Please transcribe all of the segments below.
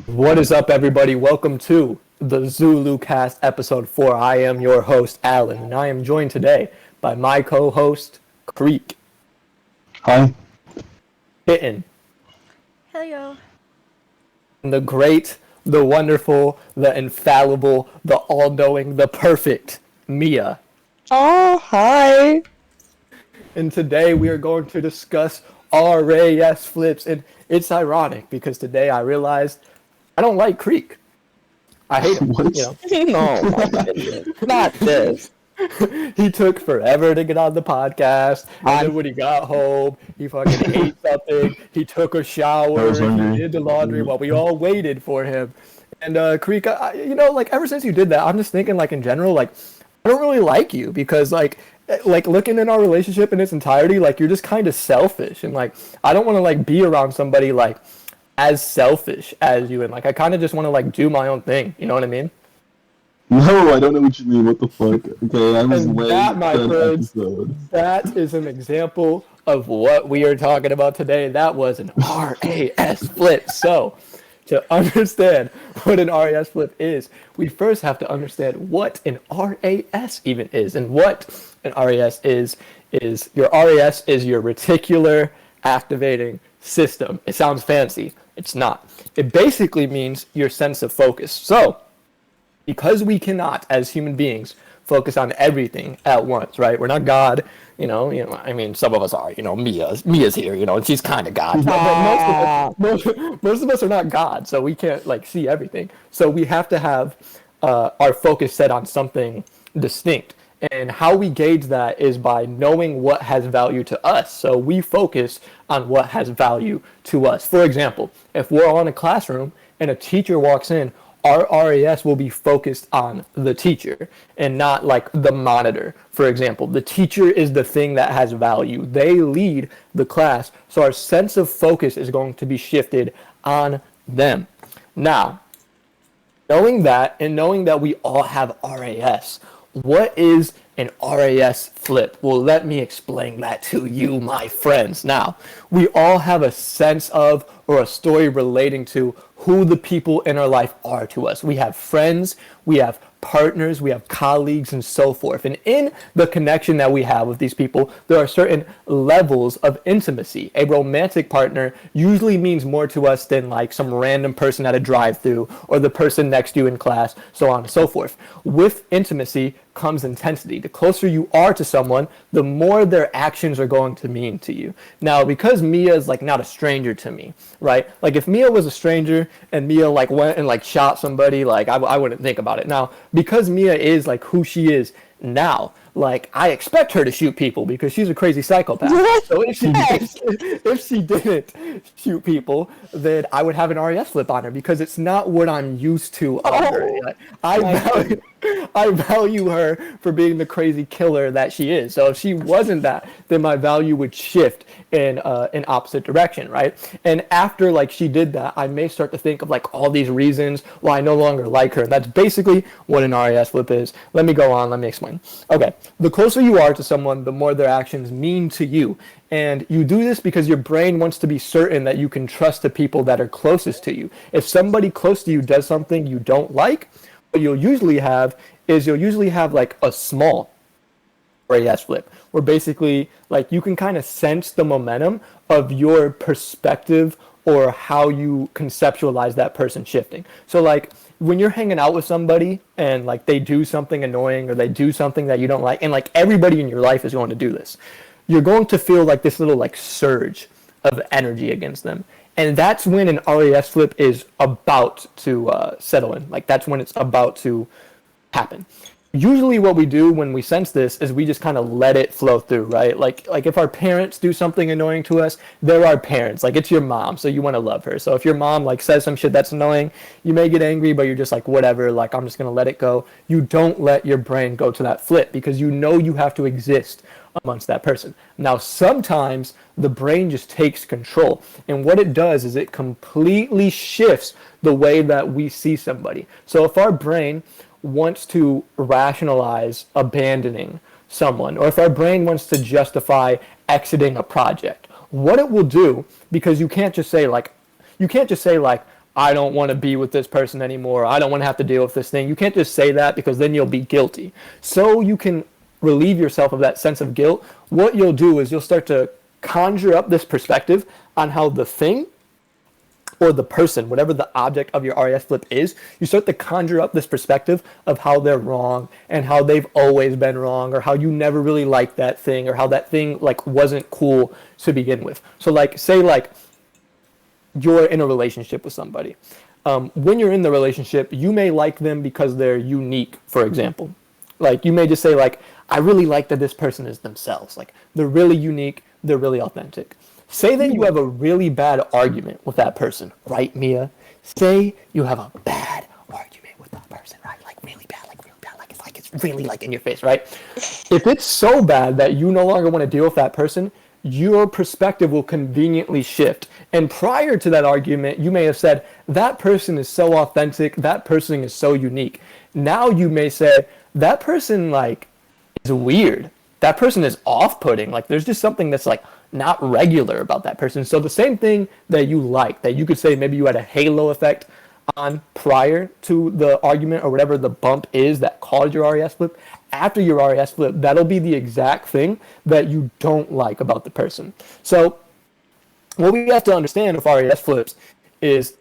What is up, everybody? Welcome to the Zulu Cast episode 4. I am your host, Alan, and I am joined today by my co-host, Creek, Hi. Kitten, Hello. and the great, the wonderful, the infallible, the all-knowing, the perfect Mia. Oh, hi. And today we are going to discuss RAS flips, and it's ironic because today I realized I don't like Creek. I hate him. What? No, my goodness. Not this. He took forever to get on the podcast, and then when he got home, he fucking ate something. He took a I shower. was hungry. He did the laundry while we all waited for him. And Creek, ever since you did that, I'm just thinking, like in general, like I don't really like you because like looking in our relationship in its entirety, like you're just kind of selfish, and like I don't want to like be around somebody like as selfish as you, and like I kind of just want to like do my own thing. You know what I mean? No, I don't know what you mean. What the fuck? Okay, I was And late that, my that friends, episode. that is an example of what we are talking about today. That was an RAS flip. So, to understand what an RAS flip is, we first have to understand what an RAS even is. And what an RAS is your RAS is your reticular activating system. It sounds fancy. It's not. It basically means your sense of focus. So, because we cannot, as human beings, focus on everything at once, right? We're not God, I mean, some of us are, Mia's here, and she's kind of God. But most of us are not God, so we can't, like, see everything. So we have to have our focus set on something distinct. And how we gauge that is by knowing what has value to us. So we focus on what has value to us. For example, if we're all in a classroom and a teacher walks in, our RAS will be focused on the teacher and not like the monitor. For example, the teacher is the thing that has value. They lead the class, so our sense of focus is going to be shifted on them. Now, knowing that and knowing that we all have RAS, what is an RAS flip? Well, let me explain that to you, my friends. Now, we all have a sense of or a story relating to who the people in our life are to us. We have friends, we have partners, we have colleagues, and so forth. And in the connection that we have with these people, there are certain levels of intimacy. A romantic partner usually means more to us than like some random person at a drive-thru or the person next to you in class, so on and so forth. With intimacy comes intensity. The closer you are to someone, the more their actions are going to mean to you. Now, because Mia is like not a stranger to me, right? Like if Mia was a stranger and Mia like went and like shot somebody, like I wouldn't think about it. Now, because Mia is like who she is now, like I expect her to shoot people because she's a crazy psychopath. So if she didn't shoot people, then I would have an RES flip on her because it's not what I'm used to of her. Like, I value her for being the crazy killer that she is. So if she wasn't that, then my value would shift in an opposite direction, right? And after like she did that, I may start to think of like all these reasons why I no longer like her. That's basically what an RAS flip is. Let me go on. Let me explain. Okay, the closer you are to someone, the more their actions mean to you. And you do this because your brain wants to be certain that you can trust the people that are closest to you. If somebody close to you does something you don't like, what you'll usually have like a small RAS flip, where basically like you can kind of sense the momentum of your perspective or how you conceptualize that person shifting. So like when you're hanging out with somebody and like they do something annoying or they do something that you don't like, and like everybody in your life is going to do this, you're going to feel like this little like surge of energy against them. And that's when an RAS flip is about to settle in. Like that's when it's about to happen. Usually what we do when we sense this is we just kind of let it flow through, right? Like if our parents do something annoying to us, they're our parents. Like it's your mom, so you want to love her. So if your mom like says some shit that's annoying, you may get angry, but you're just like, whatever, like I'm just going to let it go. You don't let your brain go to that flip because you know you have to exist amongst that person. Now, sometimes the brain just takes control. And what it does is it completely shifts the way that we see somebody. So if our brain wants to rationalize abandoning someone, or if our brain wants to justify exiting a project, what it will do, because you can't just say like, I don't want to be with this person anymore. I don't want to have to deal with this thing. You can't just say that because then you'll be guilty. So you can relieve yourself of that sense of guilt. What you'll do is you'll start to conjure up this perspective on how the thing or the person, whatever the object of your RAS flip is, you start to conjure up this perspective of how they're wrong and how they've always been wrong, or how you never really liked that thing, or how that thing like wasn't cool to begin with. So like, say like you're in a relationship with somebody. When you're in the relationship, you may like them because they're unique, for example. Like you may just say like, I really like that this person is themselves. Like they're really unique, they're really authentic. Say that you have a really bad argument with that person, right, Mia? Say you have a bad argument with that person, right? Like really bad, like it's really like in your face, right? If it's so bad that you no longer want to deal with that person, your perspective will conveniently shift. And prior to that argument, you may have said, that person is so authentic, that person is so unique. Now you may say, that person like is weird. That person is off-putting. Like there's just something that's like not regular about that person. So the same thing that you like, that you could say maybe you had a halo effect on prior to the argument or whatever the bump is that caused your RAS flip, after your RAS flip, that'll be the exact thing that you don't like about the person. So what we have to understand with RAS flips is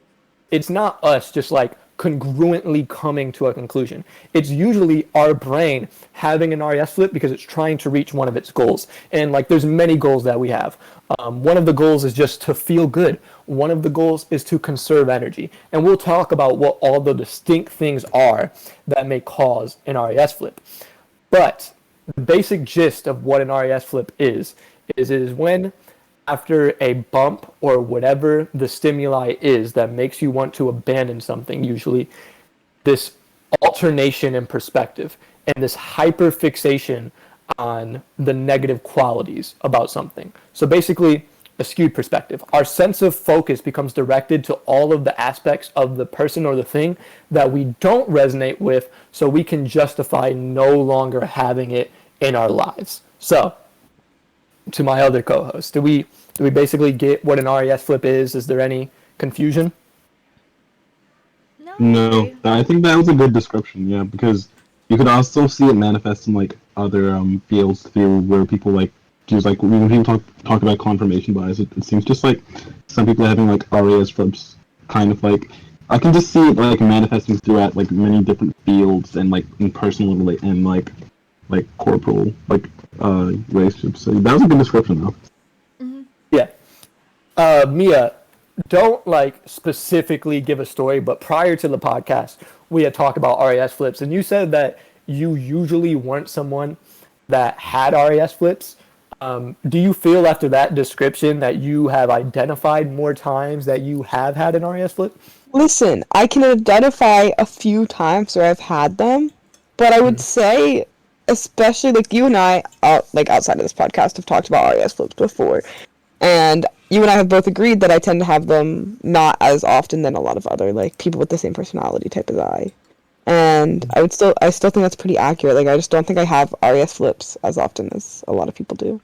it's not us just like congruently coming to a conclusion. It's usually our brain having an RAS flip because it's trying to reach one of its goals. And like there's many goals that we have. One of the goals is just to feel good. One of the goals is to conserve energy. And we'll talk about what all the distinct things are that may cause an RAS flip. But the basic gist of what an RAS flip is when after a bump or whatever the stimuli is that makes you want to abandon something, usually this alternation in perspective and this hyperfixation on the negative qualities about something. So basically, a skewed perspective. Our sense of focus becomes directed to all of the aspects of the person or the thing that we don't resonate with, so we can justify no longer having it in our lives. So, to my other co-host, do we basically get what an RAS flip is? Is there any confusion? No, I think that was a good description. Yeah, because you could also see it manifest in like other fields through where people like use like when people talk about confirmation bias. It seems just like some people having like RAS flips, kind of like I can just see it like manifesting throughout like many different fields and like in personal and like corporal relationships. So that was a good description though. Mm-hmm. Yeah. Mia, don't like specifically give a story, but prior to the podcast, we had talked about RAS flips, and you said that you usually weren't someone that had RAS flips. Do you feel after that description that you have identified more times that you have had an RAS flip? Listen, I can identify a few times where I've had them, but I would say, especially like you and I, like outside of this podcast, have talked about RAS flips before, and you and I have both agreed that I tend to have them not as often than a lot of other like people with the same personality type as I. And I still think that's pretty accurate. Like I just don't think I have RAS flips as often as a lot of people do.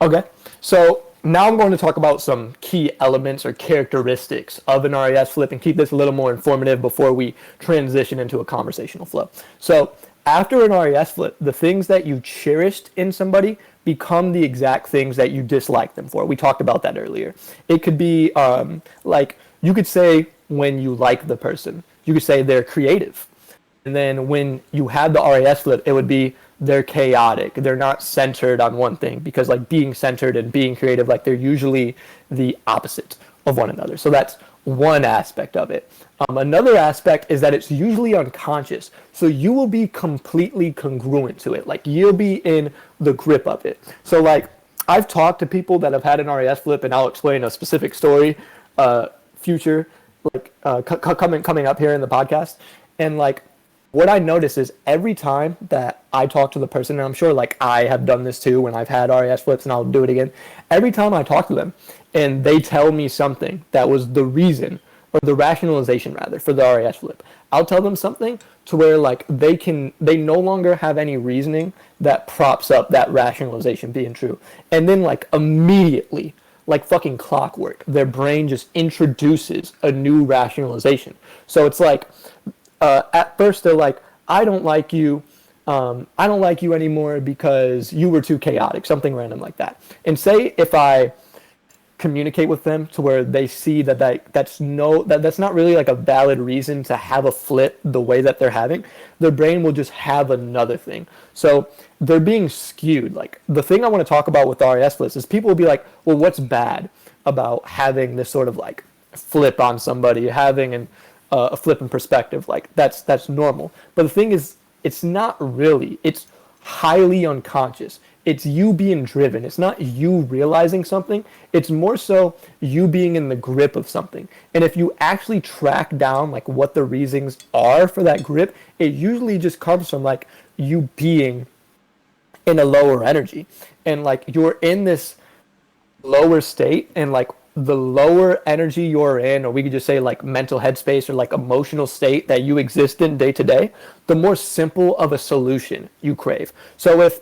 Okay, so now I'm going to talk about some key elements or characteristics of an RAS flip and keep this a little more informative before we transition into a conversational flow. So after an RAS flip, the things that you cherished in somebody become the exact things that you dislike them for. We talked about that earlier. It could be like you could say when you like the person, you could say they're creative. And then when you had the RAS flip, it would be they're chaotic. They're not centered on one thing, because like being centered and being creative, like they're usually the opposite of one another. So that's one aspect of it. Another aspect is that it's usually unconscious. So you will be completely congruent to it. Like you'll be in the grip of it. So like I've talked to people that have had an RAS flip, and I'll explain a specific story, future, like coming up here in the podcast. And like what I notice is every time that I talk to the person, and I'm sure like I have done this too when I've had RAS flips, and I'll do it again. Every time I talk to them and they tell me something that was the reason, or the rationalization rather, for the RAS flip, I'll tell them something to where like they no longer have any reasoning that props up that rationalization being true. And then like immediately like fucking clockwork. Their brain just introduces a new rationalization. So it's like, at first they're like, I don't like you. I don't like you anymore because you were too chaotic, something random like that. And say if I communicate with them to where they see that's not really like a valid reason to have a flip the way that they're having, their brain will just have another thing. So they're being skewed. Like the thing I want to talk about with RAS flips is people will be like, well, what's bad about having this sort of like flip on somebody, having a flip in perspective? Like that's normal. But the thing is, it's not really. It's highly unconscious. It's you being driven. It's not you realizing something. It's more so you being in the grip of something. And if you actually track down like what the reasons are for that grip, it usually just comes from like you being in a lower energy. And like you're in this lower state, and like the lower energy you're in, or we could just say like mental headspace or like emotional state that you exist in day to day, the more simple of a solution you crave. So if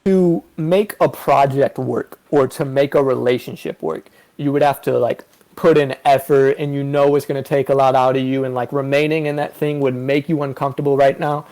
to make a project work or to make a relationship work, you would have to like put in effort, and you know it's going to take a lot out of you, and like remaining in that thing would make you uncomfortable right now.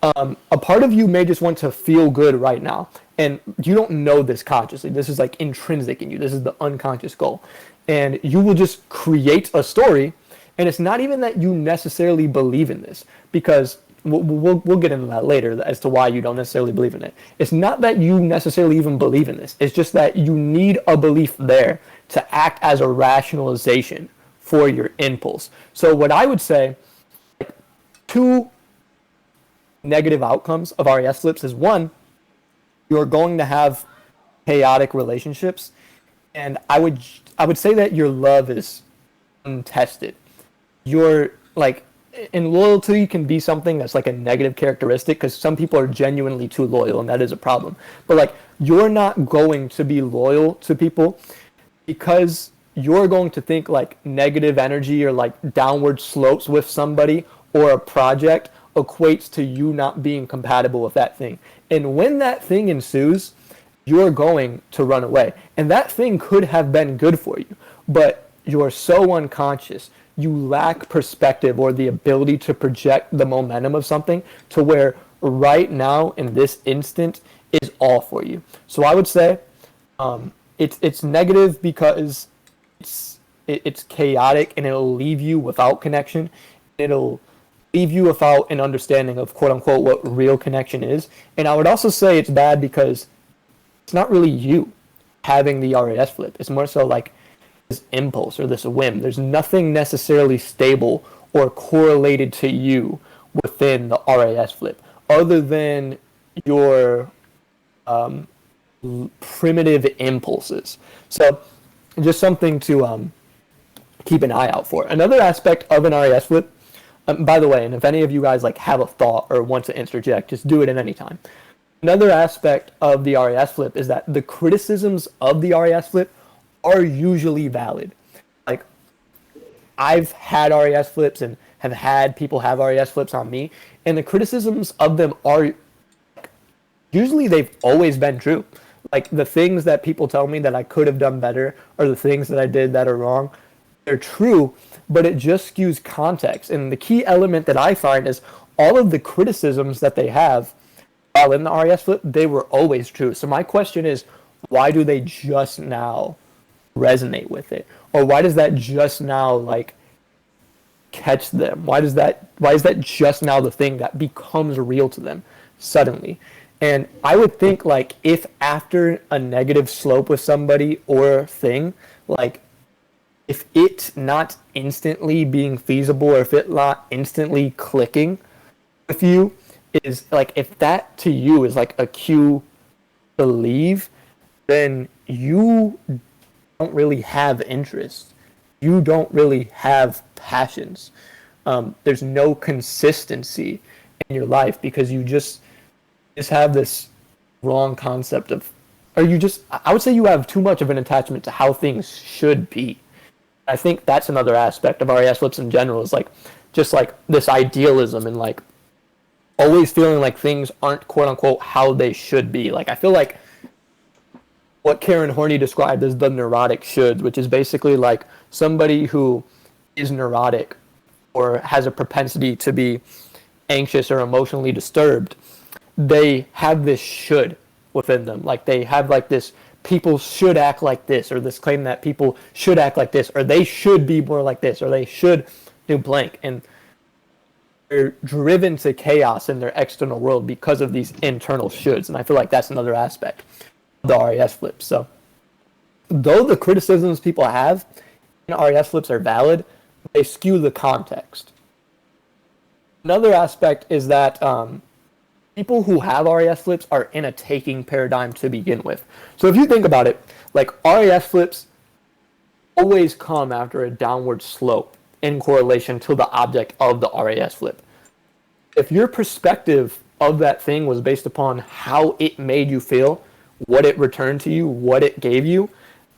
A part of you may just want to feel good right now, and you don't know this consciously. This is like intrinsic in you. This is the unconscious goal, and you will just create a story. And it's not even that you necessarily believe in this, because we'll get into that later as to why you don't necessarily believe in it. It's not that you necessarily even believe in this. It's just that you need a belief there to act as a rationalization for your impulse. So what I would say, like, two negative outcomes of RAS flips is, one, you're going to have chaotic relationships, and I would say that your love is untested. You're like, and loyalty can be something that's like a negative characteristic, because some people are genuinely too loyal, and that is a problem. But like, you're not going to be loyal to people because you're going to think like negative energy or like downward slopes with somebody or a project equates to you not being compatible with that thing. And when that thing ensues, you're going to run away. And that thing could have been good for you, but you're so unconscious. You lack perspective or the ability to project the momentum of something to where right now in this instant is all for you. So I would say it's negative because it's chaotic, and it'll leave you without connection. It'll leave you without an understanding of quote unquote what real connection is. And I would also say it's bad because it's not really you having the RAS flip. It's more so like this impulse or this whim. There's nothing necessarily stable or correlated to you within the RAS flip other than your primitive impulses. So just something to keep an eye out for. Another aspect of an RAS flip, by the way, and if any of you guys like have a thought or want to interject, just do it at any time. Another aspect of the RAS flip is that the criticisms of the RAS flip are usually valid. Like, I've had RAS flips and have had people have RAS flips on me, and the criticisms of them are usually, they've always been true. Like, the things that people tell me that I could have done better, or the things that I did that are wrong, they're true, but it just skews context. And the key element that I find is all of the criticisms that they have while in the RAS flip, they were always true. So my question is, why do they just now resonate with it? Or why does that just now like catch them? Why is that just now the thing that becomes real to them suddenly? And I would think like if after a negative slope with somebody or thing, like if it's not instantly being feasible, or if it not instantly clicking with you, is like, if that to you is like a cue to leave, then you don't really have interest. You don't really have passions. There's no consistency in your life because you just have this wrong concept of, or I would say you have too much of an attachment to how things should be. I think that's another aspect of RAS flips in general, is like just like this idealism and like always feeling like things aren't quote unquote how they should be. Like I feel like what Karen Horney described as the neurotic shoulds, which is basically like somebody who is neurotic or has a propensity to be anxious or emotionally disturbed. They have this should within them. Like they have like this people should act like this, or this claim that people should act like this, or they should be more like this, or they should do blank. And they're driven to chaos in their external world because of these internal shoulds. And I feel like that's another aspect of the RAS flips. So though the criticisms people have in RAS flips are valid, they skew the context. Another aspect is that people who have RAS flips are in a taking paradigm to begin with. So if you think about it, like RAS flips always come after a downward slope in correlation to the object of the RAS flip. If your perspective of that thing was based upon how it made you feel, what it returned to you, what it gave you,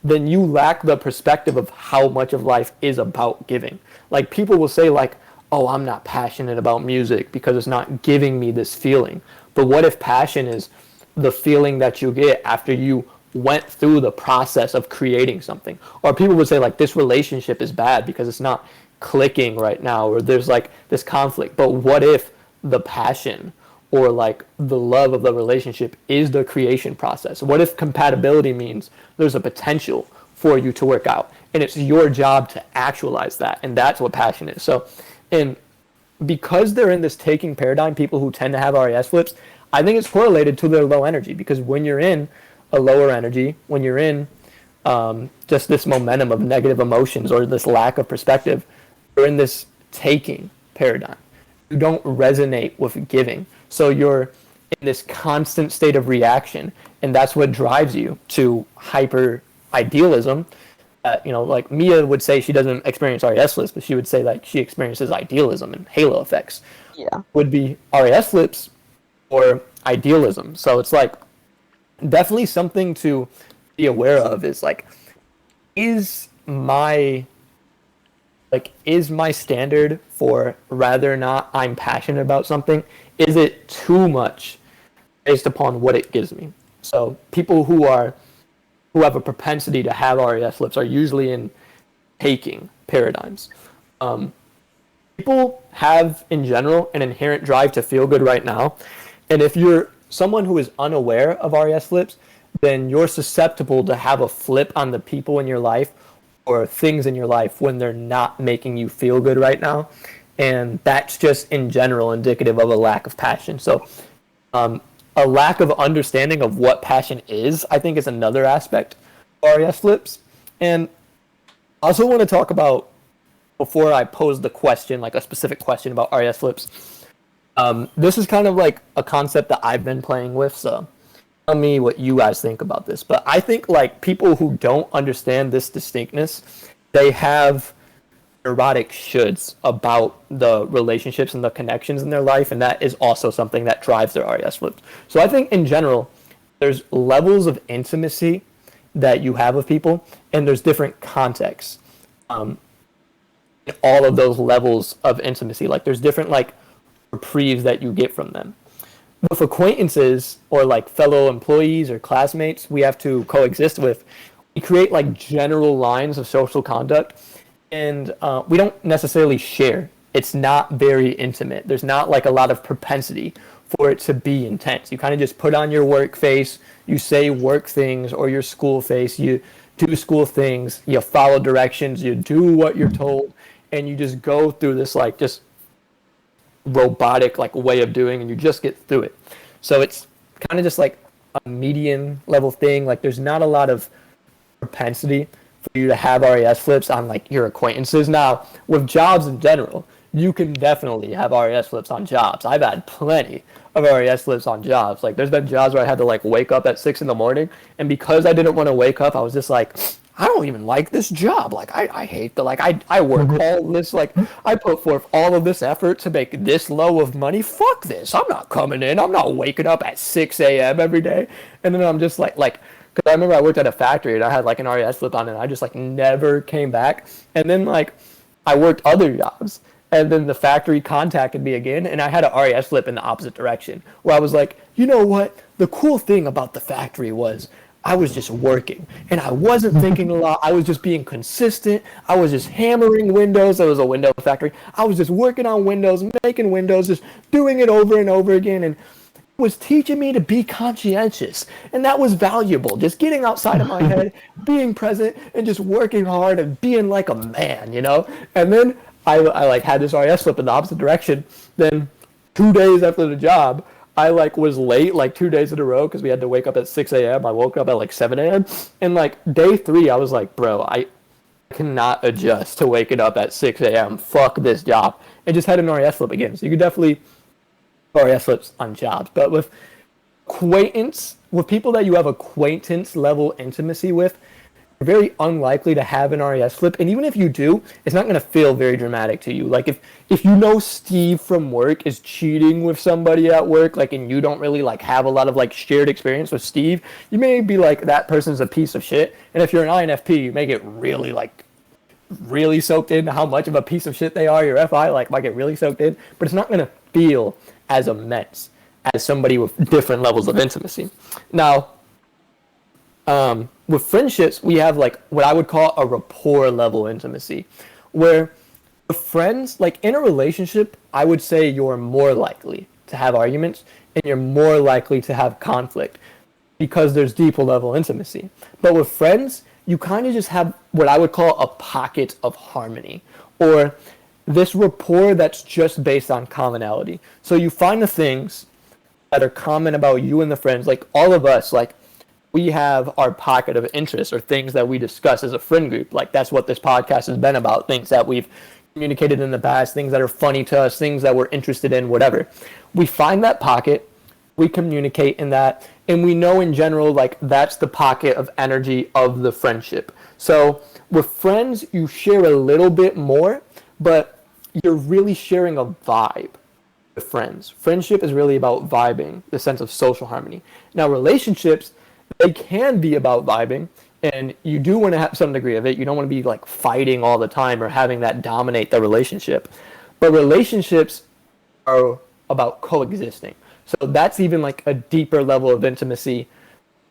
then you lack the perspective of how much of life is about giving. Like people will say like, oh, I'm not passionate about music because it's not giving me this feeling. But what if passion is the feeling that you get after you went through the process of creating something? Or people would say like, this relationship is bad because it's not clicking right now, or there's like this conflict. But what if the passion or like the love of the relationship is the creation process? What if compatibility means there's a potential for you to work out and it's your job to actualize that? And that's what passion is. So, and because they're in this taking paradigm, people who tend to have RAS flips, I think it's correlated to their low energy, because when you're in a lower energy, when you're in just this momentum of negative emotions or this lack of perspective, you're in this taking paradigm. You don't resonate with giving. So you're in this constant state of reaction, and that's what drives you to hyper idealism. Like Mia would say she doesn't experience RAS flips, but she would say like she experiences idealism and halo effects. Yeah. Would be RAS flips or idealism. So it's like definitely something to be aware of is like, is my standard for whether or not I'm passionate about something, is it too much based upon what it gives me? So people who have a propensity to have RAS flips are usually in taking paradigms. People have, in general, an inherent drive to feel good right now. And if you're someone who is unaware of RAS flips, then you're susceptible to have a flip on the people in your life or things in your life when they're not making you feel good right now. And that's just, in general, indicative of a lack of passion. So a lack of understanding of what passion is, I think, is another aspect of RAS flips. And I also want to talk about, before I pose the question, like a specific question about RAS flips, this is kind of like a concept that I've been playing with, so tell me what you guys think about this. But I think like people who don't understand this distinctness, they have neurotic shoulds about the relationships and the connections in their life, and that is also something that drives their RAS flips. So I think in general, there's levels of intimacy that you have with people, and there's different contexts in all of those levels of intimacy. Like there's different like reprieves that you get from them. With acquaintances or like fellow employees or classmates we have to coexist with, we create like general lines of social conduct, and we don't necessarily share. It's not very intimate. There's not like a lot of propensity for it to be intense. You kind of just put on your work face, you say work things, or your school face, you do school things, you follow directions, you do what you're told, and you just go through this like just robotic like way of doing, and you just get through it. So it's kind of just like a median level thing. Like there's not a lot of propensity for you to have RAS flips on like your acquaintances. Now with jobs in general, you can definitely have RAS flips on jobs. I've had plenty of RAS flips on jobs. Like there's been jobs where I had to like wake up at 6 a.m, and because I didn't want to wake up, I was just like, I don't even like this job. Like I hate the like I work all this, like I put forth all of this effort to make this low of money. Fuck this. I'm not coming in. I'm not waking up at 6 a.m. every day. And then I'm just like because I remember I worked at a factory and I had like an RAS flip on, and I just like never came back. And then like I worked other jobs, and then the factory contacted me again, and I had an RAS flip in the opposite direction, where I was like, you know what? The cool thing about the factory was I was just working and I wasn't thinking a lot. I was just being consistent. I was just hammering windows. There was a window factory. I was just working on windows, making windows, just doing it over and over again. And it was teaching me to be conscientious. And that was valuable. Just getting outside of my head, being present, and just working hard and being like a man, you know? And then I like had this RS flip in the opposite direction. Then 2 days after the job, I like was late like 2 days in a row because we had to wake up at 6 a.m. I woke up at like 7 a.m. And like day 3, I was like, bro, I cannot adjust to waking up at 6 a.m. Fuck this job. And just had an RAS flip again. So you could definitely RAS flips on jobs. But with people that you have acquaintance level intimacy with, very unlikely to have an RAS flip, and even if you do, it's not going to feel very dramatic to you. Like if you know Steve from work is cheating with somebody at work, like, and you don't really like have a lot of like shared experience with Steve, you may be like, that person's a piece of shit. And if you're an INFP, you may get really soaked into how much of a piece of shit they are. Your FI like might get really soaked in, but it's not going to feel as immense as somebody with different levels of intimacy. Now, with friendships, we have like what I would call a rapport level intimacy, where with friends, like in a relationship, I would say you're more likely to have arguments and you're more likely to have conflict because there's deeper level intimacy. But with friends, you kind of just have what I would call a pocket of harmony, or this rapport that's just based on commonality. So you find the things that are common about you and the friends, like all of us, like we have our pocket of interest or things that we discuss as a friend group. Like that's what this podcast has been about, things that we've communicated in the past, things that are funny to us, things that we're interested in, whatever. We find that pocket, we communicate in that, and we know in general, like that's the pocket of energy of the friendship. So with friends, you share a little bit more, but you're really sharing a vibe with friends. Friendship is really about vibing, the sense of social harmony. Now relationships, they can be about vibing, and you do want to have some degree of it. You don't want to be like fighting all the time or having that dominate the relationship. But relationships are about coexisting. So that's even like a deeper level of intimacy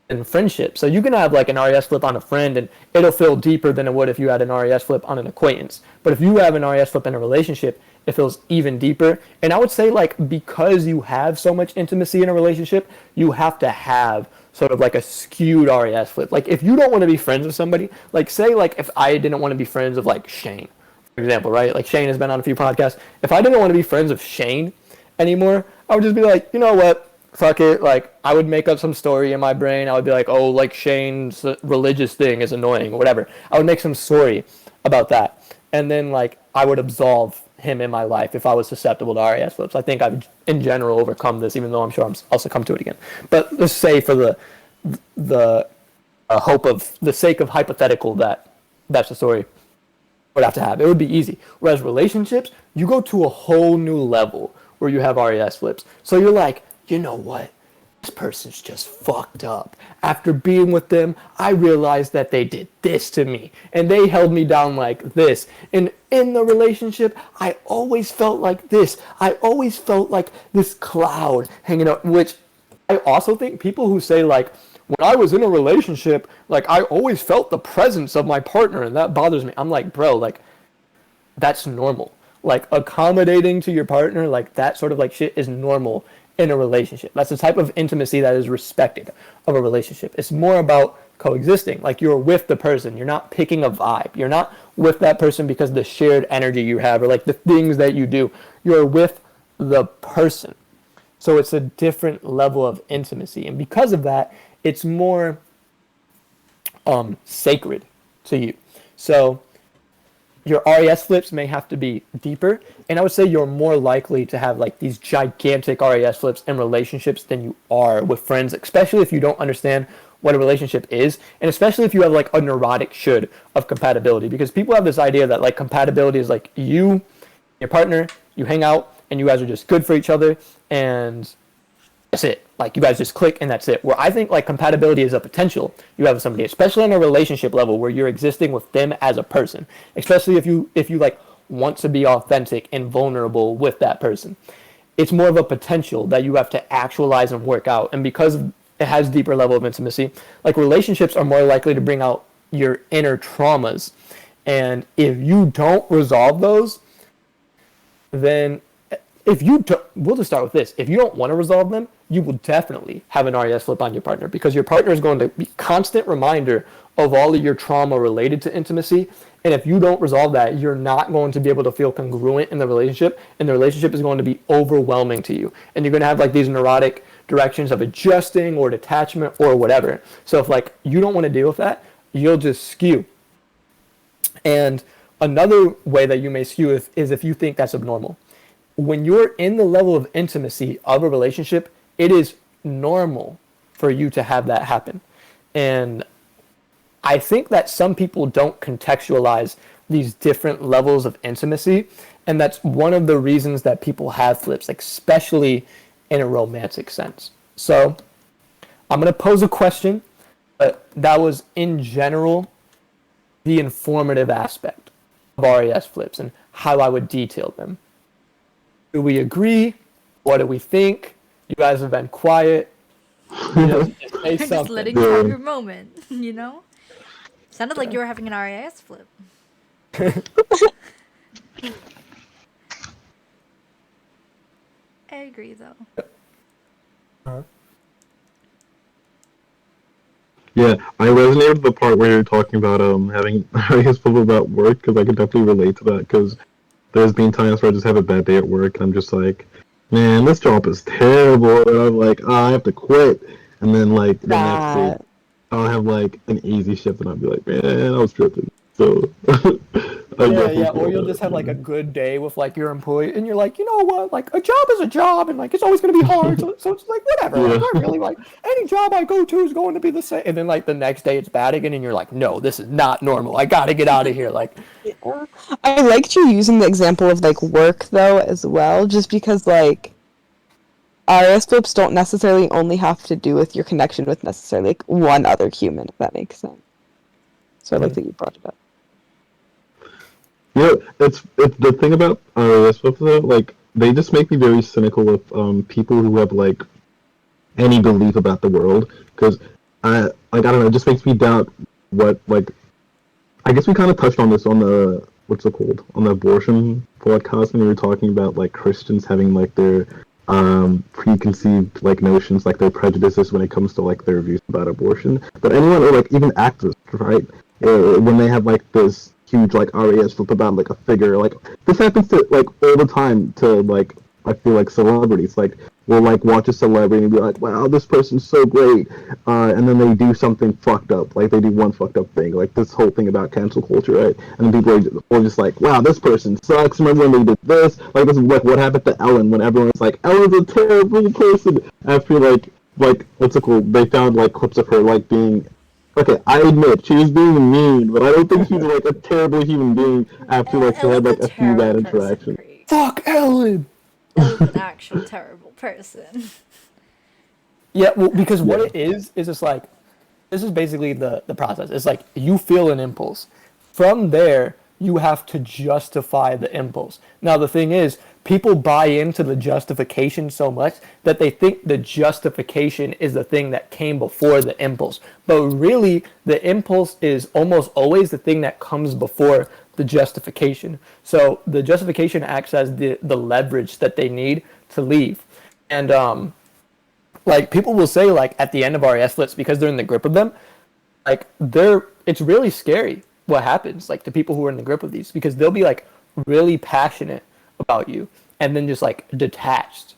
than friendship. So you can have like an RAS flip on a friend and it'll feel deeper than it would if you had an RAS flip on an acquaintance. But if you have an RAS flip in a relationship, it feels even deeper. And I would say like because you have so much intimacy in a relationship, you have to have sort of like a skewed RAS flip. Like if you don't want to be friends with somebody, like say like if I didn't want to be friends with like Shane, for example, right? Like Shane has been on a few podcasts. If I didn't want to be friends with Shane anymore, I would just be like, you know what? Fuck it. Like I would make up some story in my brain. I would be like, oh, like Shane's religious thing is annoying or whatever. I would make some story about that. And then like I would absolve him in my life if I was susceptible to RAS flips. I think I've in general overcome this, even though I'm sure I'll succumb to it again. But let's say for the hope of the sake of hypothetical that that's the story would have to have. It would be easy. Whereas relationships, you go to a whole new level where you have RAS flips. So you're like, you know what? This person's just fucked up. After being with them, I realized that they did this to me and they held me down like this. And in the relationship, I always felt like this. I always felt like this cloud hanging out, which I also think people who say like, when I was in a relationship, like I always felt the presence of my partner and that bothers me. I'm like, bro, like that's normal. Like accommodating to your partner, like that sort of like shit is normal in a relationship. That's the type of intimacy that is respected of a relationship. It's more about coexisting. Like you're with the person. You're not picking a vibe. You're not with that person because of the shared energy you have or like the things that you do. You're with the person. So it's a different level of intimacy. And because of that, it's more sacred to you. So your RAS flips may have to be deeper, and I would say you're more likely to have like these gigantic RAS flips in relationships than you are with friends, especially if you don't understand what a relationship is, and especially if you have like a neurotic should of compatibility, because people have this idea that like compatibility is like you, your partner, you hang out, and you guys are just good for each other, and that's it. Like you guys just click and that's it. Where I think like compatibility is a potential you have with somebody, especially on a relationship level where you're existing with them as a person, especially if you like want to be authentic and vulnerable with that person. It's more of a potential that you have to actualize and work out. And because it has deeper level of intimacy. Like relationships are more likely to bring out your inner traumas, and if you don't resolve those, then if you do, we'll just start with this. If you don't want to resolve them, you will definitely have an RES flip on your partner, because your partner is going to be constant reminder of all of your trauma related to intimacy. And if you don't resolve that, you're not going to be able to feel congruent in the relationship, and the relationship is going to be overwhelming to you. And you're going to have like these neurotic directions of adjusting or detachment or whatever. So if like you don't want to deal with that, you'll just skew. And another way that you may skew is if you think that's abnormal. When you're in the level of intimacy of a relationship, it is normal for you to have that happen. And I think that some people don't contextualize these different levels of intimacy. And that's one of the reasons that people have flips, like especially in a romantic sense. So I'm going to pose a question, but that was in general the informative aspect of RAS flips and how I would detail them. Do we agree? What do we think? You guys have been quiet. Just say You're just something. letting you have your moment, you know? Sounded like you were having an RAS flip. I agree, though. Yeah, I resonated with the part where you're talking about having I guess people about work, because I can definitely relate to that, because there's been times where I just have a bad day at work and I'm just like, man, this job is terrible, and I'm like, oh, I have to quit, and then like the next day I'll have like an easy shift and I'll be like, man, I was tripping. So Yeah, or you'll just have like a good day with like your employee, and you're like, you know what, like a job is a job, and like it's always gonna be hard, so it's like whatever. Like I really like any job I go to is going to be the same, and then like the next day it's bad again, and you're like, no, this is not normal. I gotta get out of here. Like, I liked you using the example of like work though as well, just because like RS flips don't necessarily only have to do with your connection with necessarily like one other human, if that makes sense. So I like that you brought it up. Yeah, it's the thing about RAS flips though, like they just make me very cynical with people who have like any belief about the world, because I don't know, it just makes me doubt what, like, I guess we kind of touched on this on the what's it called, on the abortion podcast, when we were talking about like Christians having like their preconceived like notions, like their prejudices when it comes to like their views about abortion. But anyone, or like even actors, right, when they have like this huge like RAS flip about like a figure, like this happens to like all the time to like, I feel like celebrities, like we'll like watch a celebrity and be like, wow, this person's so great, and then they do something fucked up, like they do one fucked up thing, like this whole thing about cancel culture, right? And then people are just like, wow, this person sucks. Remember when they did this? Like this is like what happened to Ellen, when everyone's like, Ellen's a terrible person. After like what's it called? They found like clips of her like being. Okay, I admit she was being mean, but I don't think she's like a terrible human being after like she had like a few bad interactions. fuck Ellen. Ellen's an actual terrible person. Yeah, well, because what it is just like, this is basically the process. It's like you feel an impulse. From there, you have to justify the impulse. Now, the thing is, people buy into the justification so much that they think the justification is the thing that came before the impulse. But really, the impulse is almost always the thing that comes before the justification. So the justification acts as the leverage that they need to leave. And like people will say like at the end of RAS flips, because they're in the grip of them, like it's really scary what happens like to people who are in the grip of these, because they'll be like really passionate about you and then just like detached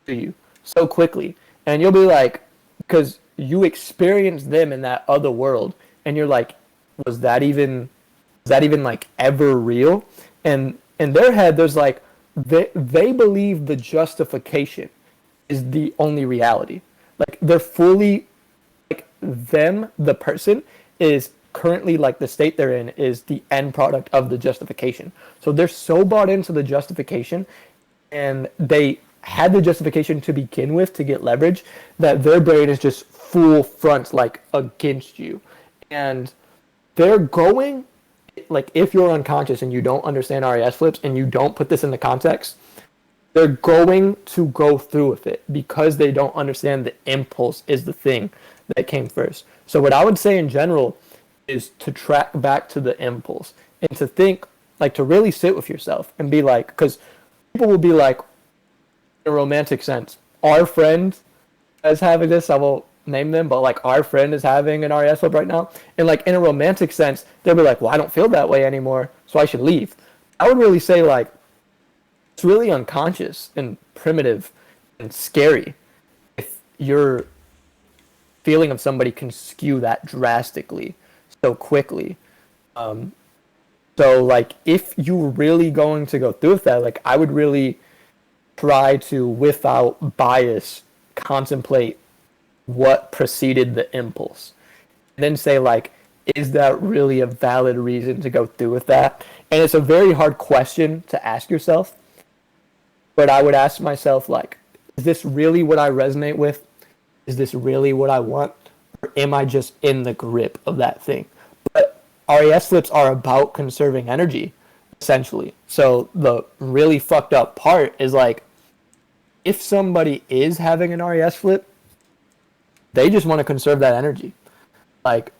to you so quickly, and you'll be like, because you experience them in that other world, and you're like, was that even like ever real? And in their head there's like they believe the justification is the only reality. Like they're fully like them, the person is currently like the state they're in is the end product of the justification. So they're so bought into the justification, and they had the justification to begin with to get leverage, that their brain is just full front like against you. And they're going, like if you're unconscious and you don't understand RAS flips and you don't put this into context, they're going to go through with it because they don't understand the impulse is the thing that came first. So what I would say in general is to track back to the impulse and to think, like, to really sit with yourself and be like, because people will be like, in a romantic sense, our friend is having this, I won't name them, but like our friend is having an RAS flip right now. And like in a romantic sense, they'll be like, well, I don't feel that way anymore, so I should leave. I would really say like, it's really unconscious and primitive and scary if your feeling of somebody can skew that drastically so quickly. So like if you're really going to go through with that, like I would really try to, without bias, contemplate what preceded the impulse. And then say like, is that really a valid reason to go through with that? And it's a very hard question to ask yourself. But I would ask myself like, is this really what I resonate with? Is this really what I want? Or am I just in the grip of that thing? But RAS flips are about conserving energy, essentially. So the really fucked up part is like, if somebody is having an RAS flip, they just want to conserve that energy. Like,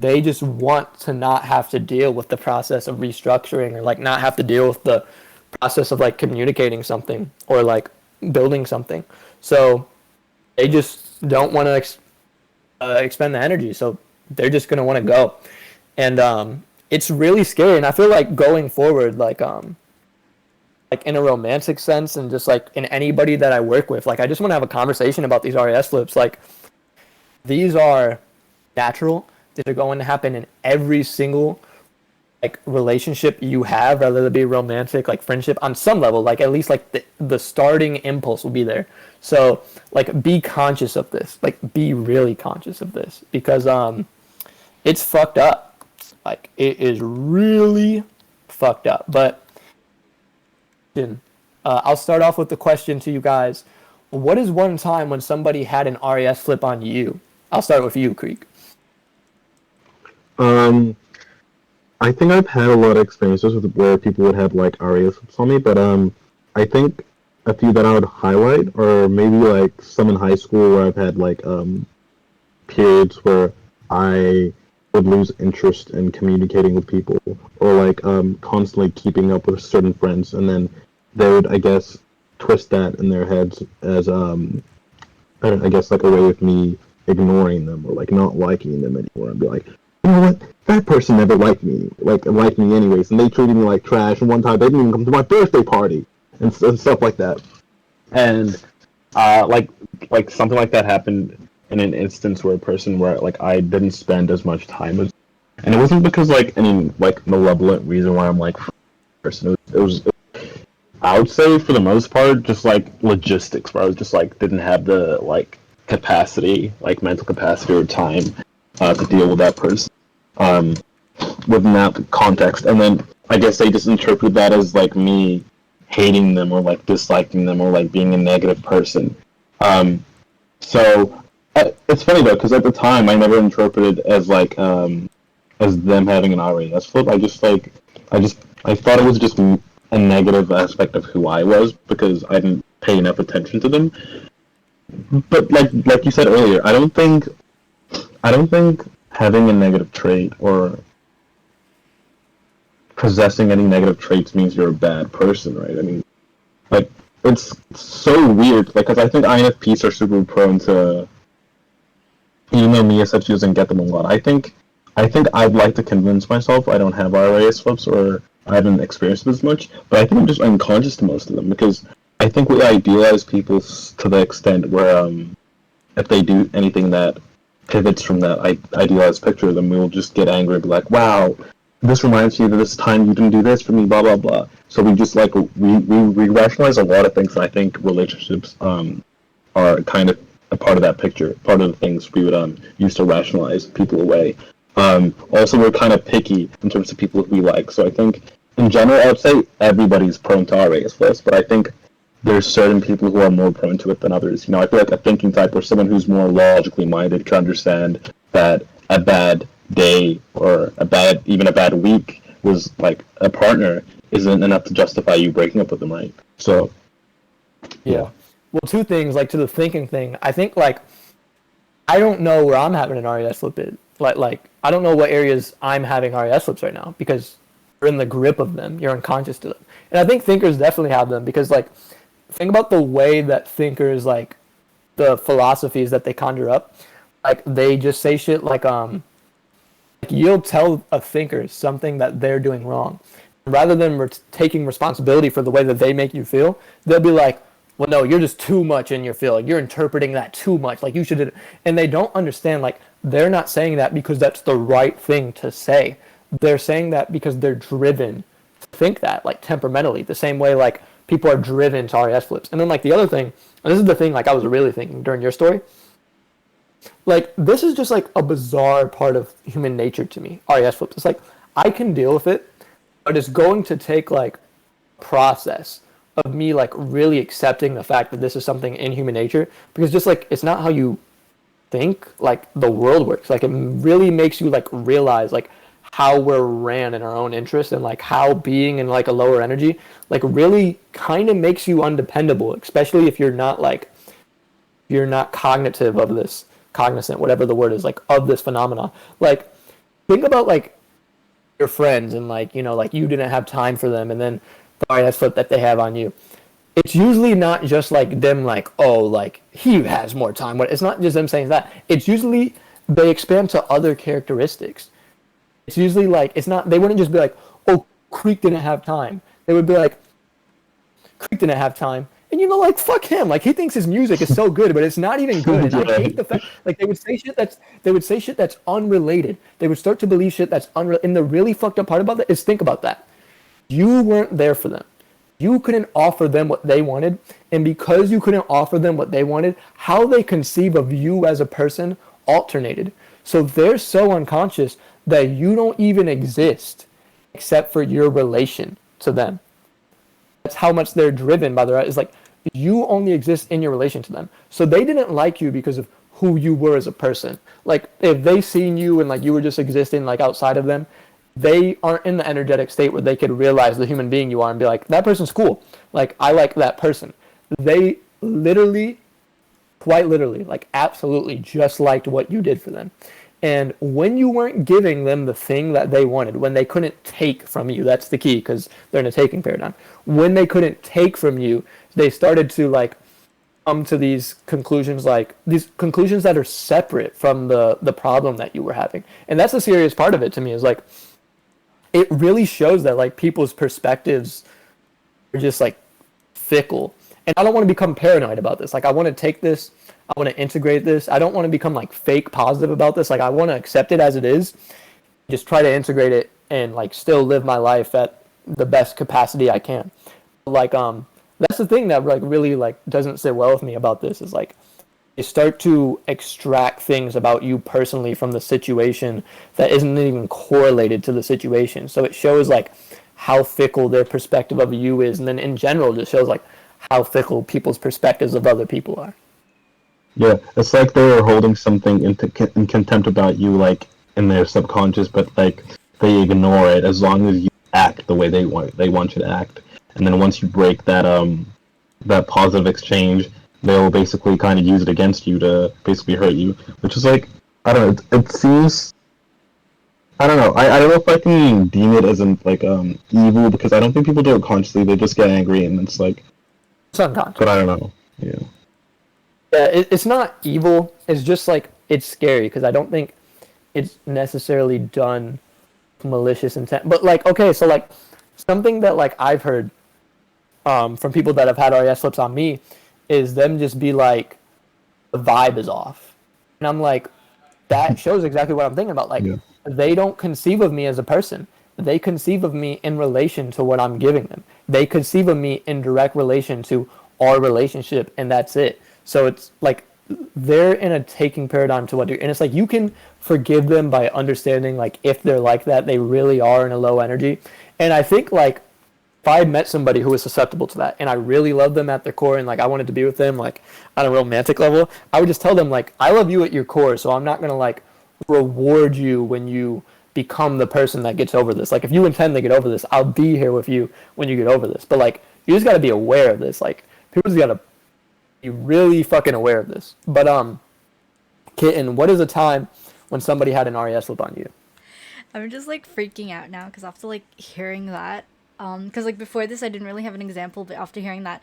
they just want to not have to deal with the process of restructuring, or like not have to deal with the process of like communicating something or like building something. So they just don't want to expend the energy. So they're just going to want to go. And it's really scary. And I feel like going forward, like in a romantic sense and just like in anybody that I work with, like I just want to have a conversation about these RAS flips. Like, these are natural. These are going to happen in every single like relationship you have, whether it be romantic, like friendship, on some level. Like at least like the starting impulse will be there. So like be conscious of this. Like be really conscious of this, because it's fucked up. Like it is really fucked up. But I'll start off with the question to you guys. What is one time when somebody had an RAS flip on you? I'll start with you, Creek. I think I've had a lot of experiences with where people would have like RAS flips on me, but I think a few that I would highlight are maybe like some in high school where I've had like periods where I would lose interest in communicating with people, or like constantly keeping up with certain friends, and then they would, I guess, twist that in their heads as I guess like a way of me ignoring them or like not liking them anymore, and be like, you know what, that person never liked me anyways, and they treated me like trash, and one time they didn't even come to my birthday party and stuff like that. And like something like that happened in an instance where a person where like I didn't spend as much time with, and it wasn't because like any like malevolent reason why I'm like person. It was I would say for the most part just like logistics, where I was just like didn't have the like capacity, like mental capacity or time to deal with that person within that context. And then I guess they just interpret that as like me hating them or like disliking them or like being a negative person. So it's funny though, because at the time I never interpreted as like as them having an RAS flip. I thought it was just a negative aspect of who I was because I didn't pay enough attention to them. But like you said earlier, I don't think having a negative trait or possessing any negative traits means you're a bad person, right? I mean, like, it's so weird, like, because I think INFPs are super prone to, even though Mia said she doesn't get them a lot, I think I'd like to convince myself I don't have RAS flips or I haven't experienced it as much, but I think I'm just unconscious to most of them, because I think we idealize people to the extent where if they do anything that pivots from that idealized picture, then we'll just get angry and be like, wow, this reminds me of this time you didn't do this for me, blah, blah, blah. So we just like, we rationalize a lot of things, and I think relationships are kind of a part of that picture, part of the things we would use to rationalize people away. Also, we're kind of picky in terms of people we like, so I think in general, I would say everybody's prone to RAS flips, but I think there's certain people who are more prone to it than others. You know, I feel like a thinking type or someone who's more logically minded can understand that a bad day or even a bad week was like a partner isn't enough to justify you breaking up with them, right? So Yeah. Well, two things, like to the thinking thing. I think like I don't know where I'm having an RES flip is. Like I don't know what areas I'm having RES flips right now because you're in the grip of them. You're unconscious to them. And I think thinkers definitely have them because like think about the way that thinkers like the philosophies that they conjure up. Like they just say shit like you'll tell a thinker something that they're doing wrong. Rather than taking responsibility for the way that they make you feel, they'll be like, well, no, you're just too much in your feel. Like, you're interpreting that too much. Like, you should. And they don't understand, like, they're not saying that because that's the right thing to say. They're saying that because they're driven to think that, like, temperamentally, the same way, like, people are driven to RAS flips. And then, like, the other thing, and this is the thing, like, I was really thinking during your story, like, this is just, like, a bizarre part of human nature to me, RAS flips. It's like, I can deal with it, but it's going to take, like, process of me like really accepting the fact that this is something in human nature because just like it's not how you think like the world works. Like it really makes you like realize like how we're ran in our own interest and like how being in like a lower energy like really kind of makes you undependable, especially if you're not like you're not cognitive of this cognizant whatever the word is like of this phenomena. Like think about like your friends and like you know like you didn't have time for them and then the RAS flip that they have on you. It's usually not just like them like, oh, like he has more time. It's not just them saying that. It's usually they expand to other characteristics. It's usually like it's not they wouldn't just be like, oh, Creek didn't have time. They would be like, Creek didn't have time. And you know, like fuck him. Like he thinks his music is so good, but it's not even good. And I hate the fact like they would say shit that's unrelated. They would start to believe shit that's unrelated. And the really fucked up part about that is think about that. You weren't there for them. You couldn't offer them what they wanted. And because you couldn't offer them what they wanted, how they conceive of you as a person alternated. So they're so unconscious that you don't even exist except for your relation to them. That's how much they're driven by their is like you only exist in your relation to them. So they didn't like you because of who you were as a person. Like if they seen you and like you were just existing like outside of them, they aren't in the energetic state where they could realize the human being you are and be like, that person's cool. Like, I like that person. They literally, quite literally, like absolutely just liked what you did for them. And when you weren't giving them the thing that they wanted, when they couldn't take from you, that's the key because they're in a taking paradigm. When they couldn't take from you, they started to like come to these conclusions that are separate from the problem that you were having. And that's the serious part of it to me is like, it really shows that like people's perspectives are just like fickle. And I don't want to become paranoid about this. Like I want to take this, I want to integrate this. I don't want to become like fake positive about this. Like I want to accept it as it is, just try to integrate it and like still live my life at the best capacity I can. Like that's the thing that like really like doesn't sit well with me about this is like you start to extract things about you personally from the situation that isn't even correlated to the situation. So it shows like how fickle their perspective of you is, and then in general just shows like how fickle people's perspectives of other people are. Yeah, it's like they're holding something in contempt about you, like in their subconscious, but like they ignore it as long as you act the way they want you to act. And then once you break that positive exchange, they'll basically kind of use it against you to basically hurt you, which is like, I don't know, it seems, I don't know, I don't know if I can deem it as like evil, because I don't think people do it consciously, they just get angry and it's like, It's unconscious. but I don't know, yeah. Yeah, it's not evil, it's just like, it's scary, because I don't think it's necessarily done with malicious intent. But like, okay, so like, something that like I've heard from people that have had RES flips on me, is them just be like, the vibe is off. And I'm like, that shows exactly what I'm thinking about. Like, Yeah. They don't conceive of me as a person. They conceive of me in relation to what I'm giving them. They conceive of me in direct relation to our relationship, and that's it. So it's like, they're in a taking paradigm to what you're, and it's like, you can forgive them by understanding, like, if they're like that, they really are in a low energy. And I think, like, if I had met somebody who was susceptible to that and I really loved them at their core and like I wanted to be with them like on a romantic level, I would just tell them like, I love you at your core, so I'm not going to like reward you when you become the person that gets over this. Like if you intend to get over this, I'll be here with you when you get over this. But like you just got to be aware of this. Like people just got to be really fucking aware of this. But Kitten, what is a time when somebody had an RAS flip on you? I'm just like freaking out now because after like hearing that, because like before this I didn't really have an example, but after hearing that,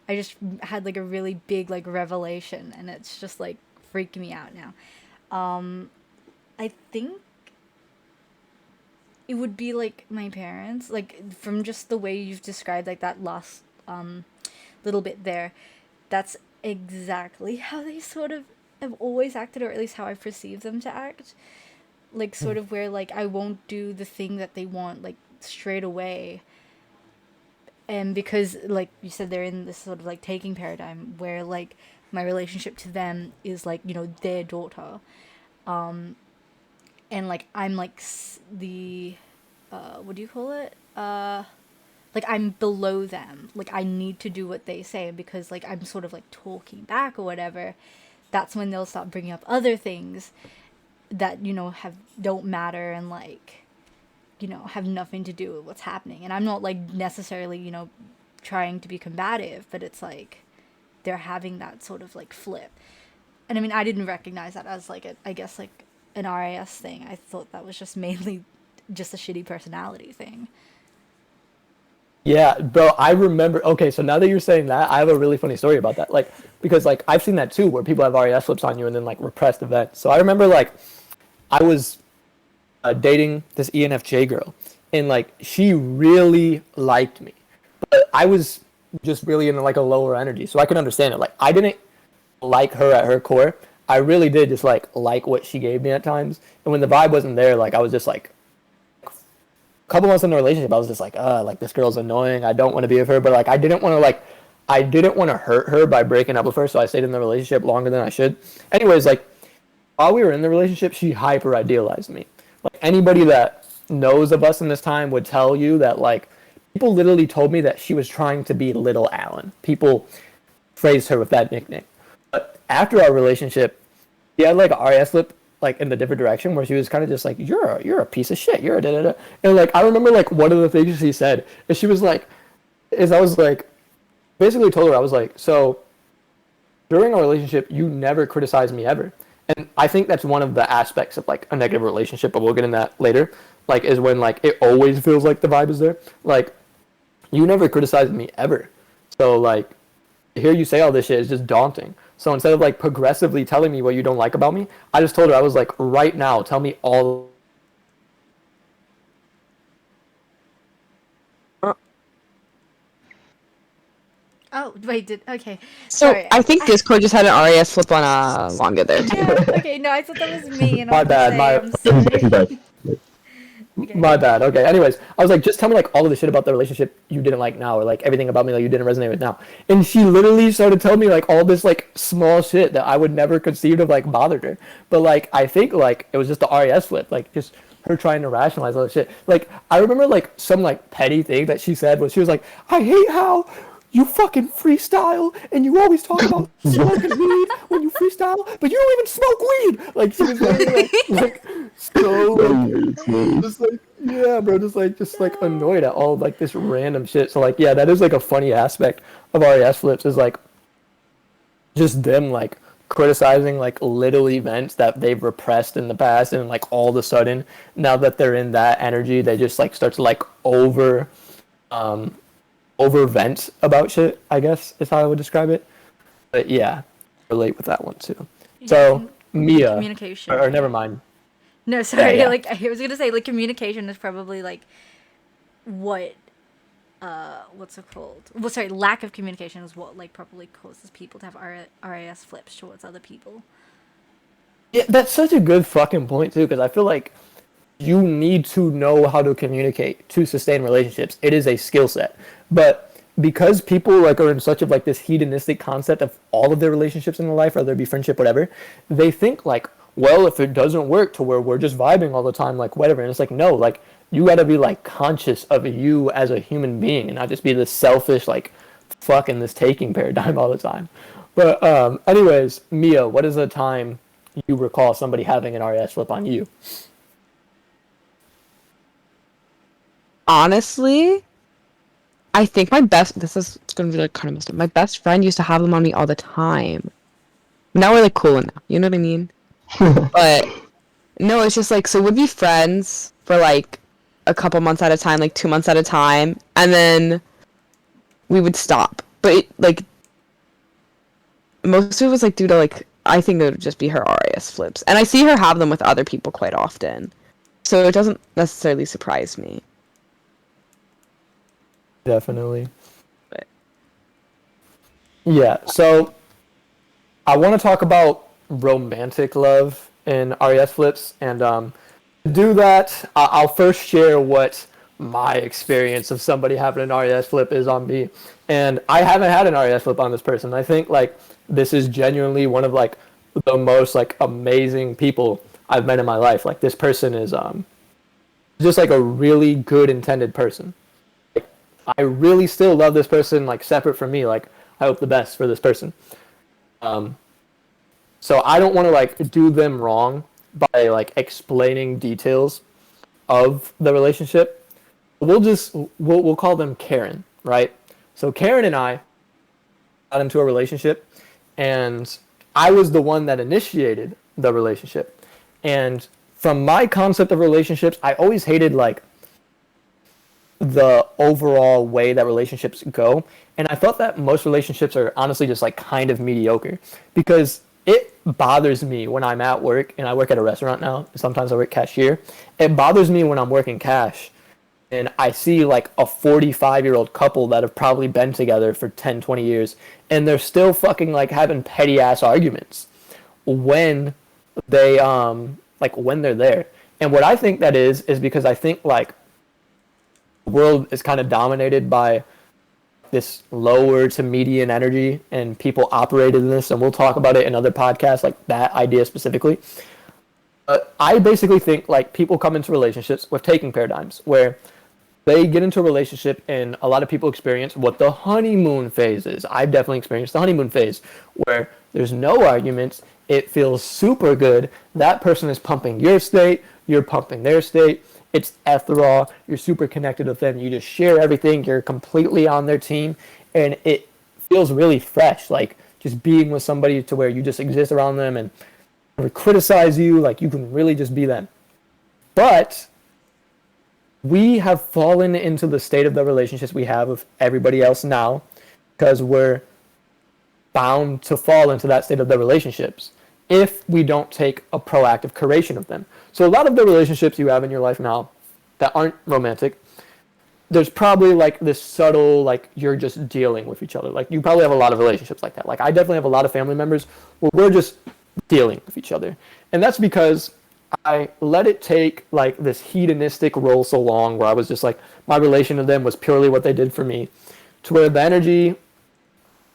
I just had like a really big like revelation, and it's just like freaking me out now. I think it would be like my parents, like from just the way you've described like that last little bit there. That's exactly how they sort of have always acted, or at least how I perceive them to act. Like sort of where like I won't do the thing that they want like straight away. And because like you said, they're in this sort of like taking paradigm where like my relationship to them is like, you know, their daughter. And like I'm like the what do you call it? Like I'm below them. Like I need to do what they say because like I'm sort of like talking back or whatever. That's when they'll start bringing up other things that, you know, have don't matter and like, you know, have nothing to do with what's happening. And I'm not like necessarily, you know, trying to be combative, but it's like they're having that sort of like flip. And I mean, I didn't recognize that as like I guess like an RAS thing. I thought that was just mainly just a shitty personality thing. Yeah, bro, I remember. Okay, so now that you're saying that, I have a really funny story about that. Like, because like I've seen that too, where people have RAS flips on you and then like repressed events. So I remember like I was dating this ENFJ girl, and like she really liked me, but I was just really in like a lower energy, so I can understand it. Like I didn't like her at her core. I really did just like what she gave me at times, and when the vibe wasn't there, like I was just like couple months in the relationship, I was just like this girl's annoying. I don't want to be with her, but like I didn't want to hurt her by breaking up with her, so I stayed in the relationship longer than I should. Anyways, like while we were in the relationship, she hyper idealized me. Like anybody that knows of us in this time would tell you that like people literally told me that she was trying to be Little Alan. People phrased her with that nickname. But after our relationship, she had like a RAS flip like in the different direction where she was kind of just like you're a piece of shit, you're a da da da. And like I remember like one of the things she said is she was like is I was like basically told her I was like, so during our relationship you never criticized me ever. And I think that's one of the aspects of like a negative relationship, but we'll get in that later. Like is when like it always feels like the vibe is there. Like you never criticized me ever. So like to hear you say all this shit is just daunting. So instead of like progressively telling me what you don't like about me, I just told her I was like, right now, tell me all. Oh, wait, okay. So Sorry. I think Discord just had an RAS flip on Longa there too. Yeah, okay, no, I thought that was me, and I My was gonna bad. say, My I'm sorry. Okay. my bad. Okay. Anyways, I was like, just tell me like all of the shit about the relationship you didn't like now, or like everything about me that you didn't resonate with now. And she literally started telling me like all this like small shit that I would never conceive of like bothered her. But like I think like it was just the RAS flip, like just her trying to rationalize all this shit. Like I remember like some like petty thing that she said was she was like, I hate how you fucking freestyle and you always talk about smoking weed when you freestyle, but you don't even smoke weed. Like she was literally like so like, just like yeah, bro, just like annoyed at all like this random shit. So like yeah, that is like a funny aspect of RAS flips is like just them like criticizing like little events that they've repressed in the past, and like all of a sudden now that they're in that energy, they just like start to like um over vent about shit, I guess is how I would describe it. But yeah, relate with that one too. So Mia, Communication. or never mind. No, sorry. yeah. Like I was gonna say, like communication is probably like what what's it called? Well, sorry, lack of communication is what like probably causes people to have RAS flips towards other people. Yeah, that's such a good fucking point too, because I feel like you need to know how to communicate to sustain relationships. It is a skill set. But because people like are in such of like this hedonistic concept of all of their relationships in their life, whether it be friendship, whatever, they think like, well, if it doesn't work to where we're just vibing all the time, like whatever. And it's like, no, like you gotta be like conscious of you as a human being and not just be this selfish, like fucking this taking paradigm all the time. But anyways, Mia, what is a time you recall somebody having an RAS flip on you? Honestly, I think this is gonna be like kind of messed up. My best friend used to have them on me all the time. Now we're like cool now. You know what I mean? But no, it's just like, so we'd be friends for like a couple months at a time, like 2 months at a time, and then we would stop. But like most of it was like due to like, I think it would just be her RAS flips, and I see her have them with other people quite often, so it doesn't necessarily surprise me. Definitely. But Yeah. So I want to talk about romantic love in RES flips, and to do that, I'll first share what my experience of somebody having an RES flip is on me. And I haven't had an RES flip on this person. I think like this is genuinely one of like the most like amazing people I've met in my life. Like this person is just like a really good intended person. Like, I really still love this person like separate from me. Like I hope the best for this person. Um, so I don't want to like do them wrong by like explaining details of the relationship. We'll call them Karen, right? So Karen and I got into a relationship, and I was the one that initiated the relationship. And from my concept of relationships, I always hated like the overall way that relationships go. And I thought that most relationships are honestly just like kind of mediocre because it bothers me when I'm at work and I work at a restaurant now. Sometimes I work cashier. It bothers me when I'm working cash and I see like a 45-year-old couple that have probably been together for 10, 20 years and they're still fucking like having petty ass arguments when they like when they're there. And what I think that is because I think like the world is kind of dominated by this lower to median energy and people operate in this, and we'll talk about it in other podcasts like that idea specifically. I basically think like people come into relationships with taking paradigms where they get into a relationship and a lot of people experience what the honeymoon phase is. I've definitely experienced the honeymoon phase where there's no arguments, it feels super good, that person is pumping your state, you're pumping their state, it's ethereal, you're super connected with them, you just share everything, you're completely on their team, and it feels really fresh, like just being with somebody to where you just exist around them and never criticize you, like you can really just be them. But we have fallen into the state of the relationships we have with everybody else now because we're bound to fall into that state of the relationships if we don't take a proactive curation of them. So a lot of the relationships you have in your life now that aren't romantic, there's probably like this subtle, like you're just dealing with each other. Like you probably have a lot of relationships like that. Like I definitely have a lot of family members where we're just dealing with each other. And that's because I let it take like this hedonistic role so long where I was just like, my relation to them was purely what they did for me, to where the energy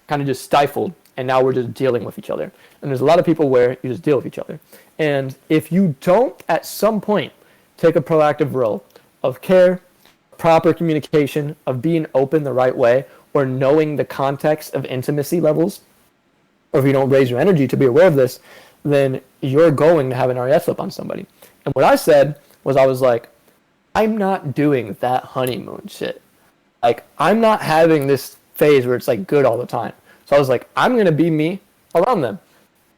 kind of just stifled and now we're just dealing with each other. And there's a lot of people where you just deal with each other. And if you don't at some point take a proactive role of care, proper communication, of being open the right way, or knowing the context of intimacy levels, or if you don't raise your energy to be aware of this, then you're going to have an RES flip on somebody. And what I said was I was like, I'm not doing that honeymoon shit. Like, I'm not having this phase where it's like good all the time. So I was like, I'm going to be me around them.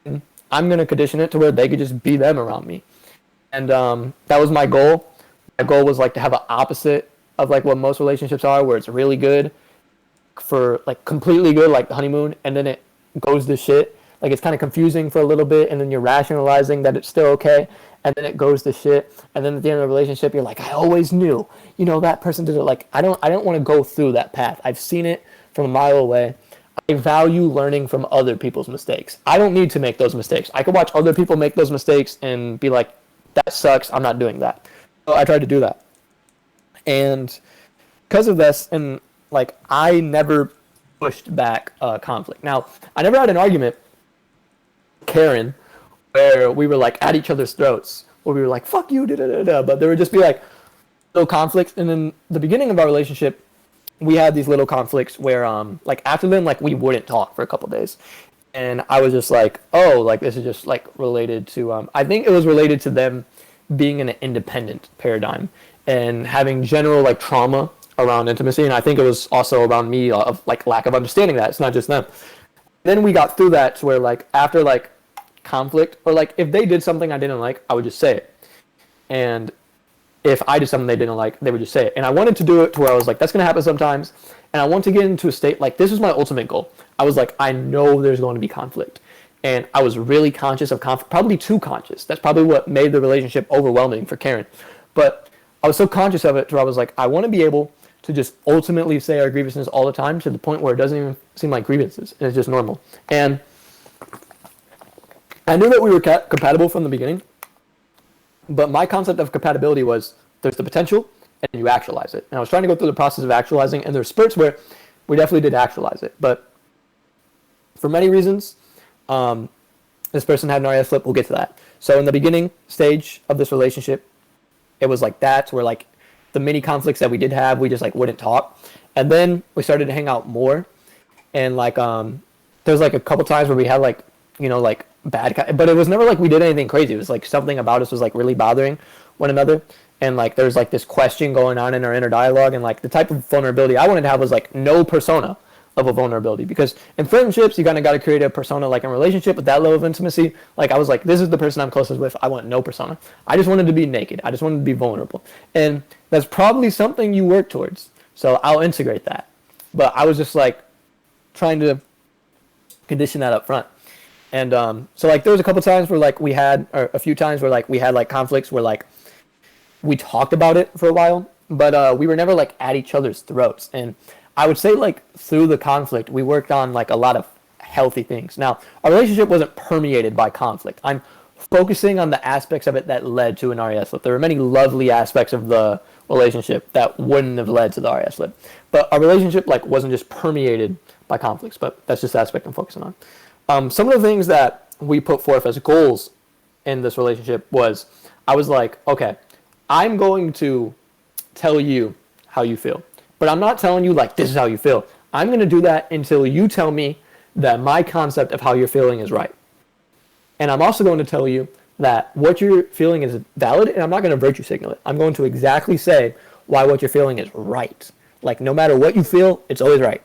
And I'm going to condition it to where they could just be them around me. And that was my goal. My goal was like to have an opposite of like what most relationships are, where it's really good for like completely good, like the honeymoon, and then it goes to shit. Like it's kind of confusing for a little bit, and then you're rationalizing that it's still okay, and then it goes to shit. And then at the end of the relationship, you're like, I always knew, you know, that person did it. Like I don't want to go through that path. I've seen it from a mile away. I value learning from other people's mistakes. I don't need to make those mistakes. I could watch other people make those mistakes and be like, that sucks. I'm not doing that. So I tried to do that. And because of this, and like, I never pushed back conflict. Now, I never had an argument with Karen where we were like at each other's throats, where we were like, fuck you, da da da da. But there would just be like little conflicts. And in the beginning of our relationship, we had these little conflicts where like after them, like we wouldn't talk for a couple days. And I was just like, oh, like this is just like related to I think it was related to them being in an independent paradigm and having general like trauma around intimacy, and I think it was also around me of like lack of understanding that it's not just them. Then we got through that to where like after like conflict or like if they did something I didn't like, I would just say it. And if I did something they didn't like, they would just say it. And I wanted to do it to where I was like, that's going to happen sometimes. And I want to get into a state like this was my ultimate goal. I was like, I know there's going to be conflict. And I was really conscious of conflict, probably too conscious. That's probably what made the relationship overwhelming for Karen. But I was so conscious of it where I was like, I want to be able to just ultimately say our grievances all the time to the point where it doesn't even seem like grievances. And it's just normal. And I knew that we were compatible from the beginning. But my concept of compatibility was there's the potential and you actualize it. And I was trying to go through the process of actualizing, and there's spurts where we definitely did actualize it. But for many reasons, this person had an RAS flip. We'll get to that. So in the beginning stage of this relationship, it was like that, where like the mini conflicts that we did have, we just like wouldn't talk. And then we started to hang out more. And like there's like a couple times where we had like, you know, like bad, but it was never like we did anything crazy. It was like something about us was like really bothering one another. And like there's like this question going on in our inner dialogue, and like the type of vulnerability I wanted to have was like no persona of a vulnerability, because in friendships you kind of got to create a persona. Like in a relationship with that level of intimacy, like I was like, this is the person I'm closest with, I want no persona. I just wanted to be naked, I just wanted to be vulnerable. And that's probably something you work towards, so I'll integrate that. But I was just like trying to condition that up front. And so like there was a couple times where like we had, or a few times where like we had like conflicts where like we talked about it for a while, but we were never like at each other's throats. And I would say like through the conflict, we worked on like a lot of healthy things. Now, our relationship wasn't permeated by conflict. I'm focusing on the aspects of it that led to an RAS flip. There were many lovely aspects of the relationship that wouldn't have led to the RAS flip. But our relationship like wasn't just permeated by conflicts, but that's just the aspect I'm focusing on. Some of the things that we put forth as goals in this relationship was, I was like, okay, I'm going to tell you how you feel, but I'm not telling you like this is how you feel. I'm going to do that until you tell me that my concept of how you're feeling is right. And I'm also going to tell you that what you're feeling is valid, and I'm not going to virtue signal it. I'm going to exactly say why what you're feeling is right. Like no matter what you feel, it's always right.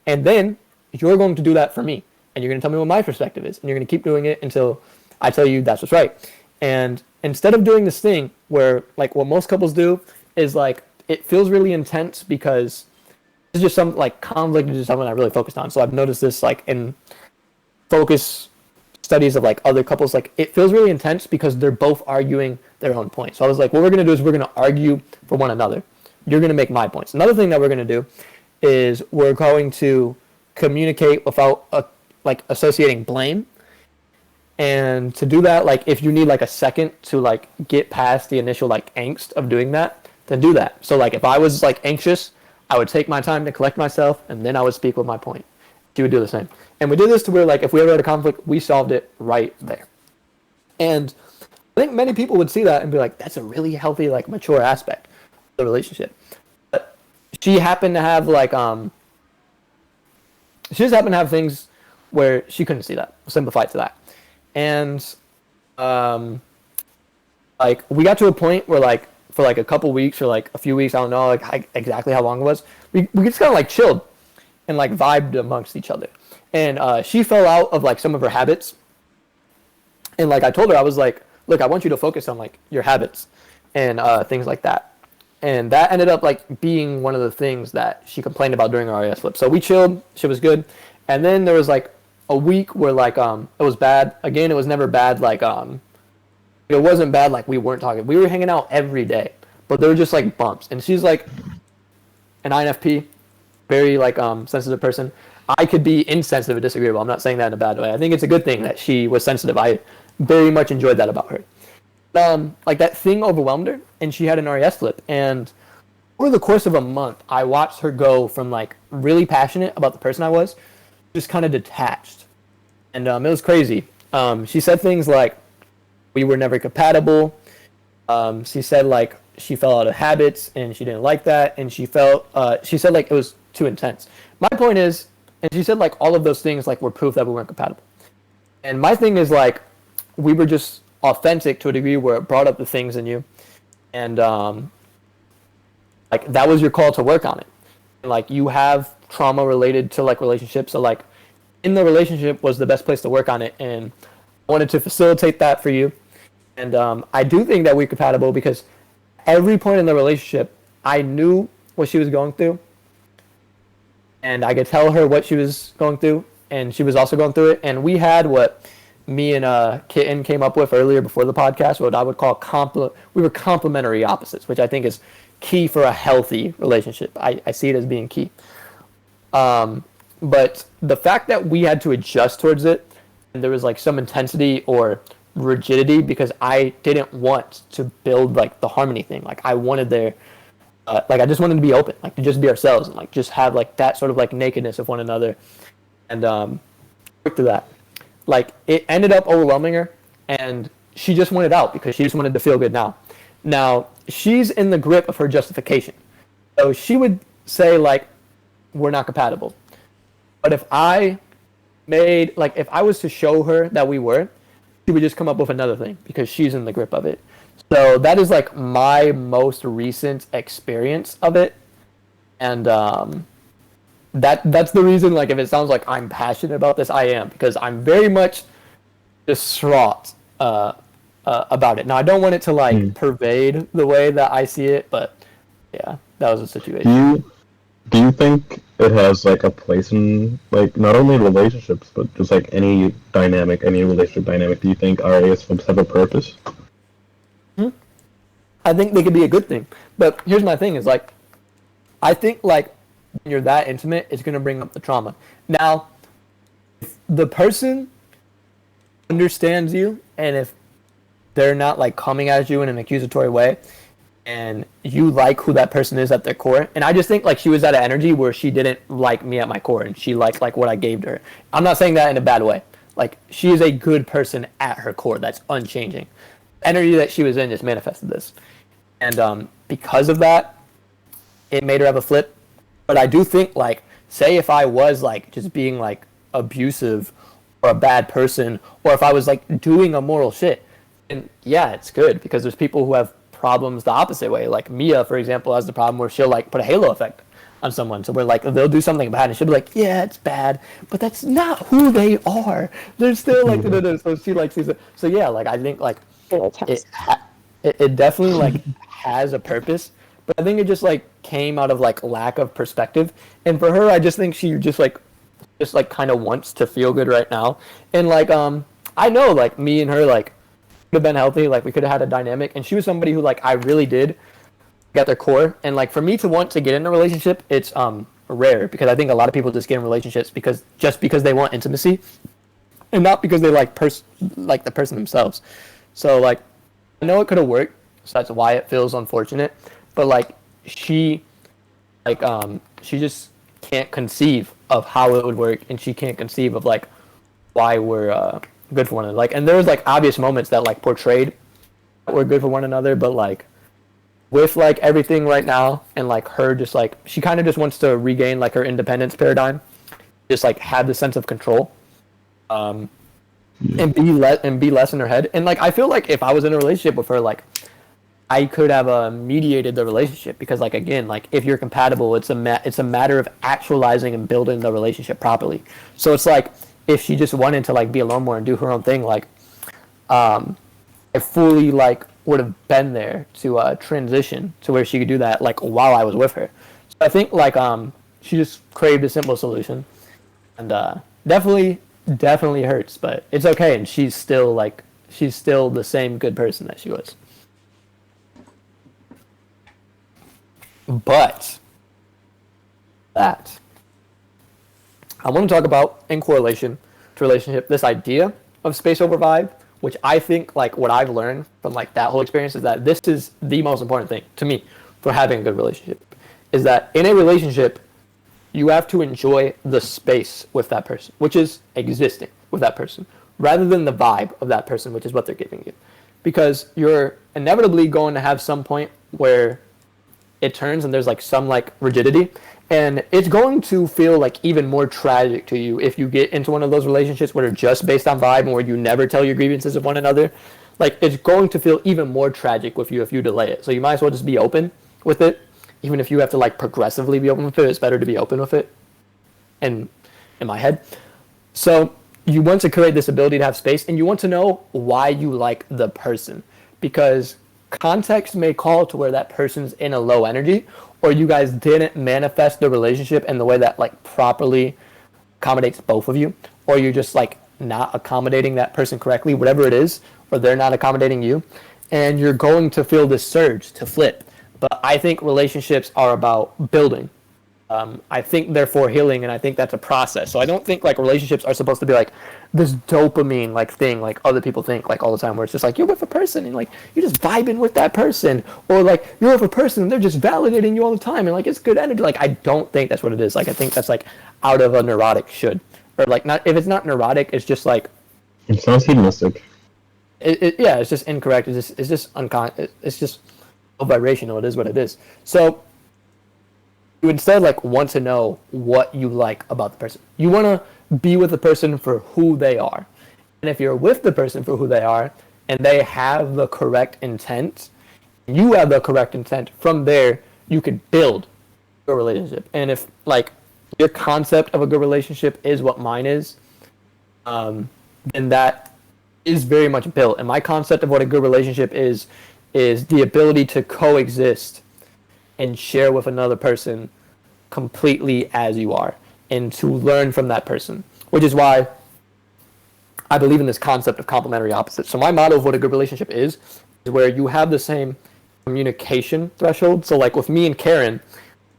And then you're going to do that for me, and you're going to tell me what my perspective is, and you're going to keep doing it until I tell you that's what's right. And instead of doing this thing where like what most couples do is like it feels really intense because it's just some like conflict is just something I really focused on. So I've noticed this like in focus studies of like other couples, like it feels really intense because they're both arguing their own point. So I was like, what we're going to do is we're going to argue for one another. You're going to make my points. Another thing that we're going to do is we're going to communicate without like associating blame. And to do that, like if you need like a second to like get past the initial like angst of doing that, then do that. So like if I was like anxious, I would take my time to collect myself, and then I would speak with my point. She would do the same. And we did this to where like if we ever had a conflict, we solved it right there. And I think many people would see that and be like, that's a really healthy, like mature aspect of the relationship. But she happened to have like she just happened to have things where she couldn't see that. Simplify it to that. And like we got to a point where like for like a couple weeks or like a few weeks, I don't know like exactly how long it was, we just kind of like chilled and like vibed amongst each other. And she fell out of like some of her habits, and like I told her, I was like, look, I want you to focus on like your habits and things like that. And that ended up like being one of the things that she complained about during our RAS flip. So we chilled, shit was good. And then there was like a week where like it was bad. Again, it was never bad like it wasn't bad like we weren't talking. We were hanging out every day, but there were just like bumps. And she's like an INFP, very like sensitive person. I could be insensitive and disagreeable. I'm not saying that in a bad way. I think it's a good thing that she was sensitive. I very much enjoyed that about her. Like that thing overwhelmed her, and she had an RAS flip. And over the course of a month, I watched her go from like really passionate about the person I was, just kind of detached. And it was crazy. She said things like, we were never compatible. She said like she fell out of habits and she didn't like that. And she said like it was too intense. My point is, and she said like all of those things like were proof that we weren't compatible. And my thing is like, we were just authentic to a degree where it brought up the things in you and like that was your call to work on it. And, like you have trauma related to like relationships, so like in the relationship was the best place to work on it, and I wanted to facilitate that for you. And I do think that we're compatible because every point in the relationship, I knew what she was going through, and I could tell her what she was going through, and she was also going through it. And we had what me and Kitten came up with earlier before the podcast, what I would call we were complementary opposites, which I think is key for a healthy relationship. I see it as being key. But the fact that we had to adjust towards it, and there was like some intensity or rigidity because I didn't want to build like the harmony thing. Like I wanted like I just wanted to be open, like to just be ourselves and like just have like that sort of like nakedness of one another, and work through that. Like it ended up overwhelming her, and she just wanted out because she just wanted to feel good now. Now she's in the grip of her justification, so she would say like, "We're not compatible." But if I was to show her that we were, she would just come up with another thing because she's in the grip of it. So that is like my most recent experience of it, and that's the reason. Like if it sounds like I'm passionate about this, I am, because I'm very much distraught about it. Now I don't want it to like pervade the way that I see it, but yeah, that was the situation. Do you think it has like a place in like not only relationships but just like any relationship dynamic? Do you think RAS flips have a purpose? I think they could be a good thing, but here's my thing: is like, I think like when you're that intimate, it's gonna bring up the trauma. Now, if the person understands you, and if they're not like coming at you in an accusatory way, and you like who that person is at their core, and I just think like she was at an energy where she didn't like me at my core, and she liked like what I gave to her. I'm not saying that in a bad way. Like she is a good person at her core. That's unchanging. The energy that she was in just manifested this, and because of that, it made her have a flip. But I do think like, say if I was like just being like abusive or a bad person, or if I was like doing immoral shit, then yeah, it's good because there's people who have problems the opposite way. Like Mia, for example, has the problem where she'll like put a halo effect on someone. So we're like, they'll do something bad and she'll be like, yeah, it's bad, but that's not who they are. They're still like, so she like sees it. So yeah, like I think like it definitely like has a purpose, but I think it just like came out of like lack of perspective. And for her, I just think she just kind of wants to feel good right now. And like I know like me and her like could have been healthy, like we could have had a dynamic, and she was somebody who like I really did get their core. And like for me to want to get in a relationship, it's rare, because I think a lot of people just get in relationships because they want intimacy and not because they like the person themselves. So like I know it could have worked, so that's why it feels unfortunate, but like she just can't conceive of how it would work, and she can't conceive of like why we're good for one another. Like, and there's like obvious moments that like portrayed that we're good for one another, but like with like everything right now, and like her just like she kind of just wants to regain like her independence paradigm, just like have the sense of control, and be less in her head. And like I feel like if I was in a relationship with her, like I could have mediated the relationship, because like again, like if you're compatible, it's a matter of actualizing and building the relationship properly. So it's like if she just wanted to like be alone more and do her own thing, like I fully like would have been there to transition to where she could do that like while I was with her. So I think like she just craved a simple solution, and definitely hurts, but it's okay, and she's still the same good person that she was. But that I want to talk about in correlation to relationship, this idea of space over vibe, which I think like what I've learned from like that whole experience is that this is the most important thing to me for having a good relationship, is that in a relationship you have to enjoy the space with that person, which is existing with that person, rather than the vibe of that person, which is what they're giving you, because you're inevitably going to have some point where it turns and there's like some like rigidity, and it's going to feel like even more tragic to you if you get into one of those relationships where they're just based on vibe and where you never tell your grievances of one another. like it's going to feel even more tragic with you if you delay it. So you might as well just be open with it, even if you have to like progressively be open with it. It's better to be open with it. And in my head, so you want to create this ability to have space, and you want to know why you like the person, because context may call to where that person's in a low energy, or you guys didn't manifest the relationship in the way that like properly accommodates both of you, or you're just like not accommodating that person correctly, whatever it is, or they're not accommodating you, and you're going to feel this surge to flip. But I think relationships are about building. I think therefore healing, and I think that's a process. So I don't think like relationships are supposed to be like this dopamine like thing like other people think like all the time, where it's just like you're with a person and like you're just vibing with that person, or like you're with a person and they're just validating you all the time and like it's good energy. Like I don't think that's what it is. Like I think that's like out of a neurotic should, or like not, if it's not neurotic, it's just like It sounds hedonistic. yeah, it's just incorrect. It's just it's just vibrational. It is what it is. So you instead like want to know what you like about the person. You want to be with the person for who they are. And if you're with the person for who they are and they have the correct intent, you have the correct intent, from there you can build a relationship. And if like your concept of a good relationship is what mine is, then that is very much built. And my concept of what a good relationship is the ability to coexist and share with another person completely as you are, and to learn from that person, which is why I believe in this concept of complementary opposites. So my motto of what a good relationship is where you have the same communication threshold. So like with me and Karen,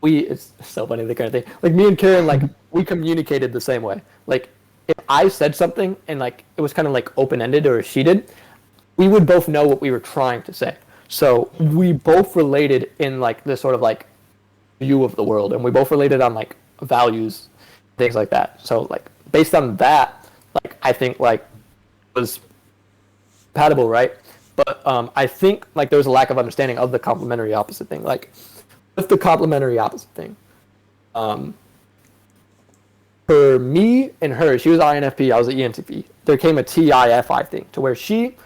it's so funny, the kind of thing, like me and Karen, like we communicated the same way. Like if I said something and like it was kind of like open-ended, or she did, we would both know what we were trying to say. So we both related in like this sort of like view of the world, and we both related on like values, things like that. So like based on that, like I think like it was compatible, right? But I think like there was a lack of understanding of the complementary opposite thing. Like with the complementary opposite thing, for me and her, she was INFP, I was an ENTP. There came a TIFI thing to where she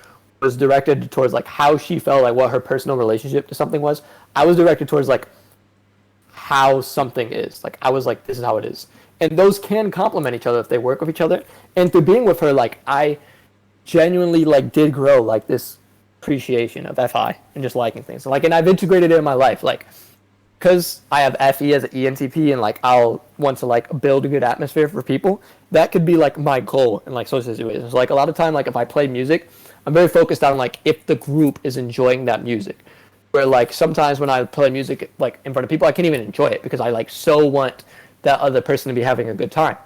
was directed towards like how she felt, like what her personal relationship to something was. I was directed towards like how something is. Like I was like, this is how it is. And those can complement each other if they work with each other. And through being with her, like I genuinely like did grow like this appreciation of FI and just liking things. Like, and I've integrated it in my life. Like, because I have FE as an ENTP, and like I'll want to like build a good atmosphere for people, that could be like my goal in like social situations. Like a lot of time, like if I play music, I'm very focused on like if the group is enjoying that music. Where like sometimes when I play music like in front of people, I can't even enjoy it because I like so want that other person to be having a good time.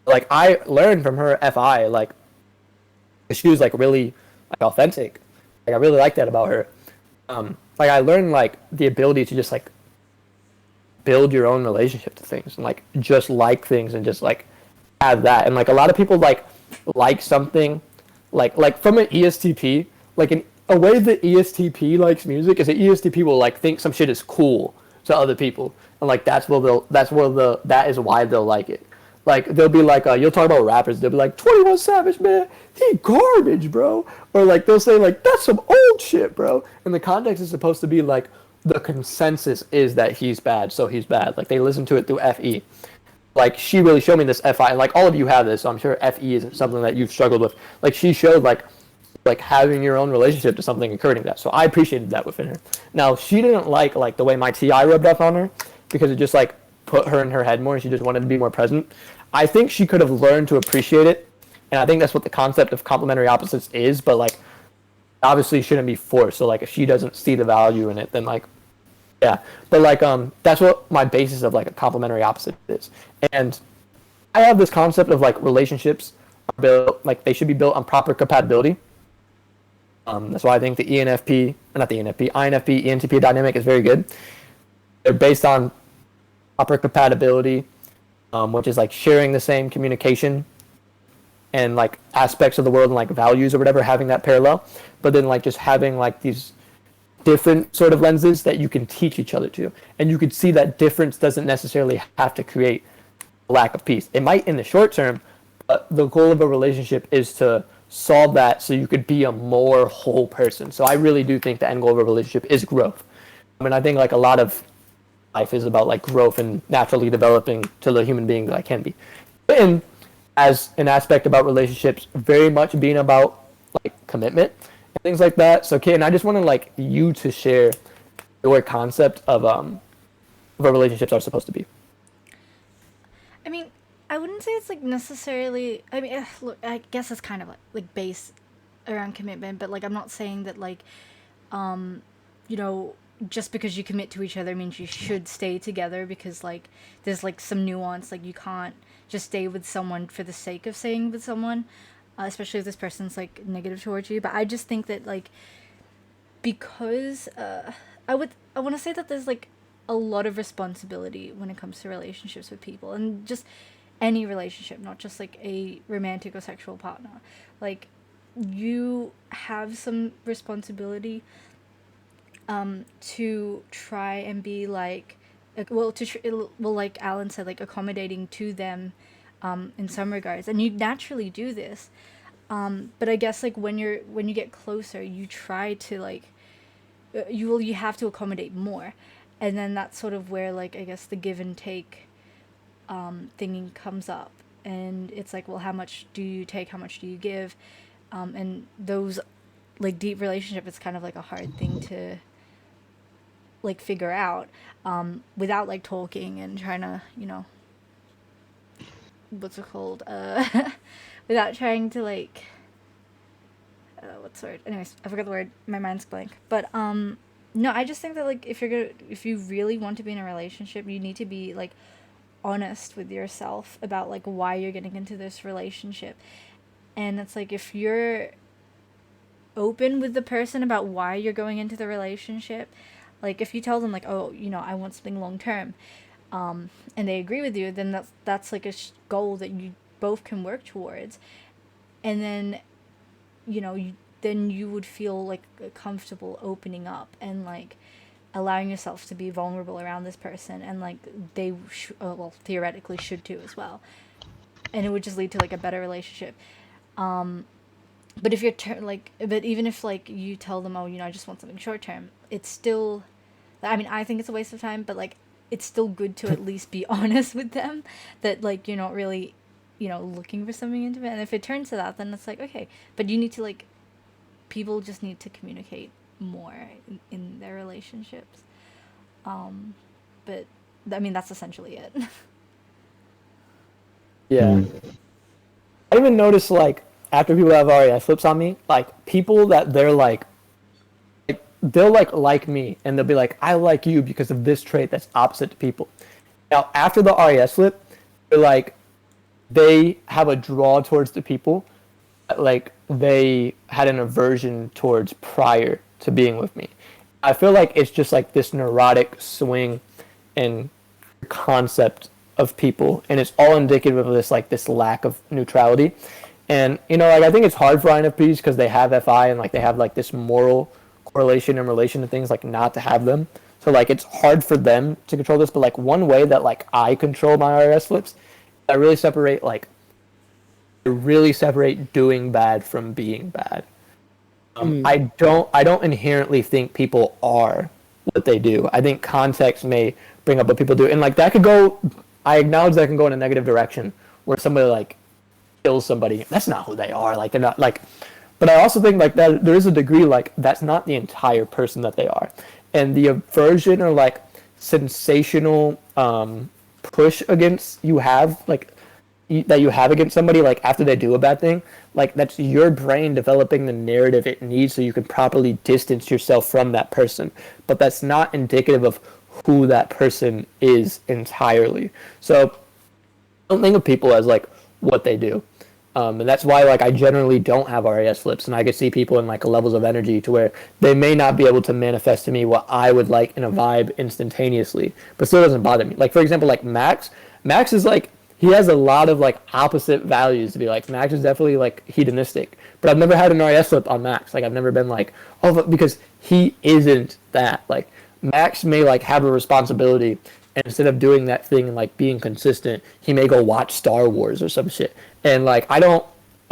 Like I learned from her FI, like she was like really like authentic. Like I really like that about her. Like I learned like the ability to just like build your own relationship to things, and like just like things and just like have that. And like a lot of people like something like from an ESTP, like a way that ESTP likes music is that ESTP will like think some shit is cool to other people, and like that is why they'll like it. Like they'll be like you'll talk about rappers, they'll be like 21 Savage, man, he garbage, bro. Or like they'll say like that's some old shit, bro. And the context is supposed to be like the consensus is that he's bad, so he's bad. Like they listen to it through FE. Like she really showed me this FI, and like all of you have this, so I'm sure FE isn't something that you've struggled with. Like she showed like having your own relationship to something and creating that. So I appreciated that within her. Now she didn't like the way my TI rubbed off on her, because it just like put her in her head more and she just wanted to be more present. I think she could have learned to appreciate it, and I think that's what the concept of complementary opposites is, but like obviously shouldn't be forced. So like if she doesn't see the value in it, then like yeah. But like that's what my basis of like a complementary opposite is. And I have this concept of like relationships are built, like they should be built on proper compatibility. That's why I think the INFP, ENTP dynamic is very good. They're based on proper compatibility, which is like sharing the same communication and like aspects of the world and like values or whatever, having that parallel. But then like just having like these different sort of lenses that you can teach each other to. And you could see that difference doesn't necessarily have to create a lack of peace. It might in the short term, but the goal of a relationship is to solve that so you could be a more whole person. So I really do think the end goal of a relationship is growth. I mean, I think like a lot of life is about like growth and naturally developing to the human being that I can be. And as an aspect about relationships, very much being about like commitment and things like that. So, Kate, I just want to like you to share your concept of what relationships are supposed to be. I mean, I wouldn't say it's like necessarily. I mean, look, I guess it's kind of like based around commitment, but like I'm not saying that like, you know, just because you commit to each other means you should stay together, because like there's like some nuance. Like you can't just stay with someone for the sake of staying with someone, especially if this person's like negative towards you. But I just think that like, because I want to say that there's like a lot of responsibility when it comes to relationships with people, and just any relationship, not just like a romantic or sexual partner. Like you have some responsibility to try and be like, like Alan said, like accommodating to them in some regards, and you naturally do this. But I guess like when you get closer, you try to like you have to accommodate more, and then that's sort of where like I guess the give and take thingy comes up, and it's like, well, how much do you take, how much do you give, and those like deep relationship, it's kind of like a hard thing to like figure out without like talking and trying to, you know, what's it called, without trying to like what's the word, anyways, I forgot the word, my mind's blank. But no, I just think that like if you really want to be in a relationship, you need to be like honest with yourself about like why you're getting into this relationship. And it's like, if you're open with the person about why you're going into the relationship, like if you tell them like, oh, you know, I want something long term, and they agree with you, then that's like a goal that you both can work towards. And then, you know, then you would feel like comfortable opening up and like allowing yourself to be vulnerable around this person, and like they well, theoretically should too as well, and it would just lead to like a better relationship. But if you're but even if like you tell them, oh, you know, I just want something short term, it's still, I mean, I think it's a waste of time, but like it's still good to at least be honest with them that like you're not really, you know, looking for something intimate. And if it turns to that, then it's like, okay, but you need to like, people just need to communicate more in their relationships. But I mean, that's essentially it. Yeah. I even notice like after people have RAS flips on me, like people that they're like they'll like me, and they'll be like, I like you because of this trait that's opposite to people. Now after the RAS flip, they're like, they have a draw towards the people that, like, they had an aversion towards prior to being with me. I feel like it's just like this neurotic swing in concept of people, and it's all indicative of this lack of neutrality. And you know, like I think it's hard for INFPs because they have FI, and like they have like this moral correlation in relation to things, like not to have them. So like it's hard for them to control this. But like one way that like I control my RS flips, I really separate doing bad from being bad. I don't inherently think people are what they do. I think context may bring up what people do, and like that could go. I acknowledge that can go in a negative direction, where somebody like kills somebody. That's not who they are. Like they're not like. But I also think like that there is a degree like that's not the entire person that they are, and the aversion or like sensational push against you have like that you have against somebody like after they do a bad thing, like that's your brain developing the narrative it needs so you can properly distance yourself from that person. But that's not indicative of who that person is entirely. So don't think of people as like what they do. And that's why like I generally don't have RAS flips, and I could see people in like levels of energy to where they may not be able to manifest to me what I would like in a vibe instantaneously, but still doesn't bother me. Like for example, like Max is like, he has a lot of like opposite values to be like. Max is definitely like hedonistic, but I've never had an RAS flip on Max. Like I've never been like, oh, but because he isn't that. Like Max may like have a responsibility, and instead of doing that thing and like being consistent, he may go watch Star Wars or some shit. And like I don't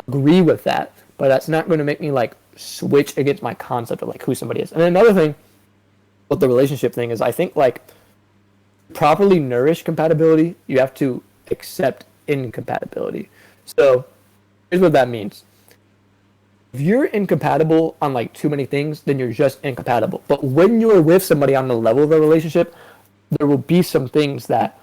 agree with that, but that's not going to make me like switch against my concept of like who somebody is. And another thing with the relationship thing is I think like properly nourish compatibility, you have to accept incompatibility. So here's what that means. If you're incompatible on like too many things, then you're just incompatible. But when you're with somebody on the level of a relationship, there will be some things that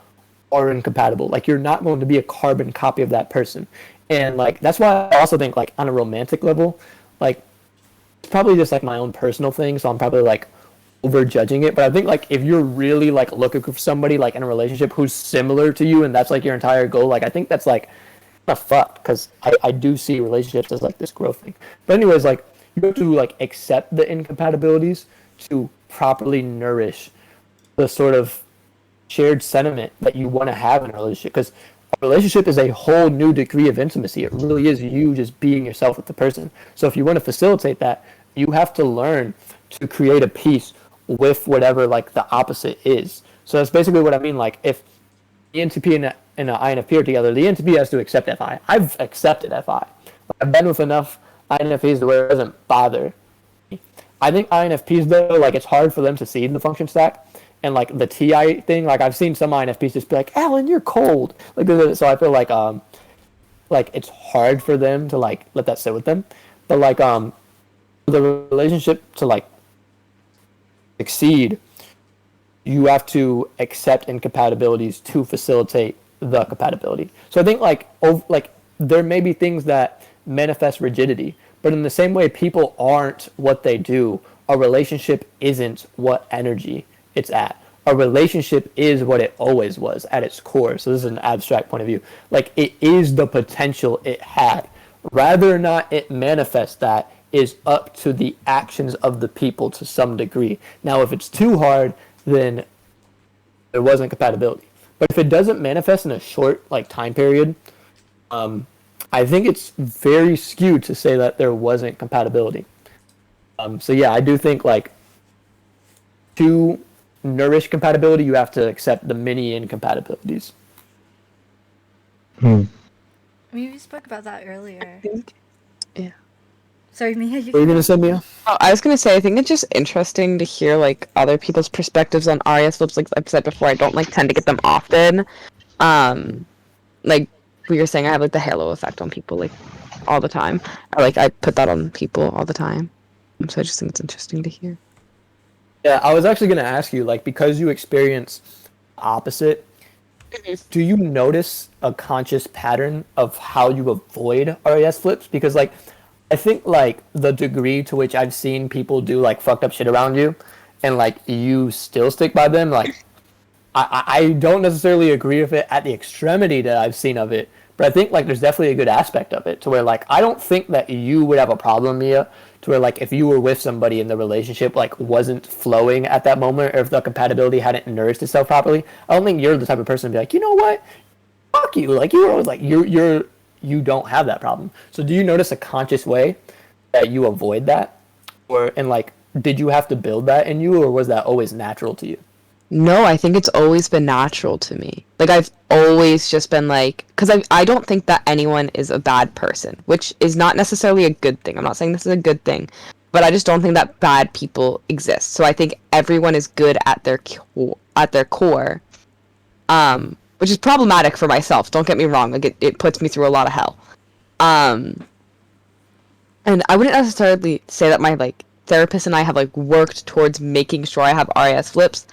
are incompatible. Like you're not going to be a carbon copy of that person. And like that's why I also think like on a romantic level, like it's probably just like my own personal thing, so I'm probably like over judging it. But I think like if you're really like looking for somebody like in a relationship who's similar to you and that's like your entire goal, like I think that's like not fucked because I do see relationships as like this growth thing. But anyways, like you have to like accept the incompatibilities to properly nourish the sort of shared sentiment that you want to have in a relationship, because a relationship is a whole new degree of intimacy. It really is you just being yourself with the person. So if you want to facilitate that, you have to learn to create a peace with whatever like the opposite is. So that's basically what I mean. Like if the ENTP and an INFP are together, the ENTP has to accept FI. I've accepted FI. I've been with enough INFPs to where it doesn't bother me. I think INFPs though, like it's hard for them to see in the function stack. And like the TI thing, like I've seen some INFPs just be like, "Alan, you're cold." Like so, I feel like it's hard for them to like let that sit with them. But like the relationship to like succeed, you have to accept incompatibilities to facilitate the compatibility. So I think like there may be things that manifest rigidity, but in the same way people aren't what they do, a relationship isn't what energy it's at. A relationship is what it always was at its core. So this is an abstract point of view. Like it is the potential it had. Rather or not it manifests that is up to the actions of the people to some degree. Now if it's too hard, then there wasn't compatibility. But if it doesn't manifest in a short like time period, I think it's very skewed to say that there wasn't compatibility. So yeah, I do think like to nourish compatibility, you have to accept the many incompatibilities. I mean, we spoke about that earlier. Yeah. Sorry, Mia. What are you gonna say, Mia? Oh, I was gonna say, I think it's just interesting to hear like other people's perspectives on RAS flips. Like I've said before, I don't like tend to get them often. Like we were saying, I have like the halo effect on people like all the time. I put that on people all the time. So I just think it's interesting to hear. Yeah, I was actually gonna ask you, like, because you experience opposite, do you notice a conscious pattern of how you avoid RAS flips? Because like I think like the degree to which I've seen people do like fucked up shit around you and like you still stick by them, like I don't necessarily agree with it at the extremity that I've seen of it, but I think like there's definitely a good aspect of it to where like I don't think that you would have a problem, Mia, to where like if you were with somebody and the relationship like wasn't flowing at that moment, or if the compatibility hadn't nourished itself properly, I don't think you're the type of person to be like, you know what, fuck you, like you're always like you don't have that problem. So do you notice a conscious way that you avoid that, or and like did you have to build that in you, or was that always natural to you? No, I think it's always been natural to me. Like I've always just been like, because I don't think that anyone is a bad person, which is not necessarily a good thing. I'm not saying this is a good thing, but I just don't think that bad people exist. So I think everyone is good at their core, which is problematic for myself. Don't get me wrong. Like it puts me through a lot of hell. And I wouldn't necessarily say that my like therapist and I have like worked towards making sure I have RAS flips.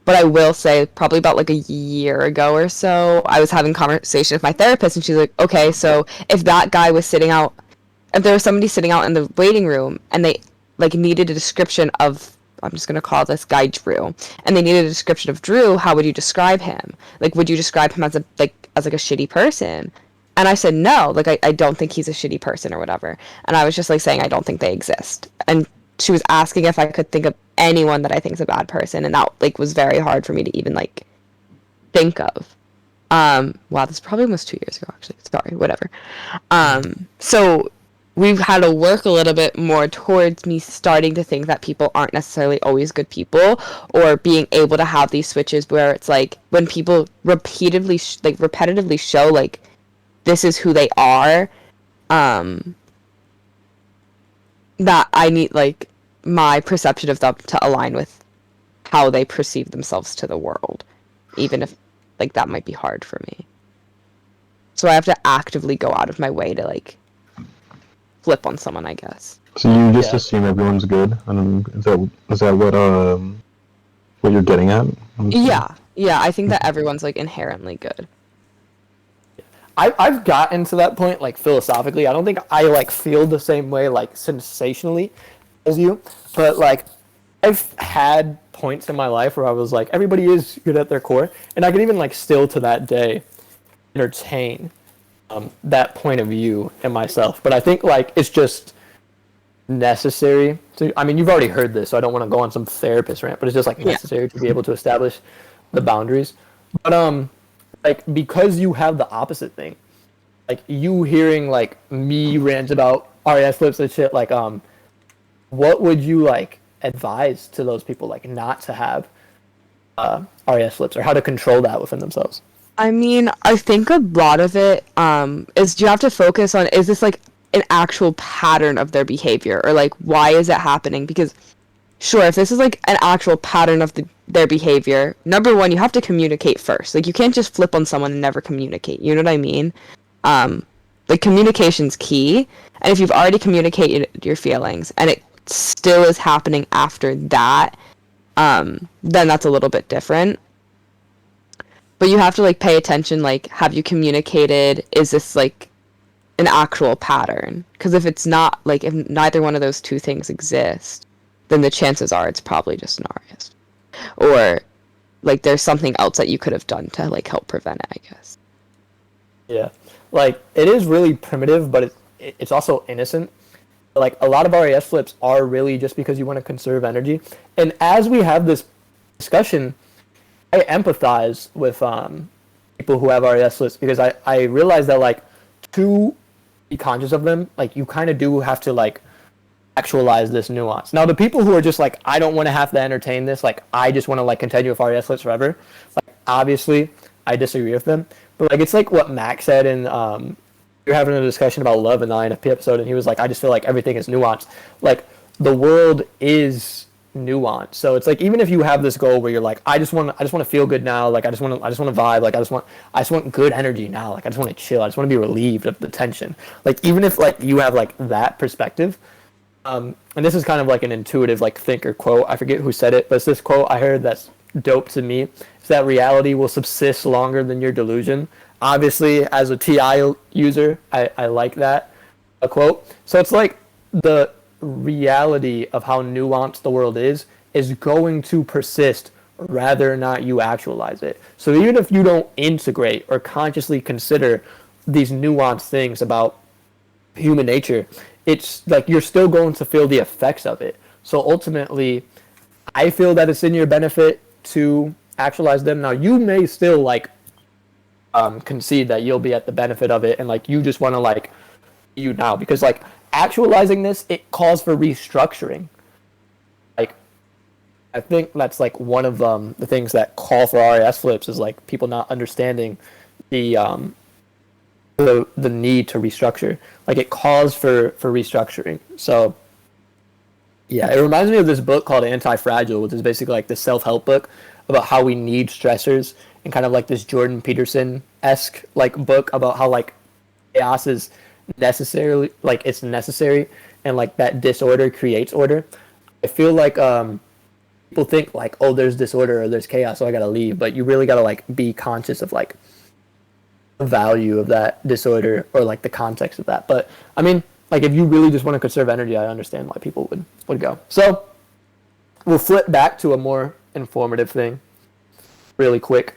But I will say, probably about like a year ago or so, I was having a conversation with my therapist, and she's like, okay, so if that guy was sitting out, if there was somebody sitting out in the waiting room, and they like needed a description of, I'm just going to call this guy Drew, and they needed a description of Drew, how would you describe him? Like, would you describe him as a shitty person? And I said, no, like, I don't think he's a shitty person or whatever. And I was just like saying, I don't think they exist. And she was asking if I could think of anyone that I think is a bad person, and that like was very hard for me to even like think of. Wow, this is probably almost 2 years ago actually. Sorry, whatever. So we've had to work a little bit more towards me starting to think that people aren't necessarily always good people, or being able to have these switches where it's like when people repetitively show like this is who they are, that I need like my perception of them to align with how they perceive themselves to the world, even if like that might be hard for me. So I have to actively go out of my way to like flip on someone, I guess. So you just Yeah. assume everyone's good? I don't know. Is that what you're getting at? Yeah, I think that everyone's like inherently good. I've gotten to that point, like, philosophically. I don't think I, like, feel the same way, like, sensationally as you, but, like, I've had points in my life where I was like, everybody is good at their core, and I can even, like, still to that day entertain that point of view in myself. But I think, like, it's just necessary to, I mean, you've already heard this, so I don't want to go on some therapist rant, but it's just, like, Yeah. necessary to be able to establish the boundaries. But, like, because you have the opposite thing, like you hearing like me rant about RAS flips and shit, like what would you like advise to those people like not to have RAS flips or how to control that within themselves? I mean, I think a lot of it is you have to focus on, is this like an actual pattern of their behavior, or like why is it happening? Because sure, if this is like an actual pattern of their behavior, number one, you have to communicate first. Like you can't just flip on someone and never communicate. You know what I mean? Like communication's key. And if you've already communicated your feelings and it still is happening after that, then that's a little bit different. But you have to like pay attention, like, have you communicated? Is this like an actual pattern? Because if it's not, like, if neither one of those two things exist, then the chances are it's probably just an RAS. Or like there's something else that you could have done to like help prevent it, I guess. Yeah, like it is really primitive, but it's also innocent. Like a lot of RAS flips are really just because you want to conserve energy. And as we have this discussion, I empathize with people who have RAS flips because I realize that like to be conscious of them, like you kind of do have to like actualize this nuance. Now, the people who are just like, I don't want to have to entertain this, like, I just want to like continue with RAS flips forever. Like, obviously, I disagree with them. But like, it's like what Max said in you're having a discussion about love in the INFP episode, and he was like, I just feel like everything is nuanced. Like, the world is nuanced. So it's like even if you have this goal where you're like, I just want to feel good now. Like, I just want to vibe. Like, I just want good energy now. Like, I just want to chill. I just want to be relieved of the tension. Like, even if like you have like that perspective. And this is kind of like an intuitive like thinker quote. I forget who said it, but it's this quote I heard that's dope to me. It's that reality will subsist longer than your delusion. Obviously, as a TI user, I like that a quote. So it's like the reality of how nuanced the world is going to persist rather not you actualize it. So even if you don't integrate or consciously consider these nuanced things about human nature, it's like you're still going to feel the effects of it. So ultimately, I feel that it's in your benefit to actualize them. Now, you may still like concede that you'll be at the benefit of it, and like you just want to like you now because like actualizing this, it calls for restructuring. Like, I think that's like one of the things that call for RAS flips is like people not understanding the the need to restructure. Like it calls for restructuring. So yeah, it reminds me of this book called Anti-Fragile, which is basically like the self-help book about how we need stressors, and kind of like this Jordan Peterson-esque like book about how like chaos is necessarily like it's necessary, and like that disorder creates order. I feel like people think like, oh, there's disorder or there's chaos, so I gotta leave, but you really gotta like be conscious of like the value of that disorder or like the context of that. But I mean, like if you really just want to conserve energy, I understand why people would go. So we'll flip back to a more informative thing really quick.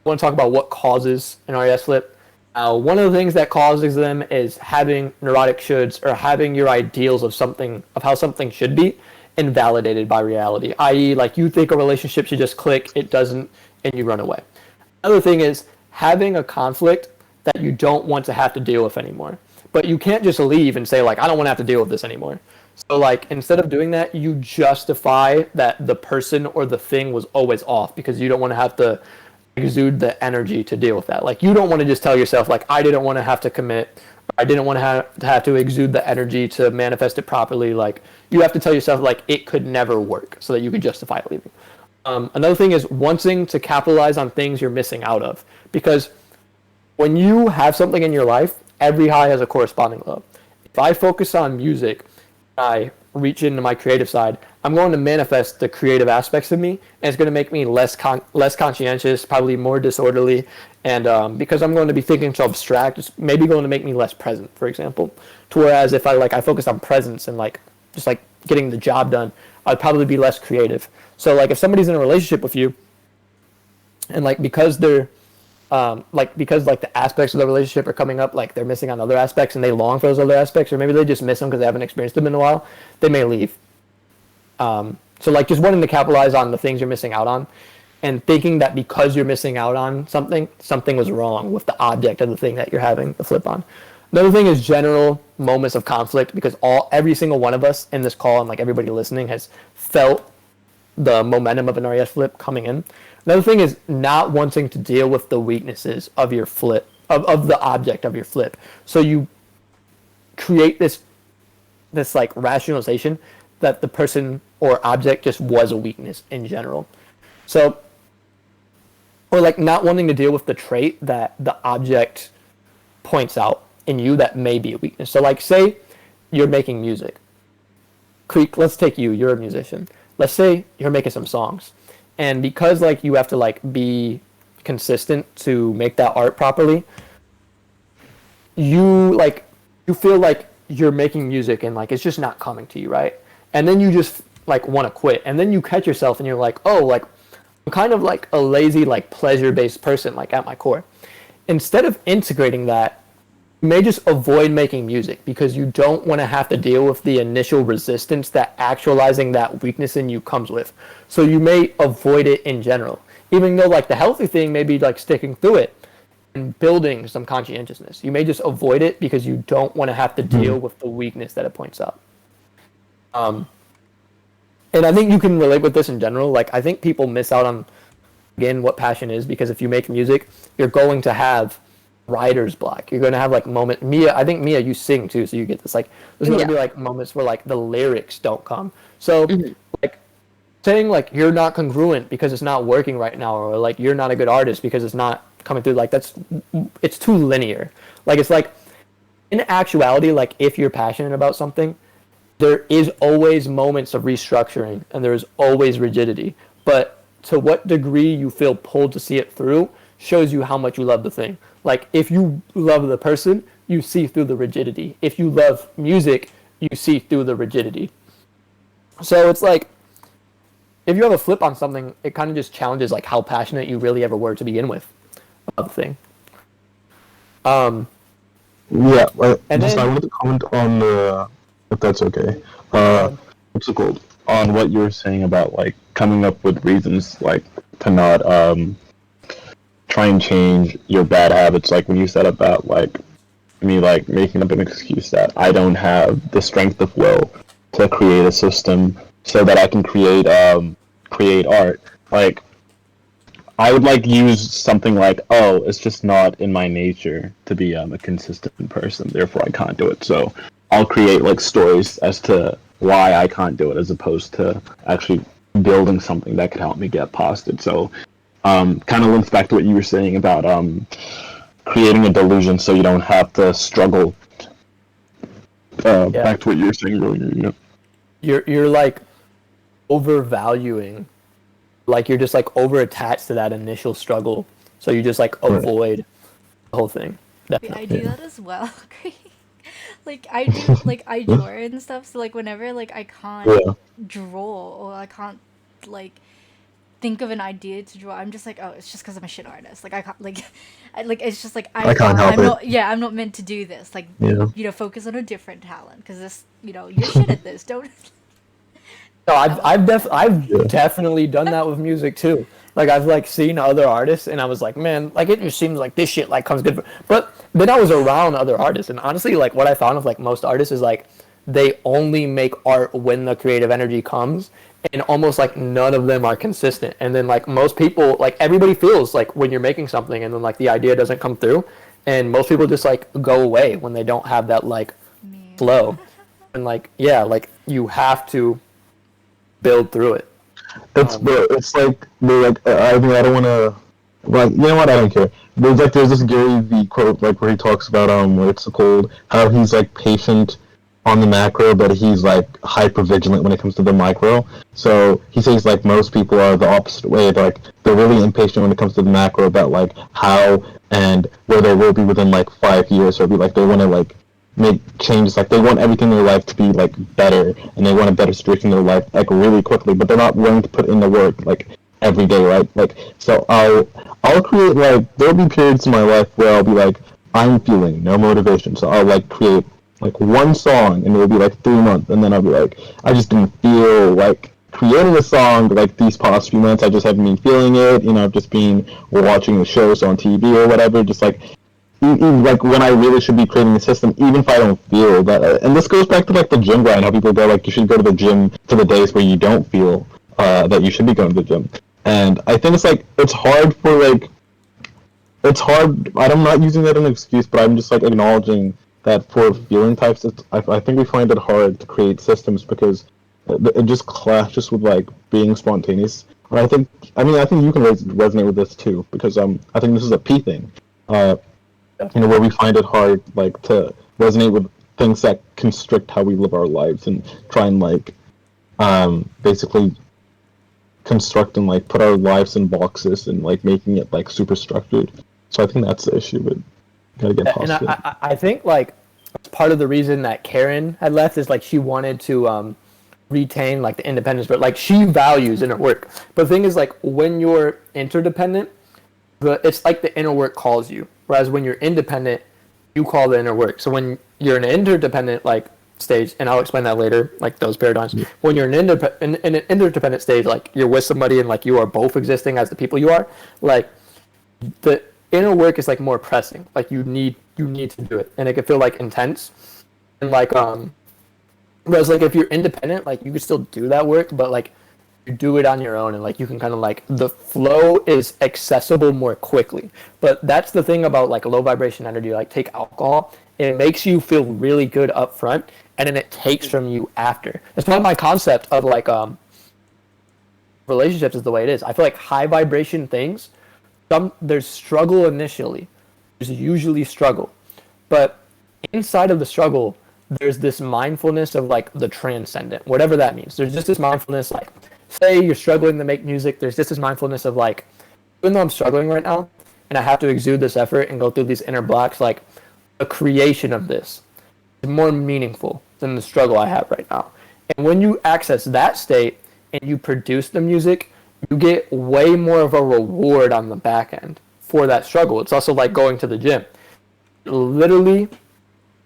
I want to talk about what causes an RAS flip. One of the things that causes them is having neurotic shoulds or having your ideals of something, of how something should be, invalidated by reality. I.e., like you think a relationship should just click, it doesn't, and you run away. Another thing is having a conflict that you don't want to have to deal with anymore. But you can't just leave and say, like, I don't want to have to deal with this anymore. So, like, instead of doing that, you justify that the person or the thing was always off because you don't want to have to exude the energy to deal with that. Like, you don't want to just tell yourself, like, I didn't want to have to commit. I didn't want to have to exude the energy to manifest it properly. Like, you have to tell yourself, like, it could never work so that you could justify leaving. Another thing is wanting to capitalize on things you're missing out of. Because when you have something in your life, every high has a corresponding low. If I focus on music, I reach into my creative side, I'm going to manifest the creative aspects of me, and it's going to make me less conscientious, probably more disorderly, and because I'm going to be thinking so abstract, it's maybe going to make me less present, for example. To whereas if I focus on presence and like just like getting the job done, I'd probably be less creative. So like if somebody's in a relationship with you, and like because they're because like the aspects of the relationship are coming up, like they're missing on other aspects and they long for those other aspects, or maybe they just miss them because they haven't experienced them in a while, they may leave. So like just wanting to capitalize on the things you're missing out on, and thinking that because you're missing out on something was wrong with the object of the thing that you're having the flip on. Another thing is general moments of conflict, because every single one of us in this call and like everybody listening has felt the momentum of an RES flip coming in. Another thing is not wanting to deal with the weaknesses of your flip, of the object of your flip. So you create this like rationalization that the person or object just was a weakness in general. So, or like not wanting to deal with the trait that the object points out in you that may be a weakness. So like say you're making music. Creek, let's take you're a musician. Let's say you're making some songs. And because like you have to like be consistent to make that art properly, you feel like you're making music and like it's just not coming to you, right? And then you just like want to quit. And then you catch yourself and you're like, oh, like I'm kind of like a lazy, like pleasure-based person, like at my core. Instead of integrating that, you may just avoid making music because you don't want to have to deal with the initial resistance that actualizing that weakness in you comes with. So you may avoid it in general, even though like the healthy thing may be like sticking through it and building some conscientiousness. You may just avoid it because you don't want to have to deal with the weakness that it points out. And I think you can relate with this in general. Like I think people miss out on, again, what passion is, because if you make music, you're going to have writer's block. You're going to have like I think Mia, you sing too, so you get this like there's going to be like moments where like the lyrics don't come. So like saying like you're not congruent because it's not working right now, or like you're not a good artist because it's not coming through, like it's too linear. Like it's like in actuality, like if you're passionate about something, there is always moments of restructuring and there's always rigidity. But to what degree you feel pulled to see it through shows you how much you love the thing. Like if you love the person, you see through the rigidity. If you love music, you see through the rigidity. So it's like if you have a flip on something, it kind of just challenges like how passionate you really ever were to begin with about the thing. Yeah, and just then, I wanted to comment on if that's okay. What's it called? On what you were saying about like coming up with reasons like to not try and change your bad habits. Like when you said about like me like making up an excuse that I don't have the strength of will to create a system so that I can create art. Like I would like use something like, oh, it's just not in my nature to be a consistent person, therefore I can't do it. So I'll create like stories as to why I can't do it, as opposed to actually building something that could help me get past it. So kind of links back to what you were saying about creating a delusion so you don't have to struggle. Back to what you were saying earlier. Yeah. You're like overvaluing, like you're just like over attached to that initial struggle, so you just like avoid the whole thing. Definitely. I do that as well. Like I do, like I draw and stuff. So like whenever like I can't draw or I can't like think of an idea to draw, I'm just like, oh, it's just because I'm a shit artist. Like I can't like it's just like I can't help it. I'm not meant to do this. Like focus on a different talent because this you're shit at this. Don't. No, I've definitely done that with music too. Like I've like seen other artists and I was like, man, like it just seems like this shit like comes good. But then I was around other artists, and honestly, like what I found with like most artists is like they only make art when the creative energy comes, and almost like none of them are consistent. And then like most people, like everybody feels like when you're making something and then like the idea doesn't come through, and most people just like go away when they don't have that like Me. flow. And like yeah, like you have to build through it. It's like they're like I mean I don't want to like you know what I don't care. There's this Gary V quote like where he talks about what's it called, how he's like patient on the macro but he's like hyper vigilant when it comes to the micro. So he says like most people are the opposite way. They're really impatient when it comes to the macro about like how and where they will be within like 5 years. So it'll be like they want to like make changes, like they want everything in their life to be like better and they want a better situation in their life like really quickly, but they're not willing to put in the work like every day, right? Like so I'll create like there'll be periods in my life where I'll be like I'm feeling no motivation, so I'll like create like one song and it'll be like 3 months and then I'll be like I just didn't feel like creating a song like these past few months. I just haven't been feeling it, you know, I've just been watching the shows on TV or whatever, just like like when I really should be creating a system, even if I don't feel that. And this goes back to like the gym grind, how people go like you should go to the gym for the days where you don't feel that you should be going to the gym. And I think it's like it's hard for like it's hard. I'm not using that as an excuse, but I'm just like acknowledging that for feeling types, I think we find it hard to create systems because it just clashes with like being spontaneous. And I think you can resonate with this too because I think this is a P thing. You know, where we find it hard like to resonate with things that constrict how we live our lives and try and like basically construct and like put our lives in boxes and like making it like super structured. So I think that's the issue, but gotta get past And it. I think like part of the reason that Karen had left is like she wanted to retain like the independence, but like she values inner work. But the thing is like when you're interdependent, it's like the inner work calls you, whereas when you're independent, you call the inner work. So when you're in an interdependent like stage, and I'll explain that later, like those paradigms. Yeah. When you're in an interdependent stage, like you're with somebody and like you are both existing as the people you are, like the inner work is like more pressing. Like you need to do it, and it can feel like intense, and like whereas like if you're independent, like you can still do that work, but like you do it on your own and like you can kind of like the flow is accessible more quickly. But that's the thing about like low vibration energy, like take alcohol, it makes you feel really good up front and then it takes from you after. That's why my concept of like relationships is the way it is. I feel like high vibration things, there's struggle initially, there's usually struggle, but inside of the struggle there's this mindfulness of like the transcendent, whatever that means. There's just this mindfulness, like say you're struggling to make music, there's just this mindfulness of like, even though I'm struggling right now and I have to exude this effort and go through these inner blocks, like the creation of this is more meaningful than the struggle I have right now. And when you access that state and you produce the music, you get way more of a reward on the back end for that struggle. It's also like going to the gym. It literally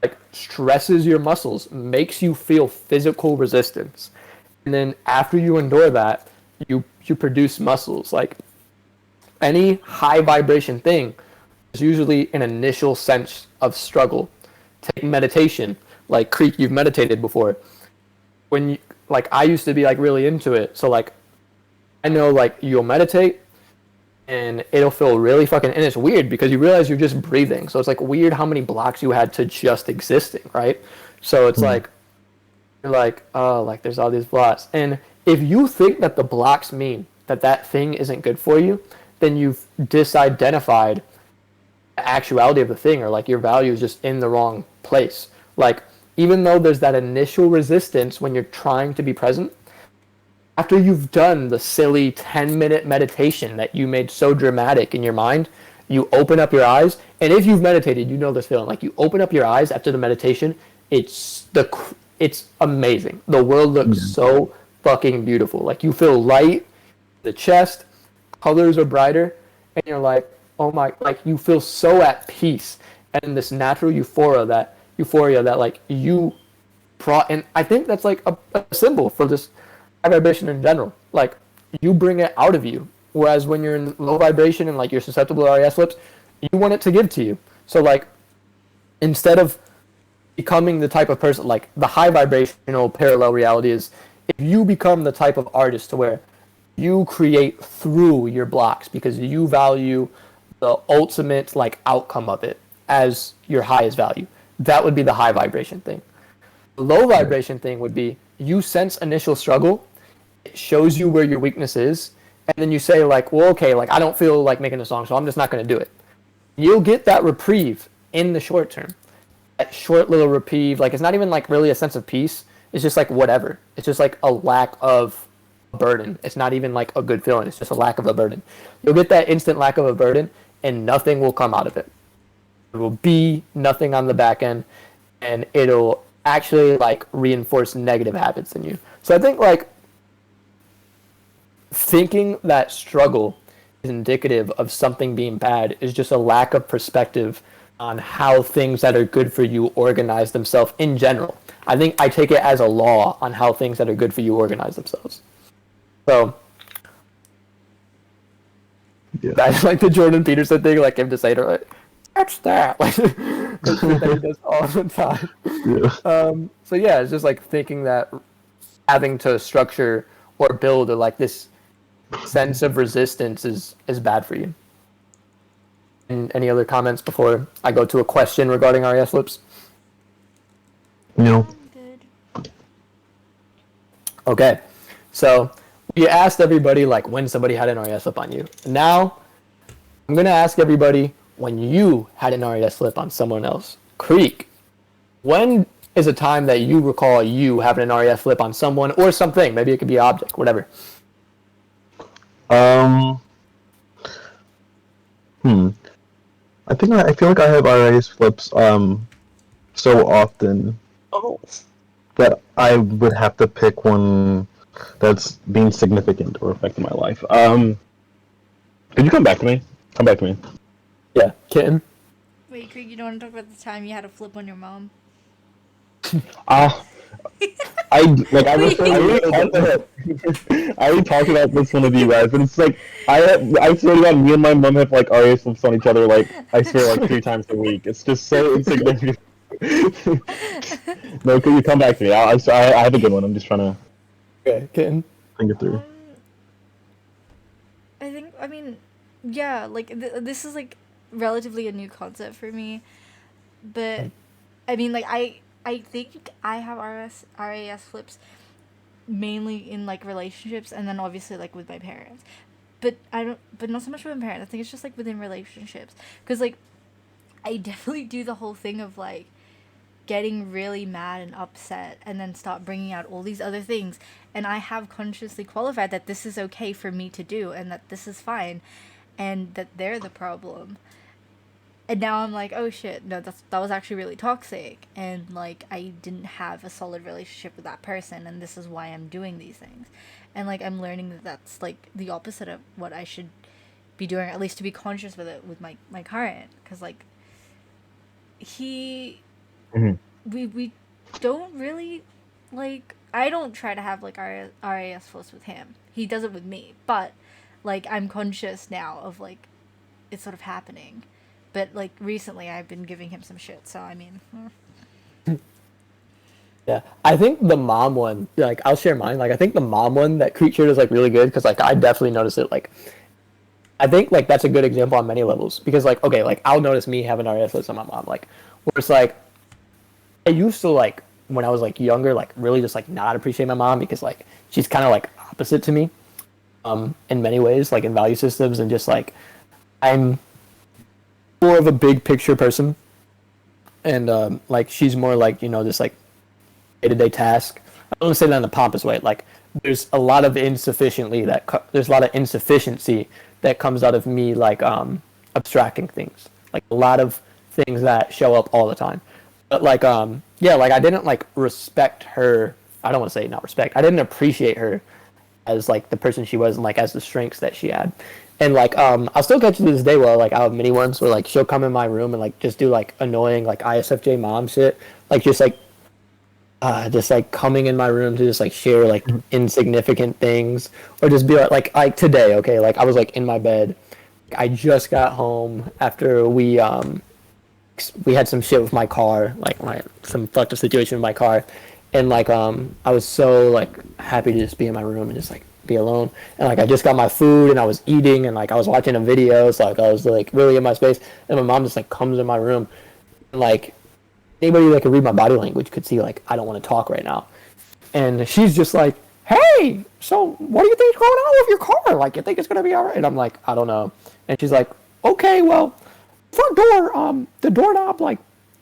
like stresses your muscles, makes you feel physical resistance. And then after you endure that, you produce muscles. Like any high vibration thing is usually an initial sense of struggle. Take meditation, like Creek, you've meditated before. When you, like I used to be like really into it, so like I know like you'll meditate and it'll feel really fucking, and it's weird because you realize you're just breathing. So it's like weird how many blocks you had to just existing, right? So it's like you're like, oh, like there's all these blocks. And if you think that the blocks mean that that thing isn't good for you, then you've disidentified the actuality of the thing, or like your value is just in the wrong place. Like even though there's that initial resistance when you're trying to be present, after you've done the silly 10-minute meditation that you made so dramatic in your mind, you open up your eyes, and if you've meditated, you know this feeling. Like you open up your eyes after the meditation, it's amazing. The world looks so fucking beautiful. Like you feel light, the chest, colors are brighter, and you're like, oh my, like you feel so at peace, and this natural euphoria that like you brought. And I think that's like a symbol for this high vibration in general. Like you bring it out of you, whereas when you're in low vibration and like you're susceptible to RAS flips, you want it to give to you. So like instead of becoming the type of person, like the high vibrational parallel reality is if you become the type of artist to where you create through your blocks because you value the ultimate like outcome of it as your highest value, that would be the high vibration thing. The low vibration thing would be you sense initial struggle, it shows you where your weakness is, and then you say like, well, okay, like I don't feel like making a song, so I'm just not going to do it. You'll get that reprieve in the short term. That short little reprieve, like it's not even like really a sense of peace. It's just like whatever. It's just like a lack of burden. It's not even like a good feeling. It's just a lack of a burden. You'll get that instant lack of a burden, and nothing will come out of it. There will be nothing on the back end, and it'll actually like reinforce negative habits in you. So I think like thinking that struggle is indicative of something being bad is just a lack of perspective on how things that are good for you organize themselves in general. I think I take it as a law on how things that are good for you organize themselves. So that's like the Jordan Peterson thing, like him to say to her, like, "Catch that!" Like that's shit that he does all the time. So yeah, it's just like thinking that having to structure or build or like this sense of resistance is bad for you. And any other comments before I go to a question regarding RAS flips? No. Good. Okay, so we asked everybody like when somebody had an RAS flip on you. Now I'm gonna ask everybody when you had an RAS flip on someone else. Creek, when is a time that you recall you having an RAS flip on someone or something? Maybe it could be an object, whatever. I think I feel like I have RAS flips so often that I would have to pick one that's been significant or affecting my life. Could you come back to me? Come back to me. Yeah, kitten. Wait, Craig, you don't want to talk about the time you had a flip on your mom? I already talked about this one with you guys, but it's like I swear to God, me and my mom have like RAS flips on each other like I swear like 3 times a week. It's just so insignificant. No, could you come back to me? I have a good one. I'm just trying to Kitten. think it through. I mean, yeah, like this is like relatively a new concept for me, but I mean, like I think I have RAS flips mainly in like relationships, and then obviously like with my parents, but not so much with my parents. I think it's just like within relationships, because like I definitely do the whole thing of like getting really mad and upset and then start bringing out all these other things, and I have consciously qualified that this is okay for me to do and that this is fine and that they're the problem. And now I'm like, oh shit, no, that was actually really toxic, and like I didn't have a solid relationship with that person, and this is why I'm doing these things. And like I'm learning that that's like the opposite of what I should be doing, at least to be conscious with it with my current, because like we don't really, like, I don't try to have like RAS flips with him. He does it with me, but like I'm conscious now of like it's sort of happening. But like recently I've been giving him some shit, so I mean Yeah, I think the mom one, like I'll share mine. Like I think the mom one that Creek shared is like really good because like I definitely noticed it. Like I think like that's a good example on many levels because like okay, like I'll notice me having RAS flips on my mom, like where it's like I used to like when I was like younger, like really just like not appreciate my mom because like she's kind of like opposite to me, in many ways, like in value systems and just like I'm more of a big picture person, and like she's more like just like day-to-day task. I don't want to say that in a pompous way. Like there's a lot of insufficiency that comes out of me like abstracting things, like a lot of things that show up all the time. But like yeah, like I didn't like respect her. I don't want to say not respect. I didn't appreciate her as like the person she was and like as the strengths that she had. And like I'll still catch it to this day where like I'll have many ones where like she'll come in my room and like just do like annoying like ISFJ mom shit, like just like coming in my room to just like share like insignificant things or just be like today, okay, like I was like in my bed, I just got home after we had some shit with my car, like some fucked up situation with my car, and like I was so like happy to just be in my room and just like be alone. And like I just got my food and I was eating and like I was watching a video, so like I was like really in my space. And my mom just like comes in my room, and like anybody that could read my body language could see like I don't want to talk right now. And she's just like, "Hey, so what do you think's going on with your car? Like, you think it's gonna be all right?" And I'm like, "I don't know." And she's like, "Okay, well, front door, the doorknob, like,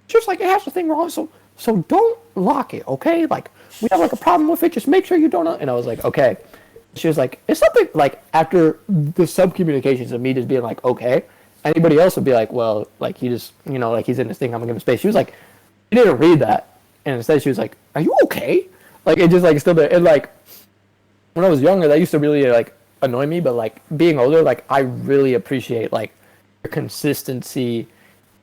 just like it has the thing wrong. So don't lock it, okay? Like, we have like a problem with it. Just make sure you don't." And I was like, "Okay." She was like, "It's something like after the sub communications of me just being like, okay." Anybody else would be like, "Well, like he just, like he's in this thing. I'm gonna give him space." She was like, "She didn't read that," and instead she was like, "Are you okay?" Like it just like still there. And like when I was younger, that used to really like annoy me. But like being older, like I really appreciate like her consistency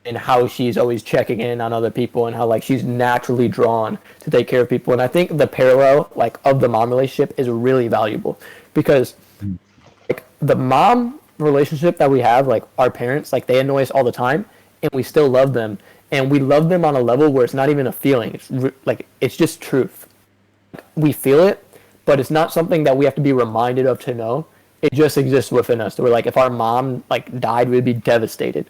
and how she's always checking in on other people and how like she's naturally drawn to take care of people. And I think the parallel like of the mom relationship is really valuable because like the mom relationship that we have, like our parents, like they annoy us all the time and we still love them, and we love them on a level where it's not even a feeling. It's like it's just truth. We feel it, but it's not something that we have to be reminded of to know. It just exists within us. So we're like, if our mom like died, we'd be devastated.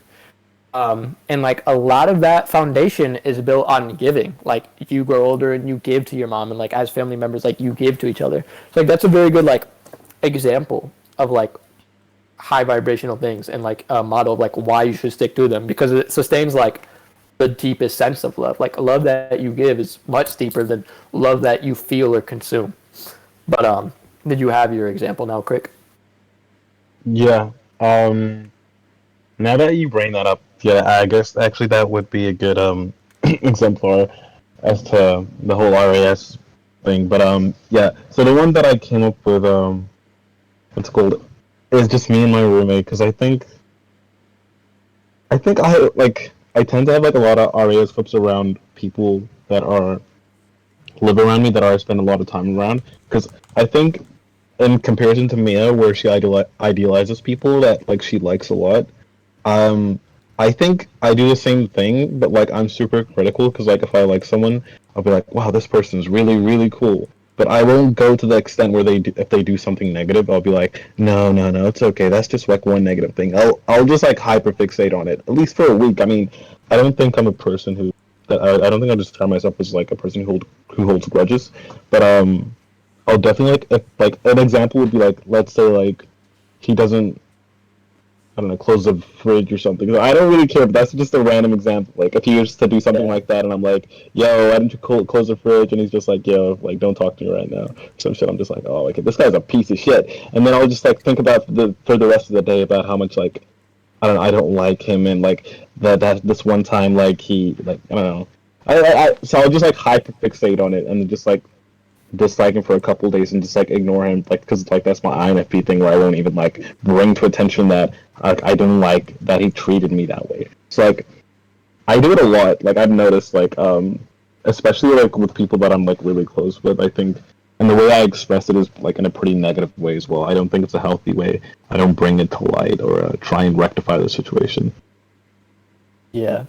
And like a lot of that foundation is built on giving. Like you grow older and you give to your mom, and like as family members, like you give to each other. So like that's a very good like example of like high vibrational things and like a model of like why you should stick to them, because it sustains like the deepest sense of love. Like love that you give is much deeper than love that you feel or consume. But did you have your example now, Crick? Yeah. Now that you bring that up, yeah, I guess actually that would be a good exemplar as to the whole RAS thing. But yeah. So the one that I came up with what's it called, is just me and my roommate, because I think I tend to have like a lot of RAS clips around people that are live around me, that I spend a lot of time around, because I think in comparison to Mia, where she idealizes people that like she likes a lot, um, I think I do the same thing, but like I'm super critical, because like if I like someone, I'll be like, wow, this person's really really cool. But I won't go to the extent where if they do something negative, I'll be like, no, no, no, it's okay. That's just like one negative thing. I'll just like hyperfixate on it, at least for a week. I mean, I don't think I'm a person who that I don't think I just describe myself as like a person who holds grudges, but I'll definitely like if, like an example would be like, let's say like he doesn't, I don't know, close the fridge or something. I don't really care, but that's just a random example. Like, if he was to do something Yeah. like that, and I'm like, "Yo, why didn't you close the fridge?" and he's just like, "Yo, like, don't talk to me right now." Some shit. I'm just like, "Oh, like this guy's a piece of shit." And then I'll just like think about for the rest of the day about how much like I don't like him, and like that this one time like he like I don't know. So I'll just like hyperfixate on it and just like dislike him for a couple days and just like ignore him, like because like that's my INFP thing where I won't even like bring to attention that like I don't like that he treated me that way. So like I do it a lot. Like I've noticed like especially like with people that I'm like really close with. I think, and the way I express it is like in a pretty negative way as well. I don't think it's a healthy way. I don't bring it to light or try and rectify the situation. Yeah.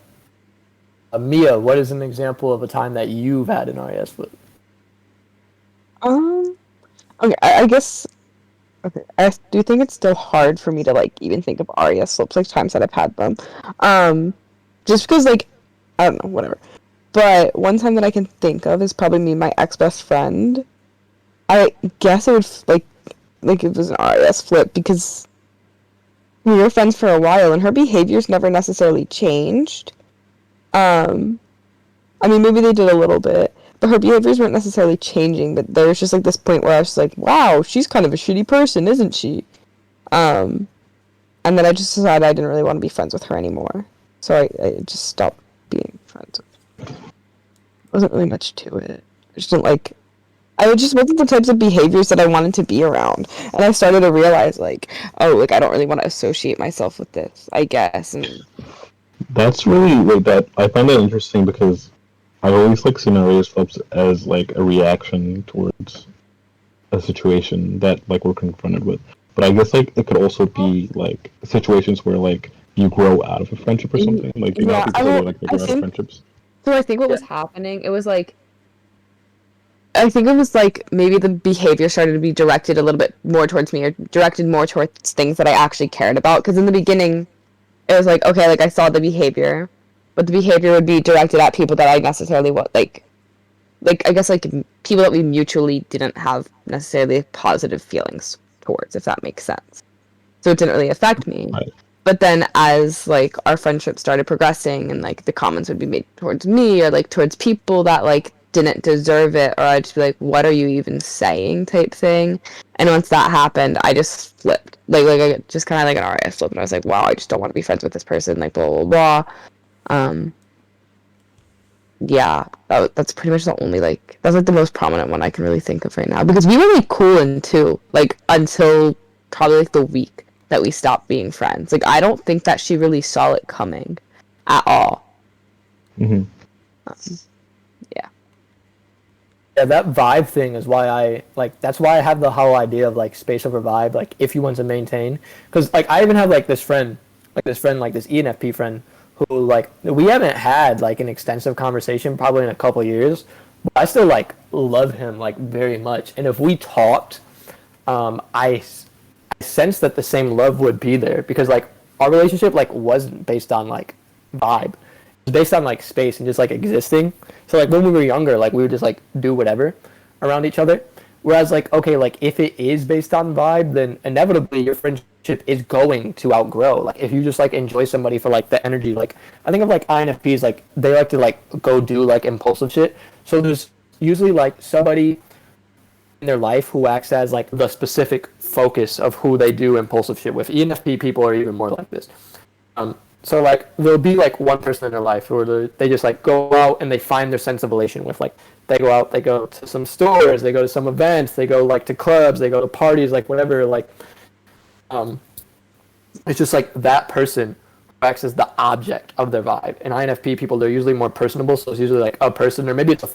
Mia, what is an example of a time that you've had an RAS flip? Um. Okay. I guess. Okay. I do think it's still hard for me to like even think of ARIA slips like times that I've had them. Um. Just because like I don't know, whatever. But one time that I can think of is probably me and my ex best friend. I guess it would like it was an RAS flip because we were friends for a while and her behaviors never necessarily changed. Um, I mean, maybe they did a little bit, but her behaviors weren't necessarily changing. But there was just like this point where I was like, "Wow, she's kind of a shitty person, isn't she?" Um, and then I just decided I didn't really want to be friends with her anymore, so I just stopped being friends. Wasn't really much to it. I just didn't like. I just wasn't the types of behaviors that I wanted to be around, and I started to realize like, oh, like I don't really want to associate myself with this, I guess, and That's really like that. I find that interesting because I've always like seen Arias flips as like a reaction towards a situation that like we're confronted with. But I guess like it could also be like situations where like you grow out of a friendship or something. Like you know how yeah, people say they like they I grow out of think friendships. so. I think what Yeah. was happening, it was like I think it was like maybe the behavior started to be directed a little bit more towards me, or directed more towards things that I actually cared about. Because in the beginning, it was like, okay, like I saw the behavior, but the behavior would be directed at people that I necessarily like I guess like people that we mutually didn't have necessarily positive feelings towards, if that makes sense. So it didn't really affect me. Right. But then as like our friendship started progressing and like the comments would be made towards me or like towards people that like didn't deserve it, or I'd just be like, what are you even saying type thing. And once that happened, I just flipped. Like I just kind of like an RAS flip, and I was like, wow, I just don't want to be friends with this person, like blah blah blah. Yeah, that's pretty much the only like that's like the most prominent one I can really think of right now, because we were like cool in two, like until probably like the week that we stopped being friends. Like I don't think that she really saw it coming at all. Mm-hmm. Yeah. Yeah, that vibe thing is why I like. That's why I have the whole idea of like space over vibe. Like if you want to maintain, because like I even have like this friend, like this ENFP friend, who like we haven't had like an extensive conversation probably in a couple years, but I still like love him like very much. And if we talked, I sense that the same love would be there, because like our relationship like wasn't based on like vibe. It was based on like space and just like existing. So like when we were younger, like we would just like do whatever around each other. Whereas like okay, like if it is based on vibe, then inevitably your friendship is going to outgrow. Like if you just like enjoy somebody for like the energy, like I think of like INFPs, like they like to like go do like impulsive shit. So there's usually like somebody in their life who acts as like the specific focus of who they do impulsive shit with. ENFP people are even more like this. So like there'll be like one person in their life where they just like go out and they find their sense of elation with, like they go out, they go to some stores, they go to some events, they go like to clubs, they go to parties, like whatever, like it's just like that person who acts as the object of their vibe. And INFP people, they're usually more personable, so it's usually like a person, or maybe it's a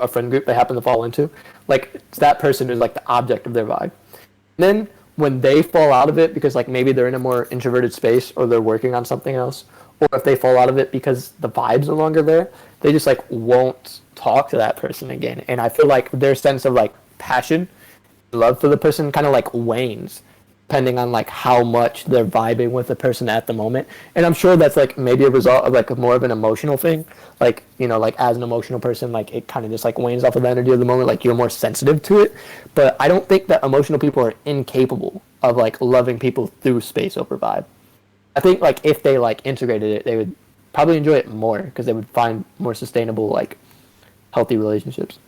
friend group they happen to fall into. Like it's that person who's like the object of their vibe. And then when they fall out of it because like maybe they're in a more introverted space or they're working on something else, or if they fall out of it because the vibe's no longer there, they just like won't talk to that person again. And I feel like their sense of like passion, love for the person kind of like wanes depending on like how much they're vibing with the person at the moment. And I'm sure that's like maybe a result of like more of an emotional thing. Like, you know, like as an emotional person, like it kind of just like wanes off of the energy of the moment, like you're more sensitive to it. But I don't think that emotional people are incapable of like loving people through space over vibe. I think like if they like integrated it, they would probably enjoy it more because they would find more sustainable, like healthy relationships.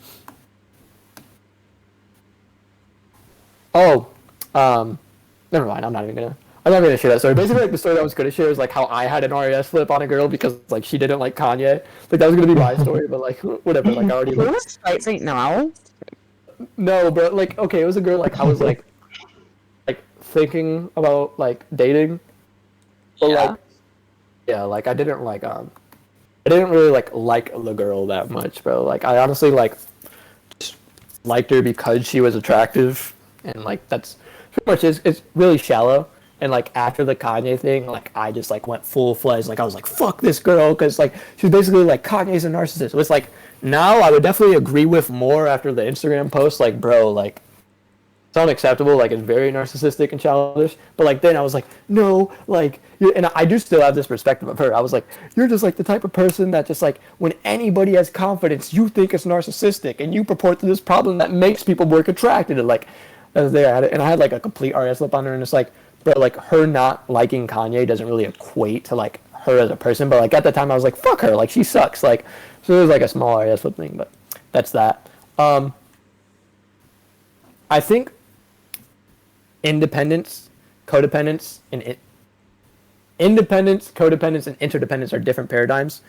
Oh, never mind. I'm not gonna share that story. Basically, like the story I was gonna share is like how I had an RAS flip on a girl because like she didn't like Kanye. Like that was gonna be my story, but like whatever. Like I already. We're Like, right now. no, but like okay, it was a girl like I was like thinking about like dating, but like yeah, like I didn't really like the girl that much, bro. Like I honestly like just liked her because she was attractive, and like that's pretty much is. It's really shallow. And like after the Kanye thing, like I just like went full fledged. Like I was like, fuck this girl, because like she was basically like Kanye's a narcissist. It was like now I would definitely agree with more after the Instagram post. Like bro, like it's unacceptable. Like it's very narcissistic and childish. But like then I was like, no, like and I do still have this perspective of her. I was like, you're just like the type of person that just like when anybody has confidence, you think it's narcissistic, and you purport to this problem that makes people more attracted. And like I was there at it, and I had like a complete RS flip on her, and it's like. But like her not liking Kanye doesn't really equate to like her as a person. But like at the time I was like, fuck her, like she sucks. Like so it was like a small RS flip thing, but that's that. I think independence, codependence, and interdependence are different paradigms.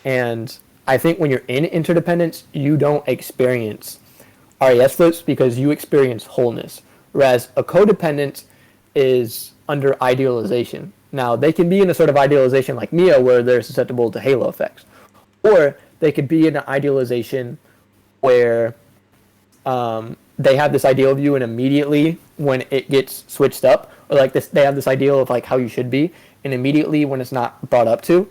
And I think when you're in interdependence, you don't experience RAS flips because you experience wholeness. Whereas a codependent is under idealization. Now, they can be in a sort of idealization like Mia where they're susceptible to halo effects. Or they could be in an idealization where they have this ideal of you and immediately when it gets switched up, or like this, they have this ideal of like how you should be, and immediately when it's not brought up to,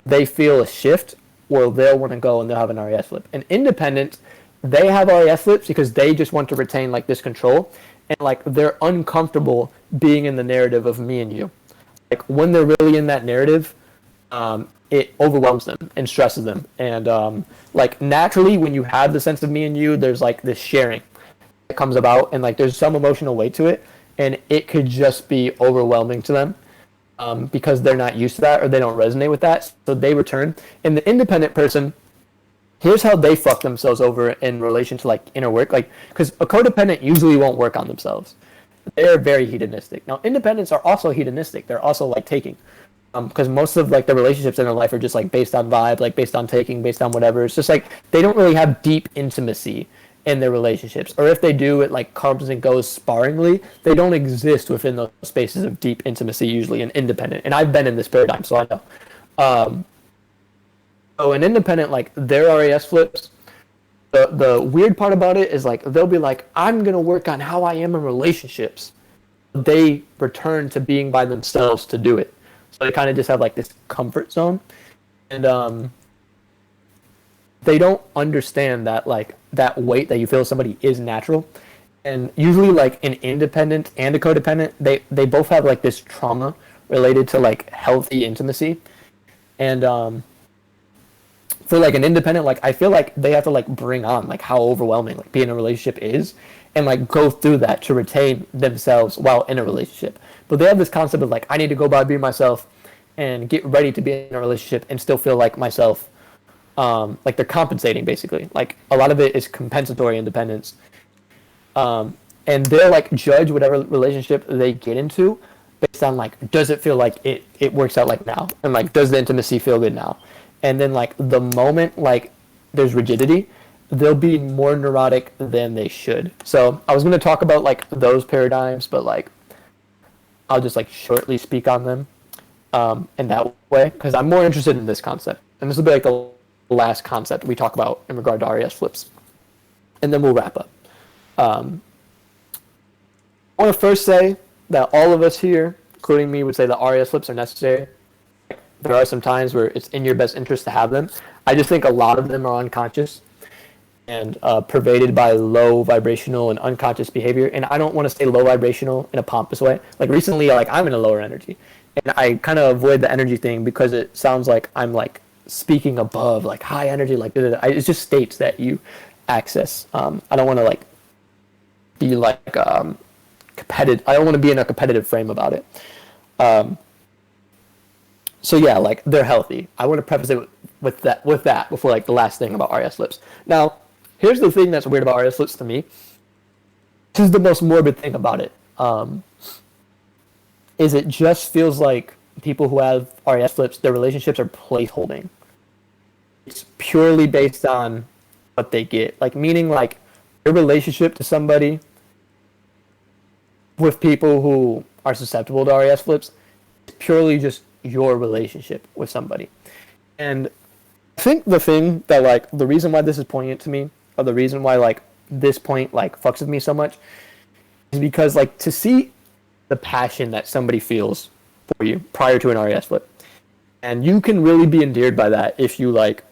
they feel a shift where they'll want to go and they'll have an RAS flip. And independent they have RAS flips because they just want to retain like this control, and like they're uncomfortable being in the narrative of me and you. Like when they're really in that narrative, it overwhelms them and stresses them. And like naturally, when you have the sense of me and you, there's like this sharing that comes about, and like there's some emotional weight to it, and it could just be overwhelming to them because they're not used to that or they don't resonate with that. So they return. And the independent person, here's how they fuck themselves over in relation to like inner work. Like, because a codependent usually won't work on themselves. They're very hedonistic. Now, independents are also hedonistic. They're also like taking, because most of like the relationships in their life are just like based on vibe, like based on taking, based on whatever. It's just like they don't really have deep intimacy in their relationships, or if they do, it like comes and goes sparingly. They don't exist within those spaces of deep intimacy usually in independent. And I've been in this paradigm, so I know. So an independent, like their RAS flips. The weird part about it is like they'll be like, I'm gonna work on how I am in relationships. They return to being by themselves to do it. So they kind of just have like this comfort zone, and they don't understand that like that weight that you feel somebody is natural. And usually like an independent and a codependent, they both have like this trauma related to like healthy intimacy. And for like an independent, like I feel like they have to like bring on like how overwhelming like being in a relationship is, and like go through that to retain themselves while in a relationship. But they have this concept of like, I need to go by being myself and get ready to be in a relationship and still feel like myself. Like they're compensating basically. Like a lot of it is compensatory independence. And they'll like judge whatever relationship they get into based on like, does it feel like it works out like now? And like, does the intimacy feel good now? And then like the moment like there's rigidity, they'll be more neurotic than they should. So I was going to talk about like those paradigms, but like I'll just like shortly speak on them in that way, because I'm more interested in this concept. And this will be like the last concept we talk about in regard to RAS flips. And then we'll wrap up. I want to first say that all of us here, including me, would say that RAS flips are necessary. There are some times where it's in your best interest to have them. I just think a lot of them are unconscious and pervaded by low vibrational and unconscious behavior. And I don't want to say low vibrational in a pompous way. Like recently, like I'm in a lower energy, and I kind of avoid the energy thing because it sounds like I'm like speaking above like high energy. Like it just states that you access. I don't want to like be like competitive. I don't want to be in a competitive frame about it. So yeah, like they're healthy. I want to preface it with that before like the last thing about RAS flips. Now, here's the thing that's weird about RAS flips to me. This is the most morbid thing about it. Is it just feels like people who have RAS flips, their relationships are placeholding. It's purely based on what they get. Like meaning like your relationship to somebody with people who are susceptible to RAS flips is purely just your relationship with somebody. And I think the thing that like the reason why this is poignant to me, or the reason why like this point like fucks with me so much, is because like to see the passion that somebody feels for you prior to an RAS flip, and you can really be endeared by that if you like